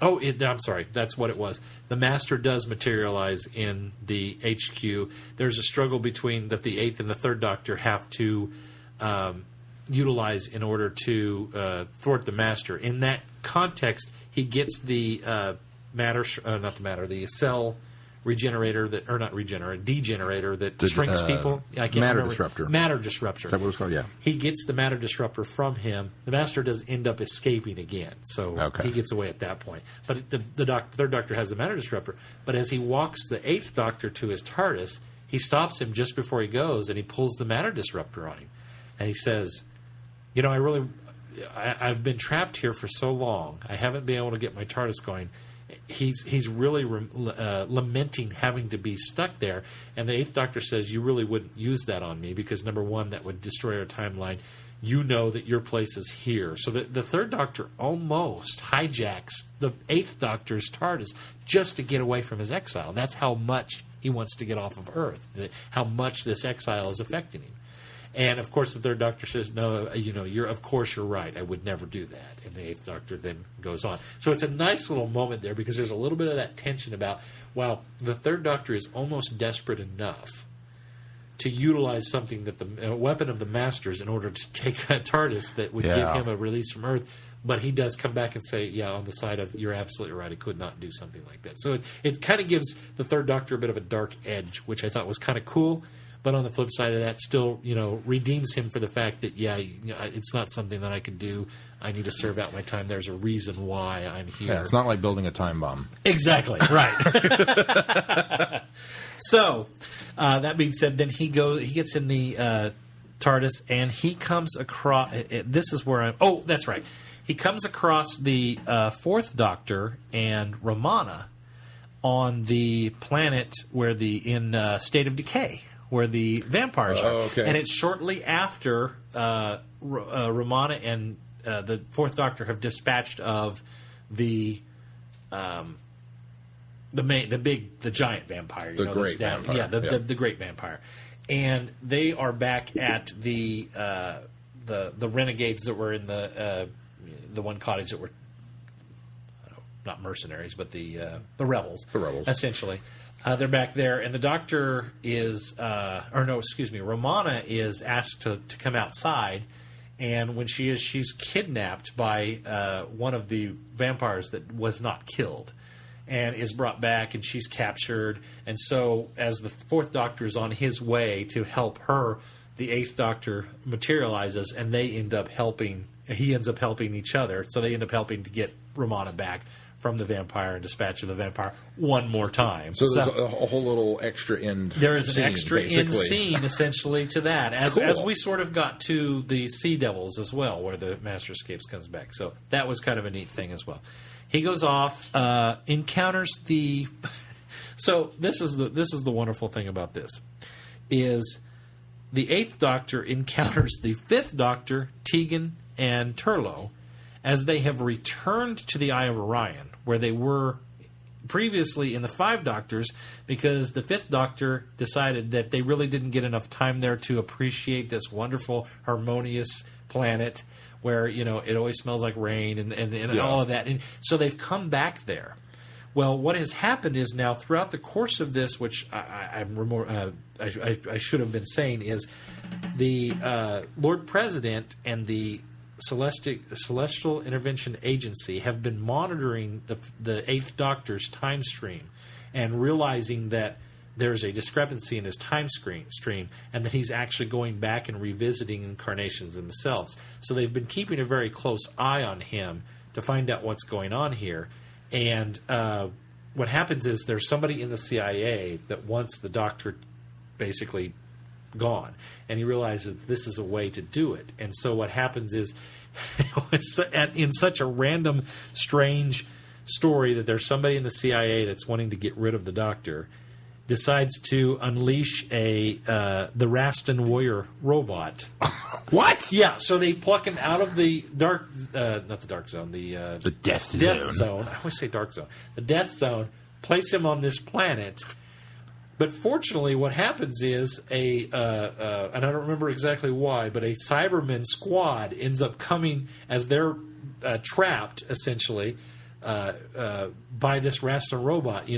I'm sorry. That's what it was. The Master does materialize in the HQ. There's a struggle between that the Eighth and the Third Doctor have to utilize in order to thwart the Master. In that context, he gets the the cell regenerator degenerator that shrinks people. I can't matter remember. disruptor. Matter disruptor. Is that what it's called? Yeah. He gets the matter disruptor from him. The Master does end up escaping again, so he gets away at that point. But the Third Doctor has the matter disruptor. But as he walks the Eighth Doctor to his TARDIS, he stops him just before he goes, and he pulls the matter disruptor on him, and he says, "You know, I've been trapped here for so long. I haven't been able to get my TARDIS going." He's really lamenting having to be stuck there, and the Eighth Doctor says, "You really wouldn't use that on me because number one, that would destroy our timeline. You know that your place is here." So the Third Doctor almost hijacks the Eighth Doctor's TARDIS just to get away from his exile. That's how much he wants to get off of Earth. How much this exile is affecting him. And of course, the Third Doctor says, "No, you're right. I would never do that." And the Eighth Doctor then goes on. So it's a nice little moment there because there's a little bit of that tension about, well, the Third Doctor is almost desperate enough to utilize something that a weapon of the Master's in order to take a TARDIS that would give him a release from Earth. But he does come back and say, "Yeah, on the side of you're absolutely right. I could not do something like that." So it kind of gives the Third Doctor a bit of a dark edge, which I thought was kind of cool. But on the flip side of that, still, redeems him for the fact that, it's not something that I could do. I need to serve out my time. There's a reason why I'm here. Yeah, it's not like building a time bomb. Exactly, right. So, that being said, then he gets in the TARDIS, and he comes across. This is where I'm. Oh, that's right. He comes across the Fourth Doctor and Romana on the planet in State of Decay, where the vampires are. Okay. And it's shortly after Romana and the Fourth Doctor have dispatched of the giant vampire. The great vampire. Yeah, the great vampire. And they are back at the renegades that were in the one cottage that were not mercenaries, but the rebels. The rebels, essentially. They're back there, and the Doctor Romana is asked to come outside, and when she's kidnapped by one of the vampires that was not killed, and is brought back, and she's captured, and so as the Fourth Doctor is on his way to help her, the Eighth Doctor materializes, and he ends up helping each other, so they end up helping to get Romana back from the vampire and dispatch of the vampire one more time. So there's a whole little extra end. There is an scene, extra end scene essentially to that, as we sort of got to the Sea Devils as well, where the Master Escapes comes back. So that was kind of a neat thing as well. He goes off, encounters the. So this is the wonderful thing about this, is the Eighth Doctor encounters the Fifth Doctor, Tegan, and Turlough, as they have returned to the Eye of Orion, where they were previously in the Five Doctors, because the Fifth Doctor decided that they really didn't get enough time there to appreciate this wonderful, harmonious planet where, it always smells like rain and all of that. And so they've come back there. Well, what has happened is now throughout the course of this, which I should have been saying, is the Lord President and the Celestial Intervention Agency have been monitoring the Eighth Doctor's time stream and realizing that there's a discrepancy in his time stream and that he's actually going back and revisiting incarnations themselves. So they've been keeping a very close eye on him to find out what's going on here. And what happens is there's somebody in the CIA that wants the Doctor basically gone, and he realizes that this is a way to do it. And so what happens is in such a random, strange story that there's somebody in the CIA that's wanting to get rid of the Doctor, decides to unleash the Raston Warrior robot. What? Yeah, so they pluck him out of the not the dark zone, the death zone. I always say dark zone. The death zone. Place him on this planet. But fortunately, what happens is and I don't remember exactly why, but a Cybermen squad ends up coming as they're trapped, essentially, by this Raston robot,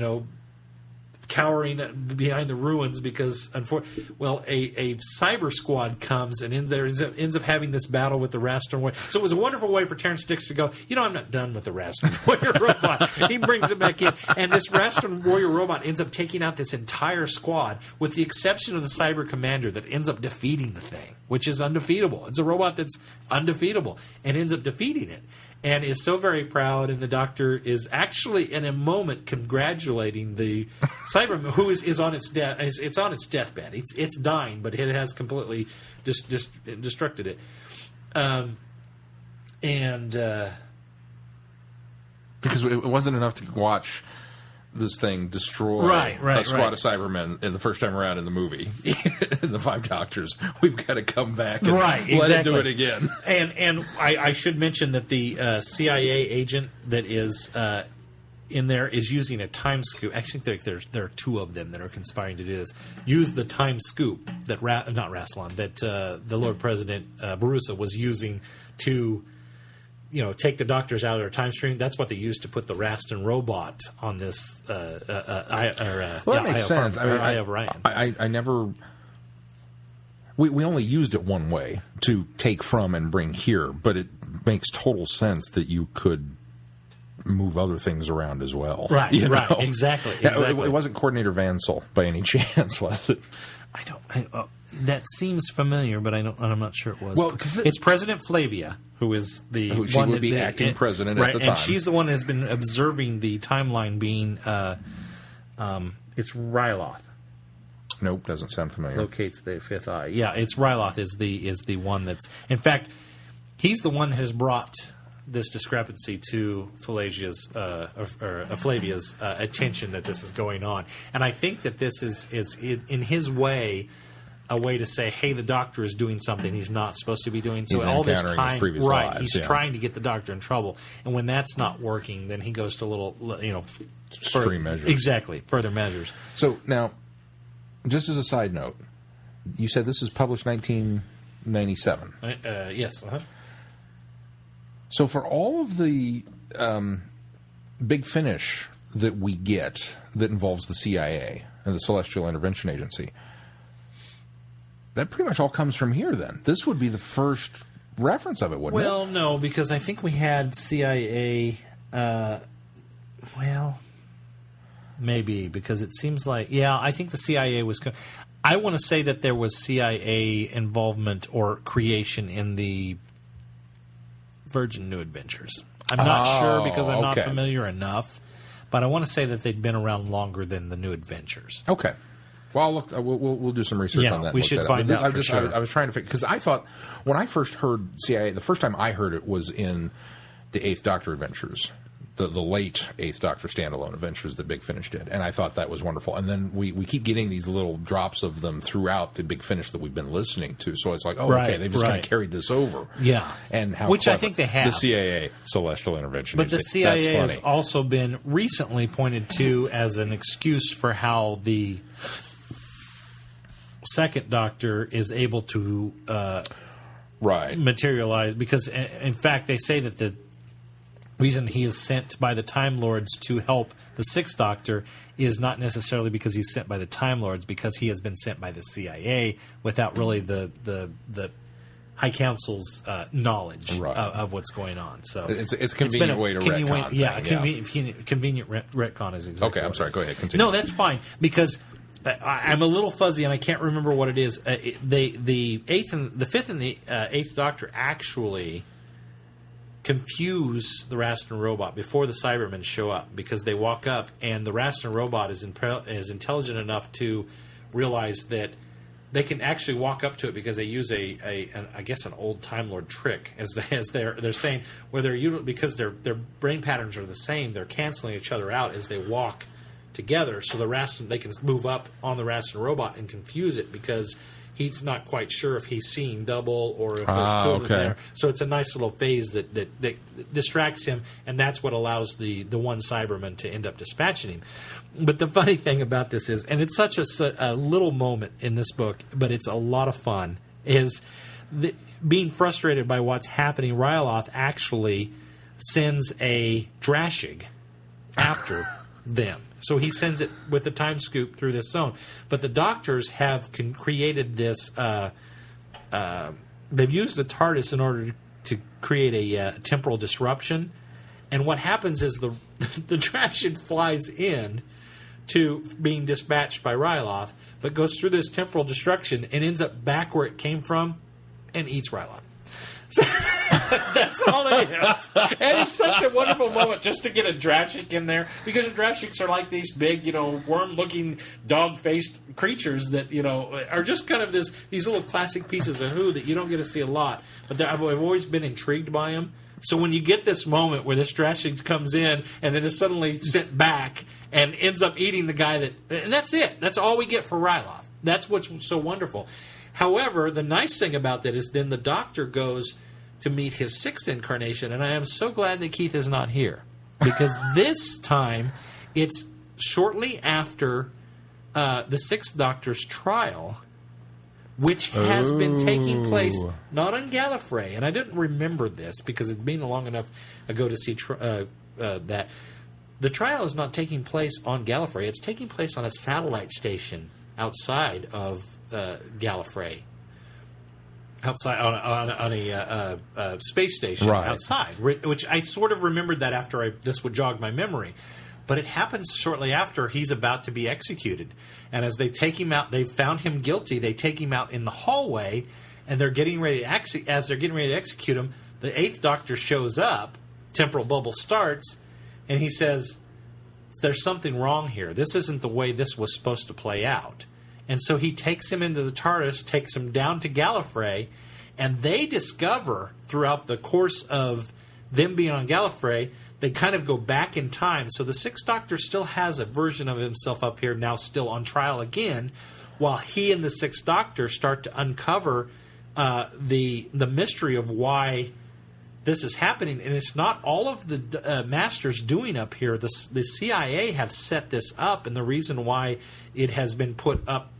cowering behind the ruins because, a cyber squad comes and ends up having this battle with the Raston Warrior. So it was a wonderful way for Terrence Dicks to go, I'm not done with the Raston Warrior robot. He brings it back in, and this Raston Warrior robot ends up taking out this entire squad, with the exception of the cyber commander that ends up defeating the thing, which is undefeatable. It's a robot that's undefeatable, and ends up defeating it. And is so very proud, and the Doctor is actually in a moment congratulating the Cyberman, who is on its death. It's on its deathbed. It's dying, but it has completely destructed it. Because it wasn't enough to watch this thing destroy a squad of Cybermen in the first time around in the movie. In the Five Doctors, we've got to come back and let it do it again. And I should mention that the CIA agent that is in there is using a time scoop. I think there are two of them that are conspiring to do this. Use the time scoop that the Lord President Barusa was using to take the Doctors out of their time stream. That's what they used to put the Raston robot on this. That makes sense. Eye of Orion. I never. We only used it one way, to take from and bring here, but it makes total sense that you could move other things around as well. Right. Exactly. It wasn't Coordinator Vansel by any chance, was it? I don't. That seems familiar, but I'm not sure it was. Well, it's President Flavia, who is the who one would be acting president at the time, and she's the one that has been observing the timeline being. It's Ryloth. Nope, doesn't sound familiar. Locates the fifth eye. Yeah, it's Ryloth is the one that's. In fact, he's the one that has brought this discrepancy to Flavia's attention that this is going on, and I think that this is in his way a way to say, hey, the Doctor is doing something he's not supposed to be doing. So he's all this time, lives, he's trying to get the Doctor in trouble, and when that's not working, then he goes to little, extreme measures. Exactly, further measures. So now, just as a side note, you said this is published 1997. Yes. Uh-huh. So for all of the big finish that we get that involves the CIA and the Celestial Intervention Agency, that pretty much all comes from here then. This would be the first reference of it, wouldn't it? Well, no, because I think we had CIA... maybe, because it seems like... Yeah, I think the CIA was... I want to say that there was CIA involvement or creation in the Virgin New Adventures. I'm not sure because I'm not familiar enough, but I want to say that they'd been around longer than the New Adventures. Okay. Well, look, we'll do some research on that. We should find out for sure. I was trying to figure, because I thought when I first heard CIA, the first time I heard it was in the Eighth Doctor Adventures, the late Eighth Doctor standalone adventures that Big Finish did, and I thought that was wonderful. And then we keep getting these little drops of them throughout the Big Finish that we've been listening to. So it's like, okay, they've just kind of carried this over. Yeah, and how which I think they have. The CIA, Celestial Intervention. But the CIA has also been recently pointed to as an excuse for how the Second Doctor is able to materialize, because in fact they say that the reason he is sent by the Time Lords to help the Sixth Doctor is not necessarily because he's sent by the Time Lords, because he has been sent by the CIA without really the High Council's knowledge of what's going on. So it's a convenient way to retcon. Convenient retcon is exactly. Okay, I'm sorry. Go ahead. Continue. No, that's fine, because I'm a little fuzzy and I can't remember what it is. The fifth and the Eighth Doctor actually confuse the Raston robot before the Cybermen show up, because they walk up and the Raston robot is intelligent enough to realize that they can actually walk up to it, because they use I guess an old Time Lord trick, as they're saying, where because their brain patterns are the same, they're canceling each other out as they walk together, so they can move up on the Rastin robot and confuse it because he's not quite sure if he's seeing double or if there's two of them there. So it's a nice little phase that distracts him, and that's what allows the one Cyberman to end up dispatching him. But the funny thing about this is, and it's such a little moment in this book, but it's a lot of fun, is being frustrated by what's happening. Ryloth actually sends a Drashig after them. So he sends it with a time scoop through this zone. But the doctors have created this... they've used the TARDIS in order to create a temporal disruption. And what happens is the Drashig flies in to being dispatched by Ryloth, but goes through this temporal destruction and ends up back where it came from and eats Ryloth. So that's all it is. And it's such a wonderful moment just to get a Drashig in there, because the Drashigs are like these big, worm-looking, dog-faced creatures that, are just kind of these little classic pieces of Who that you don't get to see a lot. But I've always been intrigued by them. So when you get this moment where this Drashig comes in and then is suddenly sent back and ends up eating the guy and that's it. That's all we get for Ryloth. That's what's so wonderful. However, the nice thing about that is then the Doctor goes to meet his sixth incarnation, and I am so glad that Keith is not here, because this time it's shortly after the Sixth Doctor's trial, which has been taking place not on Gallifrey, and I didn't remember this because it's been long enough ago to see that. The trial is not taking place on Gallifrey. It's taking place on a satellite station outside of Gallifrey, outside on a space station outside, which I sort of remembered that after this would jog my memory. But it happens shortly after he's about to be executed. And as they take him out, they've found him guilty. They take him out in the hallway, and they're getting ready to as they're getting ready to execute him, the Eighth Doctor shows up, temporal bubble starts, and he says, there's something wrong here. This isn't the way this was supposed to play out. And so he takes him into the TARDIS, takes him down to Gallifrey, and they discover throughout the course of them being on Gallifrey, they kind of go back in time. So the Sixth Doctor still has a version of himself up here, now still on trial again, while he and the Sixth Doctor start to uncover the mystery of why this is happening. And it's not all of the Masters doing up here. The CIA have set this up, and the reason why it has been put up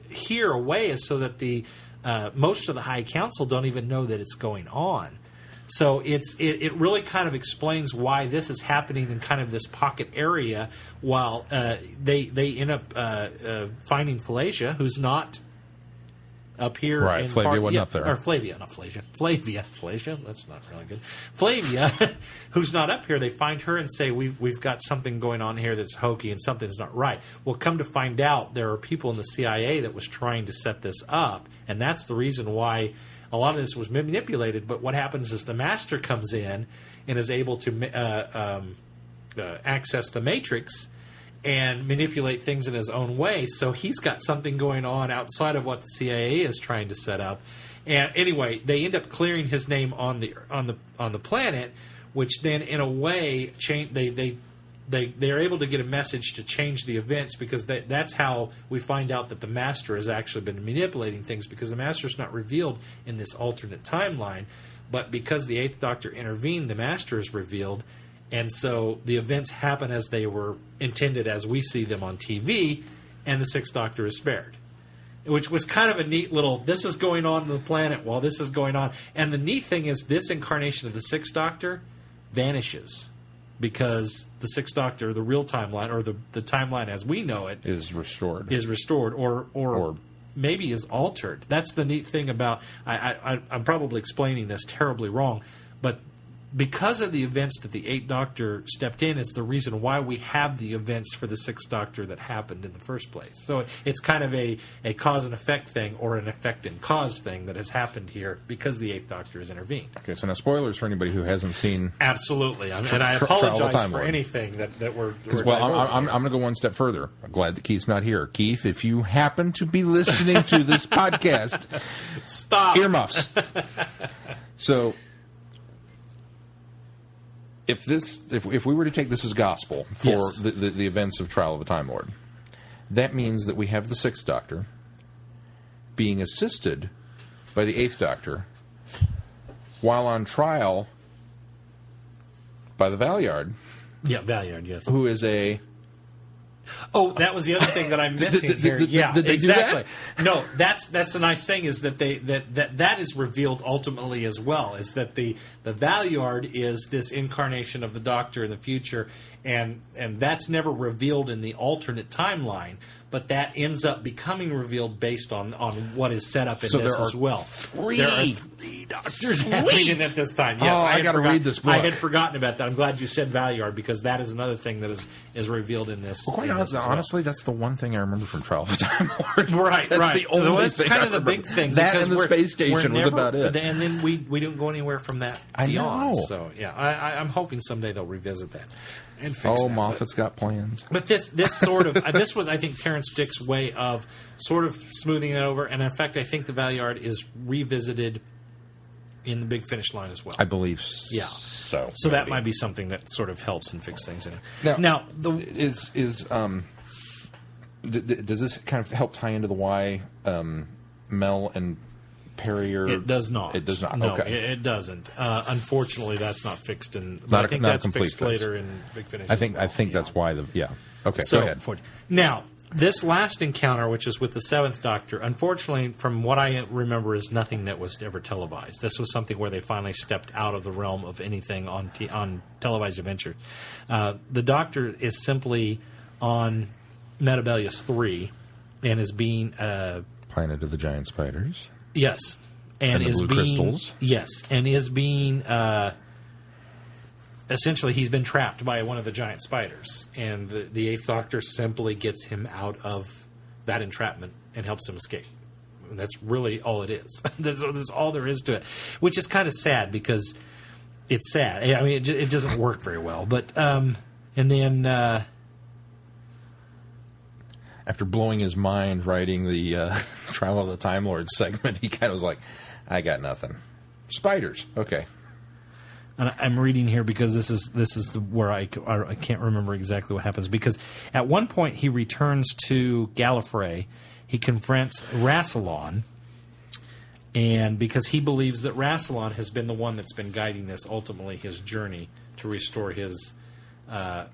here away is so that the most of the High Council don't even know that it's going on. So it really kind of explains why this is happening in kind of this pocket area, while they end up finding Falacia, who's not up here. Right, Flavia wasn't up there. Or Flavia, not Falacia. Flavia, that's not really good. Flavia, who's not up here, they find her and say, we've got something going on here that's hokey and something's not right. Well, come to find out, there are people in the CIA that was trying to set this up, and that's the reason why a lot of this was manipulated. But what happens is the Master comes in and is able to access the Matrix and manipulate things in his own way. So he's got something going on outside of what the CIA is trying to set up. And anyway, they end up clearing his name on the planet, which then in a way they're able to get a message to change the events, because that's how we find out that the Master has actually been manipulating things, because the Master's not revealed in this alternate timeline, but because the Eighth Doctor intervened, the Master is revealed, and so the events happen as they were intended as we see them on TV, and the Sixth Doctor is spared. Which was kind of a neat little, this is going on the planet while this is going on. And the neat thing is this incarnation of the Sixth Doctor vanishes, because the Sixth Doctor, the real timeline, or the timeline as we know it, is restored, or maybe is altered. That's the neat thing about, I'm probably explaining this terribly wrong, but because of the events that the Eighth Doctor stepped in, is the reason why we have the events for the Sixth Doctor that happened in the first place. So it's kind of a cause and effect thing, or an effect and cause thing that has happened here because the Eighth Doctor has intervened. Okay, so now spoilers for anybody who hasn't seen. Absolutely, and I apologize for anything that we're. Well, I'm going to go one step further. I'm glad that Keith's not here. Keith, if you happen to be listening to this podcast, stop earmuffs. So, if we were to take this as gospel for Yes. the events of Trial of a Time Lord, that means that we have the Sixth Doctor being assisted by the Eighth Doctor while on trial by the Valyard, Yeah, Valyard, yes. who is a... Oh, that was the other thing that I'm missing here. Yeah, did they do exactly. No, that's the nice thing is that that is revealed ultimately as well. Is that the Valyard is this incarnation of the Doctor in the future, and that's never revealed in the alternate timeline. But that ends up becoming revealed based on what is set up in this as well. There are three Doctors happening in it this time. Yes, I got to read this book. I had forgotten about that. I'm glad you said Valyard because that is another thing that is revealed in this. Well, quite honestly, honestly, that's the one thing I remember from Trial of the Time Lord. Right, That's right. the only Well, that's thing kind I of the big remember. thing. That because and the we're- space station we're was never- about it. And then we don't go anywhere from that I beyond. know. So, yeah, I'm hoping someday they'll revisit that and fix Oh, that. Moffat's got plans. But this sort of this was, I think, Terrence Dicks' way of sort of smoothing it over. And in fact, I think the Valyard is revisited in the Big Finish line as well. I believe Yeah. so. So that maybe. might be something that sort of helps and fix things in it. Now, the does this kind of help tie into the why Mel and Perry are... It does not. It does not. No, Okay. it doesn't. Unfortunately, that's not fixed in. But Not I a- think not a that's complete fixed fix. later in Big Finish. I think as well. that's why the... Yeah. Okay, So, go ahead. now, this last encounter, which is with the Seventh Doctor, unfortunately, from what I remember, is nothing that was ever televised. This was something where they finally stepped out of the realm of anything on televised adventure. The Doctor is simply on Metabellius 3 and is being... Planet of the Giant Spiders. Yes. And the is blue being, crystals. Yes, and is being essentially he's been trapped by one of the giant spiders, and the Eighth Doctor simply gets him out of that entrapment and helps him escape. And that's really all it is. That's all there is to it, which is kind of sad because it's sad. I mean, it doesn't work very well. But and then. After blowing his mind writing the Trial of the Time Lord segment, he kind of was like, I got nothing. Spiders. Okay. And I'm reading here because this is where I can't remember exactly what happens. Because at one point he returns to Gallifrey, he confronts Rassilon, and because he believes that Rassilon has been the one that's been guiding this, ultimately his journey to restore his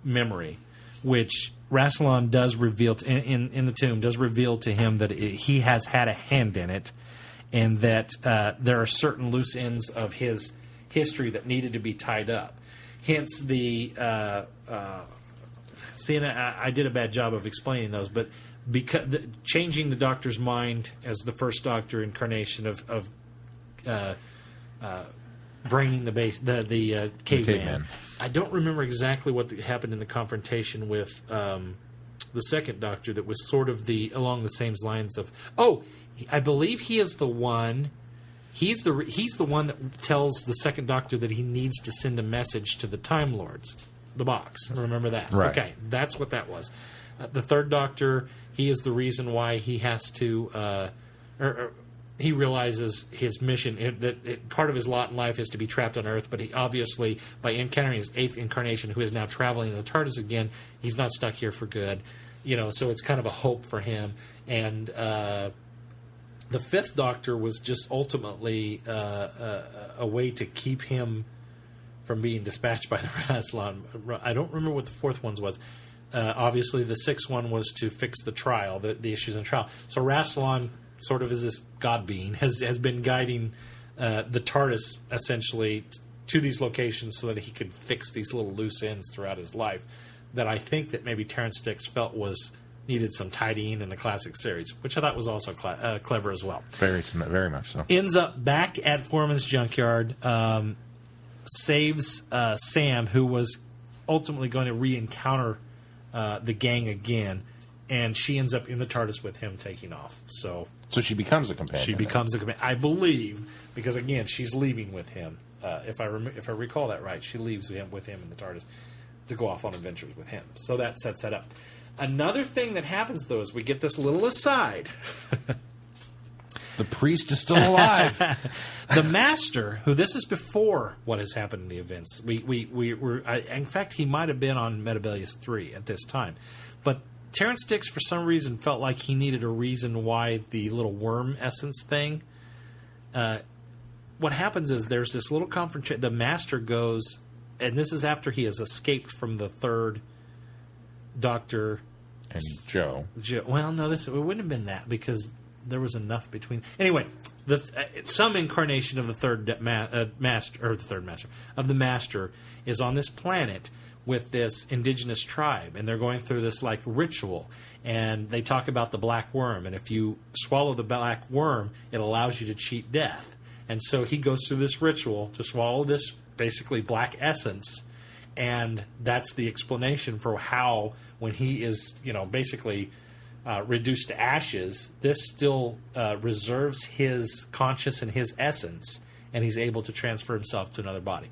memory, which Rassilon does reveal in the tomb does reveal to him that he has had a hand in it, and that there are certain loose ends of his history that needed to be tied up. Hence the see, and I did a bad job of explaining those, but because changing the Doctor's mind as the first Doctor incarnation of braining the caveman. I don't remember exactly what happened in the confrontation with the second Doctor that was sort of along the same lines of. Oh, I believe he is the one. He's the one that tells the second Doctor that he needs to send a message to the Time Lords. The box. Remember that? Right. Okay, that's what that was. The third Doctor, he is the reason why he has to. He realizes his mission, part of his lot in life is to be trapped on Earth, but he obviously, by encountering his eighth incarnation, who is now traveling in the TARDIS again, he's not stuck here for good. So it's kind of a hope for him. And the fifth Doctor was just ultimately a way to keep him from being dispatched by the Rassilon. I don't remember what the fourth one was. Obviously, the sixth one was to fix the trial, the issues in the trial. So Rassilon, sort of as this god being, has been guiding the TARDIS essentially to these locations so that he could fix these little loose ends throughout his life that I think that maybe Terrence Dicks felt needed some tidying in the classic series, which I thought was also clever as well. Very much so. Ends up back at Foreman's junkyard, saves Sam, who was ultimately going to re-encounter the gang again, and she ends up in the TARDIS with him taking off. So she becomes a companion. She becomes a companion, I believe, because again, she's leaving with him. If I recall that right, she leaves with him in the TARDIS to go off on adventures with him. So that sets that up. Another thing that happens, though, is we get this little aside. The priest is still alive. The Master, who this is before what has happened in the events. In fact, he might have been on Metabelius 3 at this time. But Terrence Dicks, for some reason, felt like he needed a reason why the little worm essence thing. What happens is there's this little confrontation. The Master goes, and this is after he has escaped from the third Doctor. And Joe. Well, no, it wouldn't have been that because there was enough between. Anyway, some incarnation of the third master, or the third master of the Master, is on this planet with this indigenous tribe, and they're going through this like ritual, and they talk about the black worm, and if you swallow the black worm, it allows you to cheat death, and so he goes through this ritual to swallow this basically black essence, and that's the explanation for how when he is basically reduced to ashes, this still reserves his conscious and his essence, and he's able to transfer himself to another body.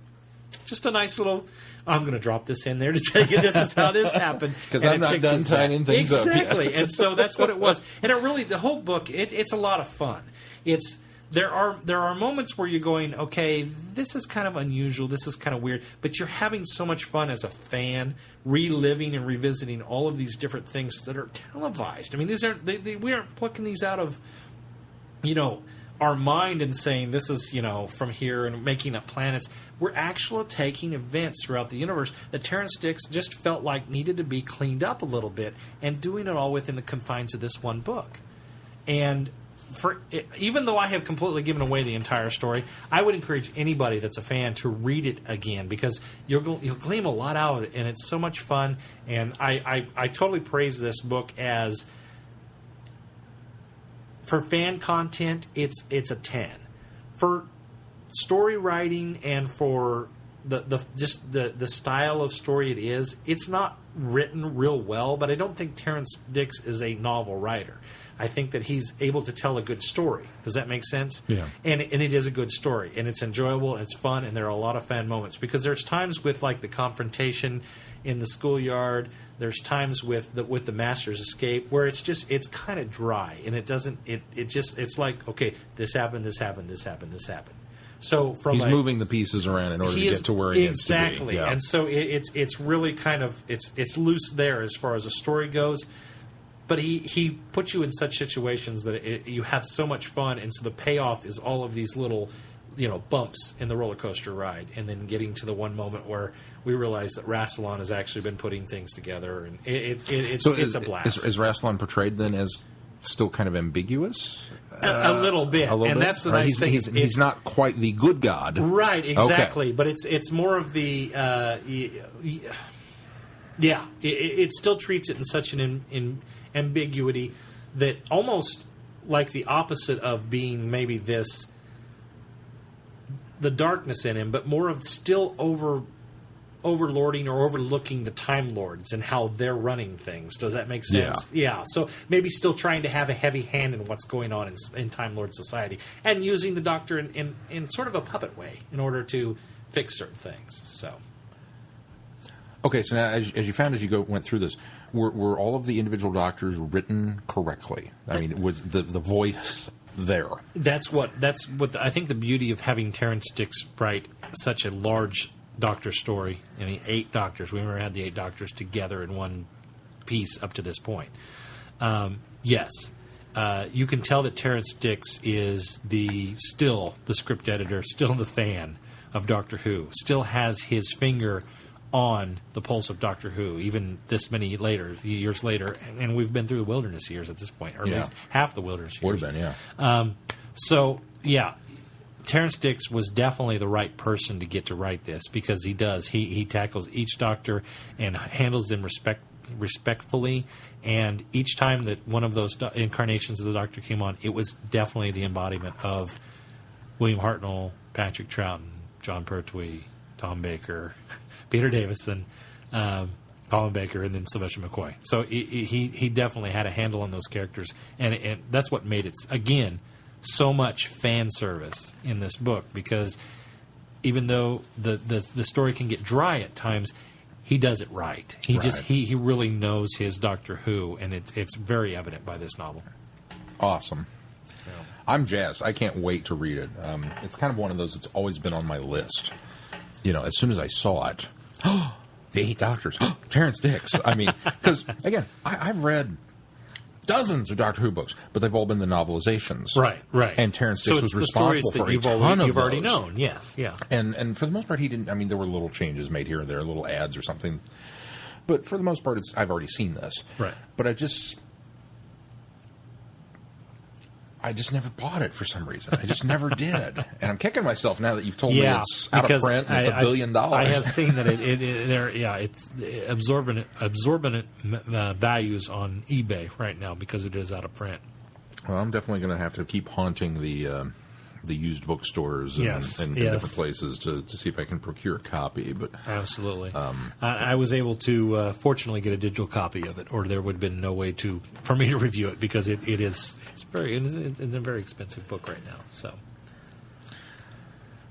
Just a nice little, I'm going to drop this in there to tell you this is how this happened. Because I'm not done tying things up yet. Exactly. And so that's what it was. And it really, the whole book, it's a lot of fun. There are moments where you're going, okay, this is kind of unusual, this is kind of weird, but you're having so much fun as a fan, reliving and revisiting all of these different things that are televised. I mean, we aren't plucking these out of, our mind and saying this is, from here and making up planets. We're actually taking events throughout the universe that Terrence Dicks just felt like needed to be cleaned up a little bit and doing it all within the confines of this one book. And even though I have completely given away the entire story, I would encourage anybody that's a fan to read it again because you'll glean a lot out of it, and it's so much fun. And I totally praise this book as, for fan content, it's a 10. For story writing and for the style of story it is, it's not written real well, but I don't think Terrence Dicks is a novel writer. I think that he's able to tell a good story. Does that make sense? Yeah. And it is a good story, and it's enjoyable, and it's fun, and there are a lot of fan moments. Because there's times with like the confrontation in the schoolyard, there's times with the Master's escape where it's kind of dry, and it's like, okay, this happened. So he's moving the pieces around in order to get to where he needs to be. Exactly. Yeah. And so it's really kind of it's loose there as far as the story goes. But he puts you in such situations that you have so much fun, and so the payoff is all of these little, bumps in the roller coaster ride, and then getting to the one moment where we realize that Rassilon has actually been putting things together, and it's a blast. Is Rassilon portrayed then as still kind of ambiguous? A little bit, that's the nice thing. He's not quite the good god, right? Exactly, okay. But it's more of the it still treats it in such an ambiguity that almost like the opposite of being maybe the darkness in him, but more of still overlording or overlooking the Time Lords and how they're running things. Does that make sense? Yeah. So maybe still trying to have a heavy hand in what's going on in Time Lord society, and using the Doctor in sort of a puppet way in order to fix certain things. So. Okay, so now as you found as you went through this, were all of the individual Doctors written correctly? I mean, was the voice there? That's what I think the beauty of having Terrence Dicks write such a large Doctor story. I mean, 8 Doctors. We never had the 8 Doctors together in one piece up to this point. Yes. You can tell that Terrence Dicks is still the script editor, still the fan of Doctor Who, still has his finger on the pulse of Doctor Who, even this many years later, and we've been through the wilderness years at this point, or at least half the wilderness years. Would have been, yeah. Terrence Dicks was definitely the right person to get to write this, because he does. He tackles each Doctor and handles them respectfully, and each time that one of those incarnations of the Doctor came on, it was definitely the embodiment of William Hartnell, Patrick Troughton, John Pertwee, Tom Baker, Peter Davison, Colin Baker, and then Sylvester McCoy. So he definitely had a handle on those characters, and that's what made it, again, so much fan service in this book, because even though the story can get dry at times, he does it right. He really knows his Doctor Who, and it's very evident by this novel. Awesome. I'm jazzed. I can't wait to read it. It's kind of one of those that's always been on my list. As soon as I saw it, the 8 Doctors, Terrence Dicks. I mean, because, again, I've read dozens of Doctor Who books, but they've all been the novelizations. Right. And Terrence Dicks was responsible for a ton of you've already those. known, yes, yeah. And for the most part, he didn't. I mean, there were little changes made here and there, little ads or something. But for the most part, I've already seen this. Right. But I just never bought it for some reason. I just never did. And I'm kicking myself now that you've told me it's out of print and it's $1 billion. I have seen that it's absorbent values on eBay right now because it is out of print. Well, I'm definitely going to have to keep haunting the used bookstores and different places to see if I can procure a copy. But absolutely, I was able to fortunately get a digital copy of it, or there would have been no way for me to review it because it's a very expensive book right now. So,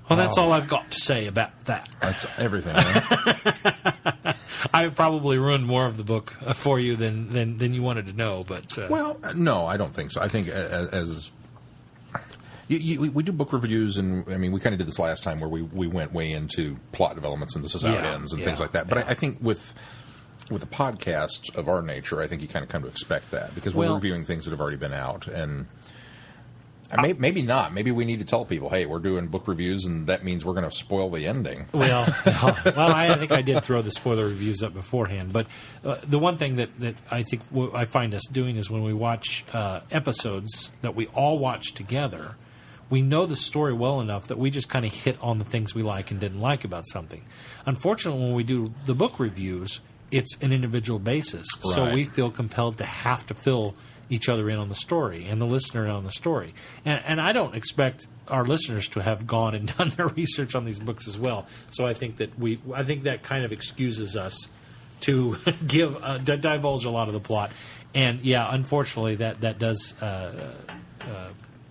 well, that's all I've got to say about that. That's everything. Right? I've probably ruined more of the book for you than you wanted to know. But well, no, I don't think so. I think as we do book reviews, and I mean, we kind of did this last time where we went way into plot developments and this is how it ends and things like that. But I think with a podcast of our nature, I think you kind of come to expect that because we're reviewing things that have already been out. And maybe not. Maybe we need to tell people, hey, we're doing book reviews, and that means we're going to spoil the ending. Well, I think I did throw the spoiler reviews up beforehand. But the one thing that I think I find us doing is when we watch episodes that we all watch together, we know the story well enough that we just kind of hit on the things we like and didn't like about something. Unfortunately, when we do the book reviews, it's an individual basis. Right. So we feel compelled to have to fill each other in on the story and the listener in on the story. And I don't expect our listeners to have gone and done their research on these books as well. So I think that kind of excuses us to divulge a lot of the plot. And unfortunately that does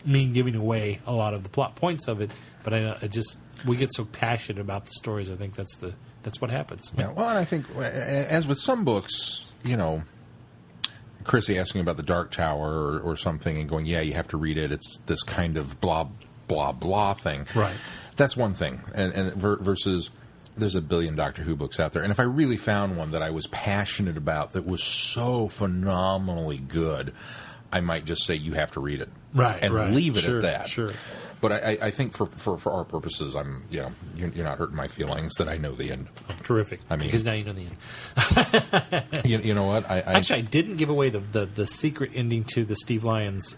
mean giving away a lot of the plot points of it. But we get so passionate about the stories. I think that's what happens. Yeah. Well, and I think as with some books, Chrissy asking about the Dark Tower or something and going, you have to read it. It's this kind of blah, blah, blah thing. Right. That's one thing. And versus there's $1 billion Doctor Who books out there. And if I really found one that I was passionate about that was so phenomenally good, I might just say you have to read it. Right. And leave it at that. Sure. But I think for our purposes, you're not hurting my feelings that I know the end. Terrific. I mean, because now you know the end. you know what? Actually, I didn't give away the secret ending to the Steve Lyons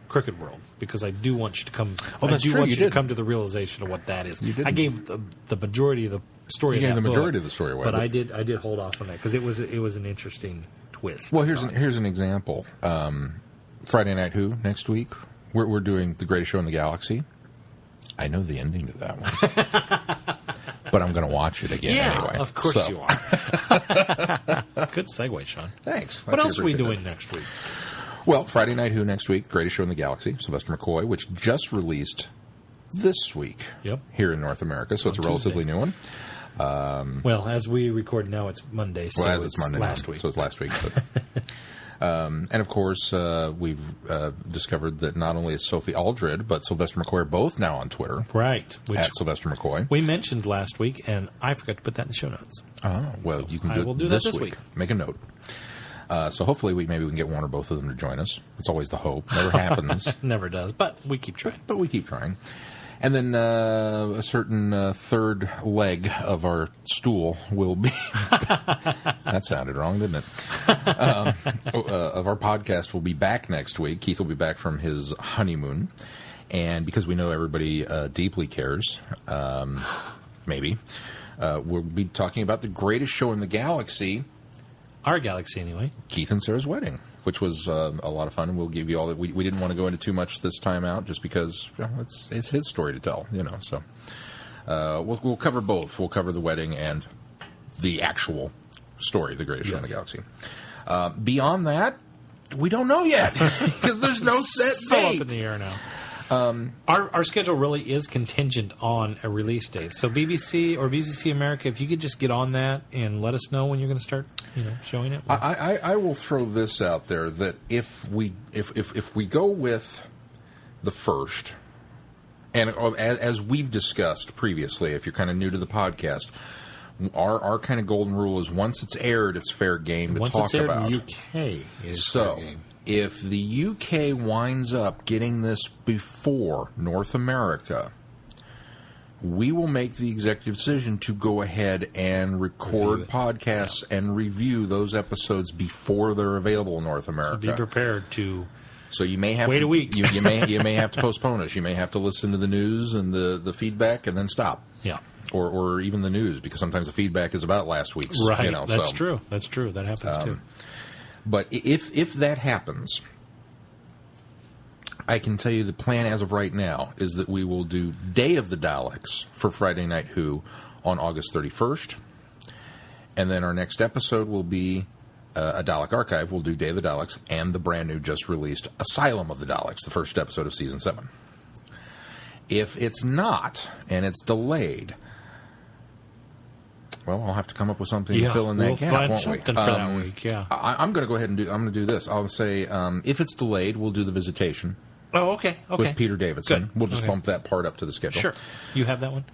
Crooked World because I do want you to come. Oh, that's true. Want you to come to the realization of what that is. You didn't. I gave the majority of the story. You gave the majority book, of the story away, but I did hold off on that because it was an interesting twist. Well, here's an example. Friday Night Who next week. We're doing The Greatest Show in the Galaxy. I know the ending to that one. But I'm going to watch it again anyway. Of course you are. Good segue, Shaun. Thanks. What else are we doing next week? Well, Friday Night Who next week, Greatest Show in the Galaxy, Sylvester McCoy, which just released this week here in North America, so it's a relatively new one. Well, as we record now, it's Monday, so it's Monday last week. So it's last week. But and, of course, we've discovered that not only is Sophie Aldred, but Sylvester McCoy are both now on Twitter. Right. At Sylvester McCoy. We mentioned last week, and I forgot to put that in the show notes. Oh, well, you can do it this week. Make a note. So hopefully maybe we can get one or both of them to join us. It's always the hope. Never happens. Never does, but we keep trying. But we keep trying. And then a certain third leg of our stool will be... That sounded wrong, didn't it? Of our podcast will be back next week. Keith will be back from his honeymoon. And because we know everybody deeply cares, maybe, we'll be talking about the greatest show in the galaxy. Our galaxy, anyway. Keith and Sarah's wedding, which was a lot of fun. And we'll give you all that. We didn't want to go into too much this time out just because it's his story to tell, So we'll cover both. We'll cover the wedding and the actual story, the greatest show in the galaxy. Beyond that, we don't know yet because there's no set date. Up in the air now. Our schedule really is contingent on a release date. So BBC or BBC America, if you could just get on that and let us know when you're going to start, showing it. I will throw this out there that if we go with the 1st, and as we've discussed previously, if you're kind of new to the podcast, our kind of golden rule is once it's aired, it's fair game to Once talk it's aired about. in the UK, it is So, fair game. if the UK winds up getting this before North America, we will make the executive decision to go ahead and record Review it. podcasts and review those episodes before they're available in North America. Be prepared to. So you may have Wait to a week. you may have to postpone us. You may have to listen to the news and the feedback and then stop. Yeah. Or even the news, because sometimes the feedback is about last week's. Right. You know, That's so. true. That's true. That happens too. But if that happens, I can tell you the plan as of right now is that we will do Day of the Daleks for Friday Night Who on August 31st. And then our next episode will be a Dalek Archive. We'll do Day of the Daleks and the brand new just released Asylum of the Daleks, the first episode of Season 7. If it's not, and it's delayed, well, I'll have to come up with something to fill in that we'll gap, find won't we? something for that week, yeah. I'm going to go ahead and I'm going to do this. I'll say, if it's delayed, we'll do The Visitation Oh, okay. with Peter Davidson. Good. We'll just Okay. bump that part up to the schedule. Sure. You have that one?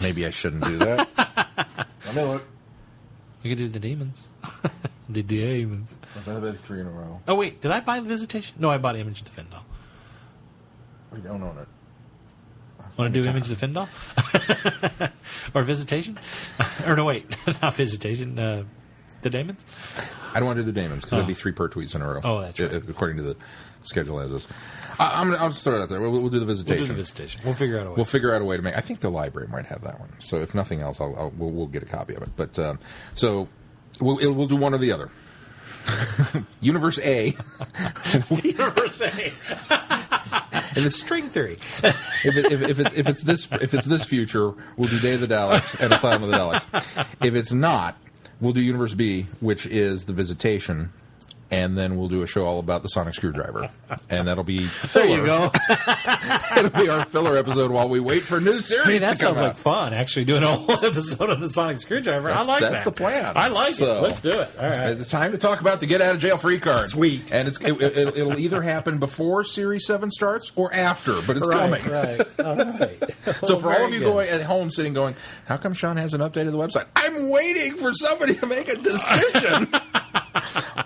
Maybe I shouldn't do that. Let me look. We could do the demons. The demons. I've had 3 in a row. Oh, wait. Did I buy the Visitation? No, I bought Image of the Findall. We don't own it. Want to do Image of the Findall? Or Visitation? Or no, wait. Not Visitation. The Demons? I don't want to do the Damons because that'd be 3 per tweets in a row. Oh, that's right. According to the schedule as is. I'll just throw it out there. We'll do the Visitation. We'll do the Visitation. We'll figure out a way. We'll figure out a way to make. I think the library might have that one. So if nothing else, we'll get a copy of it. But so we'll do one or the other. Universe A. Universe A. If it's String theory. if it's this future, we'll do Day of the Daleks and Asylum of the Daleks. If it's not, we'll do Universe B, which is the Visitation. And then we'll do a show all about the sonic screwdriver. And that'll be filler. There you go. It'll be our filler episode while we wait for new series Hey, that to come sounds out. like fun, actually, doing a whole episode on the sonic screwdriver. I like that. That's the plan. I like So, it. Let's do it. All right. It's time to talk about the get out of jail free card. Sweet. And it'll either happen before Series 7 starts or after, but it's coming. Right. All right. So Well, for all very of you good. going at home sitting going, how come Shaun hasn't updated the website? I'm waiting for somebody to make a decision.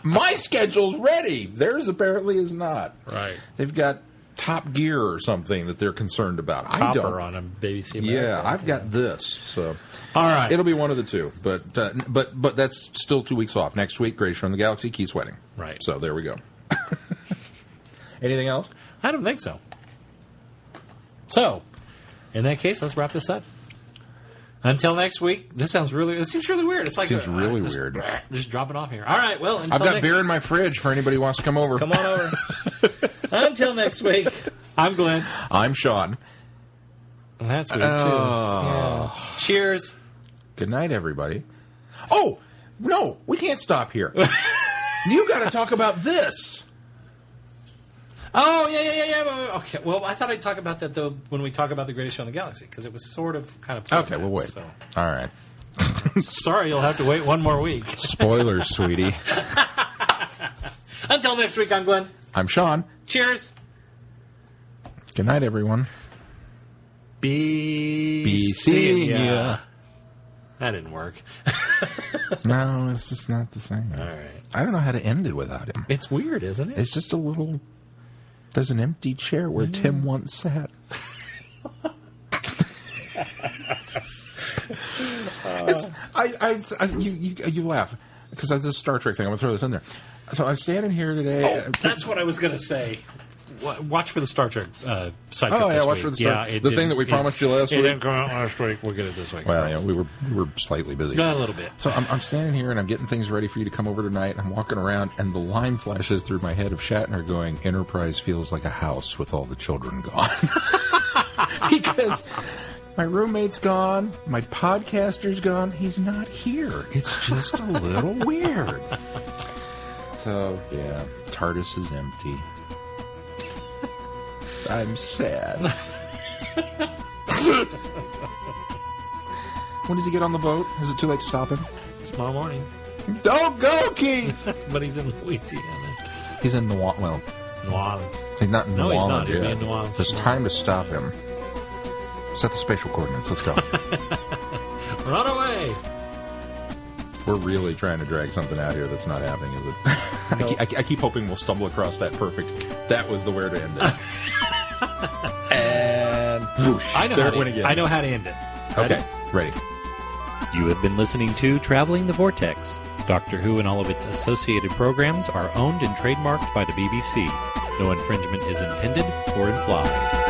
My schedule's ready. Theirs apparently is not. Right. They've got Top Gear or something that they're concerned about. I Copper don't. on a BBC. Yeah, I've got this. So All right. it'll be one of the two. But that's still 2 weeks off. Next week, Greatest Show in the Galaxy, Keith's wedding. Right. So there we go. Anything else? I don't think so. So, in that case, let's wrap this up. Until next week. It seems really weird. It's like Seems really weird. Just dropping off here. All right. Well, until I've got next beer in my fridge for anybody who wants to come over. Come on over. Until next week. I'm Glenn. I'm Shaun. And that's weird too. Yeah. Cheers. Good night, everybody. Oh, no, we can't stop here. You got to talk about this. Oh, yeah. Okay. Well, I thought I'd talk about that, though, when we talk about the Greatest Show in the Galaxy, because it was sort of kind of... Okay, we'll wait. So. All right. Sorry, you'll have to wait one more week. Spoilers, sweetie. Until next week, I'm Glenn. I'm Shaun. Cheers. Good night, everyone. Be seeing ya. ya. That didn't work. No, it's just not the same. All right. I don't know how to end it without him. It's weird, isn't it? It's just a little... There's an empty chair where Tim once sat. You laugh because that's a Star Trek thing. I'm gonna throw this in there. So I'm standing here today. Oh, that's what I was going to say. Watch for the Star Trek side Oh, trip yeah, this watch week. for the Star- it the thing didn't- that we promised you last It week. didn't come out last week. We'll get it this week. Well, yeah, we were slightly busy. A little bit. So I'm standing here and I'm getting things ready for you to come over tonight. I'm walking around and the line flashes through my head of Shatner going, Enterprise feels like a house with all the children gone. Because my roommate's gone, my podcaster's gone, he's not here. It's just a little weird. So, yeah, TARDIS is empty. I'm sad. When does he get on the boat? Is it too late to stop him? Tomorrow morning. Don't go, Keith! But he's in Louisiana. He's in New Orleans. New Orleans. He's not in No, he's not. Nuance He'll be yet. in Nuance There's tomorrow. time to stop him. Set the spatial coordinates. Let's go. Run away! We're really trying to drag something out here that's not happening, is it? I keep hoping we'll stumble across that perfect. That was the where to end it. And whoosh, I know, there how it went to, again. I know how to end it. Okay, ready. You have been listening to Traveling the Vortex. Doctor Who and all of its associated programs are owned and trademarked by the BBC. No infringement is intended or implied.